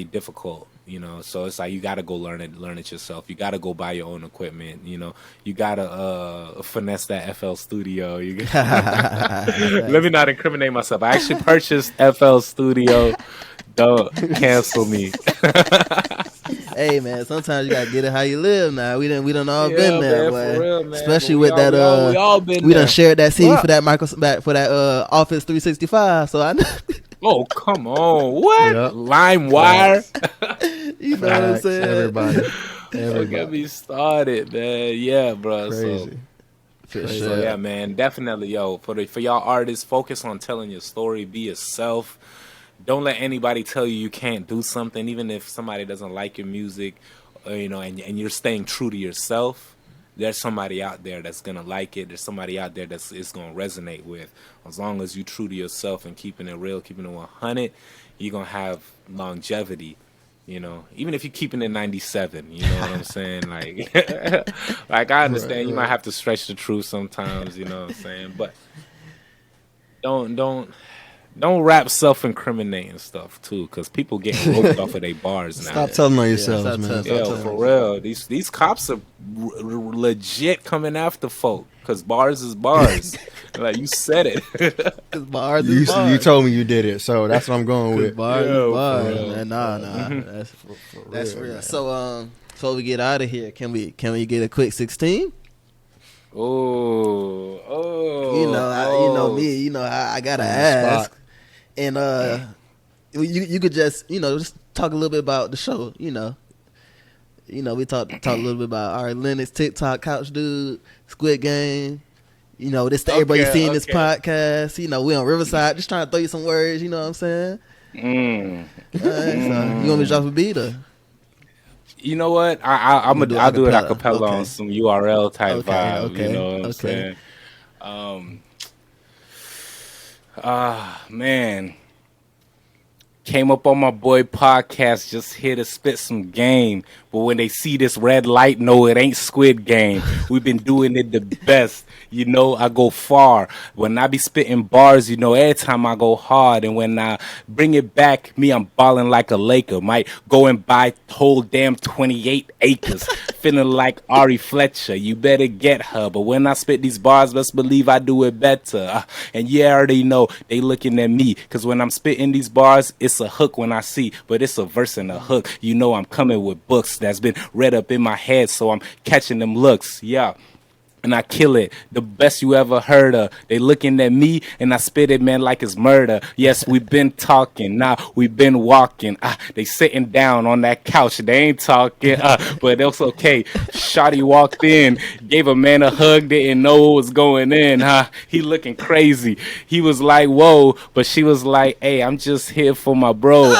difficult, you know. So it's like you got to go learn it yourself. You got to go buy your own equipment, you know. You got to finesse that FL Studio. Let me not incriminate myself. I actually purchased FL Studio. Don't cancel me. Hey man, sometimes you gotta get it how you live. Now we done all Yeah, been there, man, boy. for real, man. Especially But with that we all been we done there. shared that CD What? for that Office 365. So I know, Oh, come on. What? Yep. LimeWire? you know what I'm Facts. saying. Everybody. Don't get me started, man. Yeah, bro. Crazy. For So sure. yeah, man, definitely, yo. For y'all artists, focus on telling your story. Be yourself. Don't let anybody tell you can't do something, even if somebody doesn't like your music, you know, and you're staying true to yourself. there's somebody out there that's gonna like it. There's somebody out there that's it's gonna resonate with. As long as you true to yourself and keeping it real, keeping it 100, you're gonna have longevity. You know, even if you're keeping it 97, you know what I'm saying? Like, like I understand you might have to stretch the truth sometimes. You know what I'm saying? But don't rap self-incriminating stuff too, because people get roped off of their bars now. Stop telling on yourselves, man. Yeah, for real. These cops are legit coming after folk because bars is bars. Like you said it. Bars is bars. You told me you did it, so that's what I'm going with. Bars Yeah, is bars, for real. man. Nah. That's real. So before we get out of here, can we get a quick 16? Oh, You know me. You know I gotta ask, and you could just just talk a little bit about the show. You know we talk a little bit about our Linux, TikTok, Couch Dude, Squid Game. You know this everybody seeing this podcast. You know we on Riverside, just trying to throw you some words. You know what I'm saying? So you want me to drop a beat or? You know what? I'll do it a cappella Okay. on some URL type vibe. Okay, You know what I'm saying? Man. Came up on my boy podcast just here to spit some game. But when they see this red light, no, it ain't Squid Game. We've been doing it the best. You know, I go far. When I be spitting bars, you know, every time I go hard. And when I bring it back, me, I'm balling like a Laker. Might go and buy whole damn 28 acres. Feeling like Ari Fletcher. You better get her. But when I spit these bars, best believe I do it better. And you already know they looking at me. Because when I'm spitting these bars, it's a hook when I see. But it's a verse and a hook. You know I'm coming with books that's been read up in my head, so I'm catching them looks. Yeah. And I kill it. The best you ever heard of. They looking at me and I spit it, man, like it's murder. Yes, we've been talking. Nah, we've been walking. They sitting down on that couch. They ain't talking. But it's okay. Shawty walked in, gave a man a hug, didn't know what was going in. He looking crazy. He was like, whoa. But she was like, hey, I'm just here for my bro.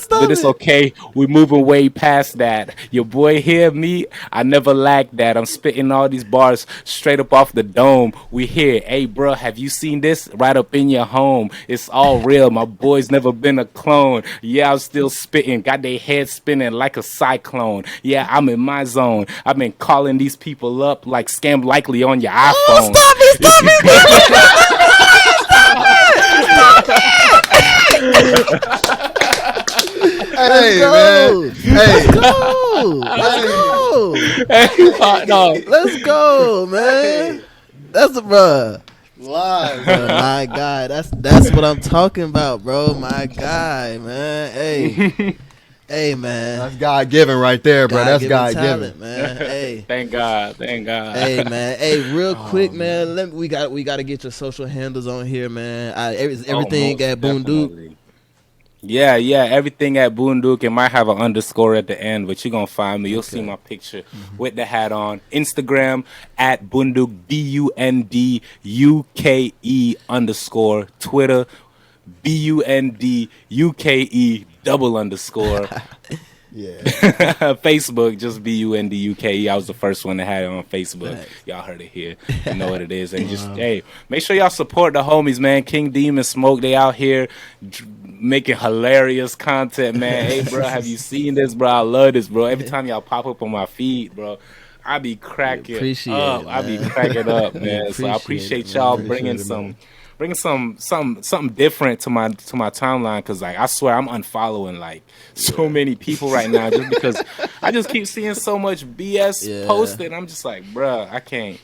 But it's okay. We moving way past that. Your boy here, me, I never lacked that. I'm spitting all these bars straight up off the dome. We here. Hey, bro, have you seen this? Right up in your home. It's all real. My boy's never been a clone. Yeah, I'm still spitting. Got their head spinning like a cyclone. Yeah, I'm in my zone. I've been calling these people up like Scam Likely on your iPhone. Oh, stop it. Hey, man. Hey. Let's go, man. That's a bruh. Live. My guy. That's what I'm talking about, bro. My guy, man. Hey, man. That's God given right there, bro. That's God talent, given, man. Hey. Thank God. Hey, man. Hey, real quick, man. We got to get your social handles on here, man. Everything at Bunduke. Yeah, everything at Bunduke. It might have an underscore at the end, but you're going to find me. You'll see my picture with the hat on. Instagram at Bunduke, BUNDUKE _ Twitter, BUNDUKE _ Yeah. Facebook, just BUNDUKE. I was the first one that had it on Facebook. Nice. Y'all heard it here. You know what it is. And just, hey, make sure y'all support the homies, man. King Demon Smoke, they out here making hilarious content, man. Hey, bro, have you seen this, bro? I love this, bro. Every time y'all pop up on my feed, bro, I be cracking up. I be cracking up, man. So I appreciate y'all bringing something different to my timeline, because like I swear I'm unfollowing like so many people right now just because I just keep seeing so much BS posted. I'm just like, bruh, I can't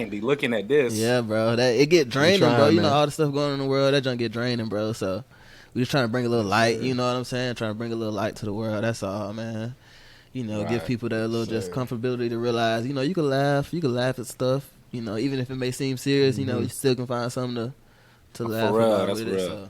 be looking at this. Yeah, bro. It get draining, bro. You know man. all the stuff going on in the world, that junk get draining, bro. So we just trying to bring a little light. You know what I'm saying? Trying to bring a little light to the world. That's all, man. You know, give people that little just comfortability to realize, you know, you can laugh at stuff. You know, even if it may seem serious, you know, you still can find something to laugh about with it. So.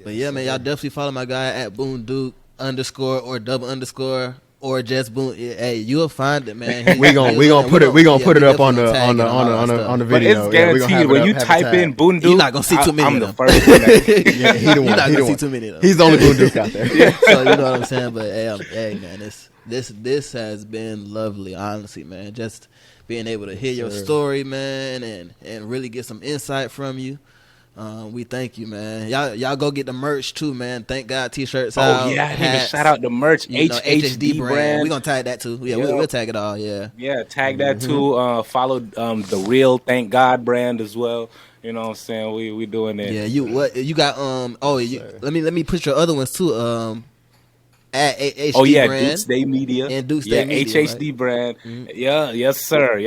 But yeah, man, y'all definitely follow my guy at Bunduke _ or _ or just boom. Hey, you'll find it, man. We gonna put it up on the But video. it's guaranteed when you type in Bunduke, you're not gonna see too many. I'm of the them. first one. Yeah, he the one. You're not He gonna the see one. too many of them. He's the only Bunduke out there. So you know what I'm saying. But hey man, this has been lovely, honestly, man. Just being able to hear your story, man, and really get some insight from you. We thank you, man. Y'all go get the merch too, man. Thank God t-shirts out. Oh yeah, I need to shout out the merch, HHD brand. We gonna tag that too. Yeah, we'll tag it all. Yeah, tag that too. Follow the real Thank God brand as well. You know what I'm saying? We doing it. Yeah, you got let me put your other ones too. At HHD brand. Duke's Day Media and Duke's Day Media, HHD right? brand. Yes sir.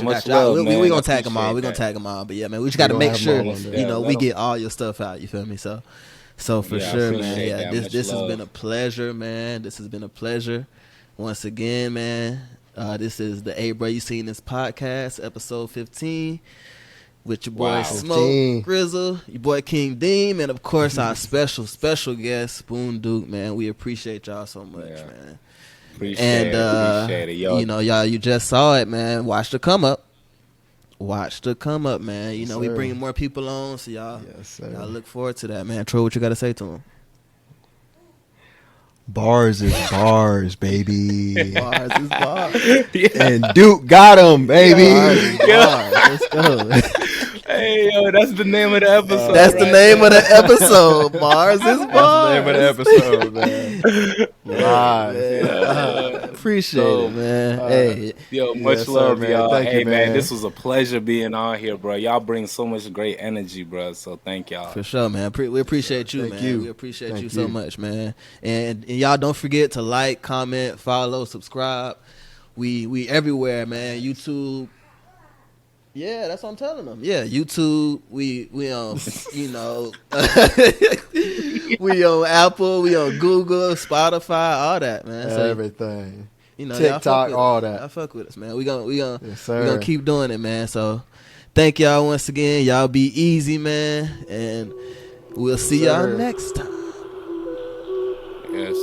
Much love, man. We gonna tag them all. We gonna tag them all. But yeah, man, we just gotta make sure we get all your stuff out. You feel me? So for sure, man. Yeah, this has been a pleasure, man. This has been a pleasure once again, man. This is the Hey Bro You Seen This podcast, episode 15. With your boy Smoke Grizzle, your boy King Deem, and of course our special guest Bunduke, man. We appreciate y'all so much, man. Appreciate it, yo. You know, y'all, you just saw it, man. Watch the come up, man. You know, we bringing more people on, so y'all look forward to that, man. Troy, what you got to say to him? Bars is bars, baby. Bars is bars. And Duke got him, baby. Bars. Let's go. Hey, yo, that's the name of the episode. That's the name of the episode. Bars is bars. That's the name of the episode, man. Live. Appreciate it, man. Hey. Yo, much love, man. y'all. Thank you, man, this was a pleasure being on here, bro. Y'all bring so much great energy, bro. So thank y'all. For sure, man. We appreciate you, Thank man. you. We appreciate you so much, man. And y'all don't forget to like, comment, follow, subscribe. We everywhere, man. YouTube. Yeah, that's what I'm telling them. Yeah, YouTube. We on we on Apple. We on Google, Spotify, all that, man. So, everything. You know, TikTok, all that. Y'all fuck with us, man. We gonna keep doing it, man. So thank y'all once again. Y'all be easy, man, and we'll see y'all next time. Yes.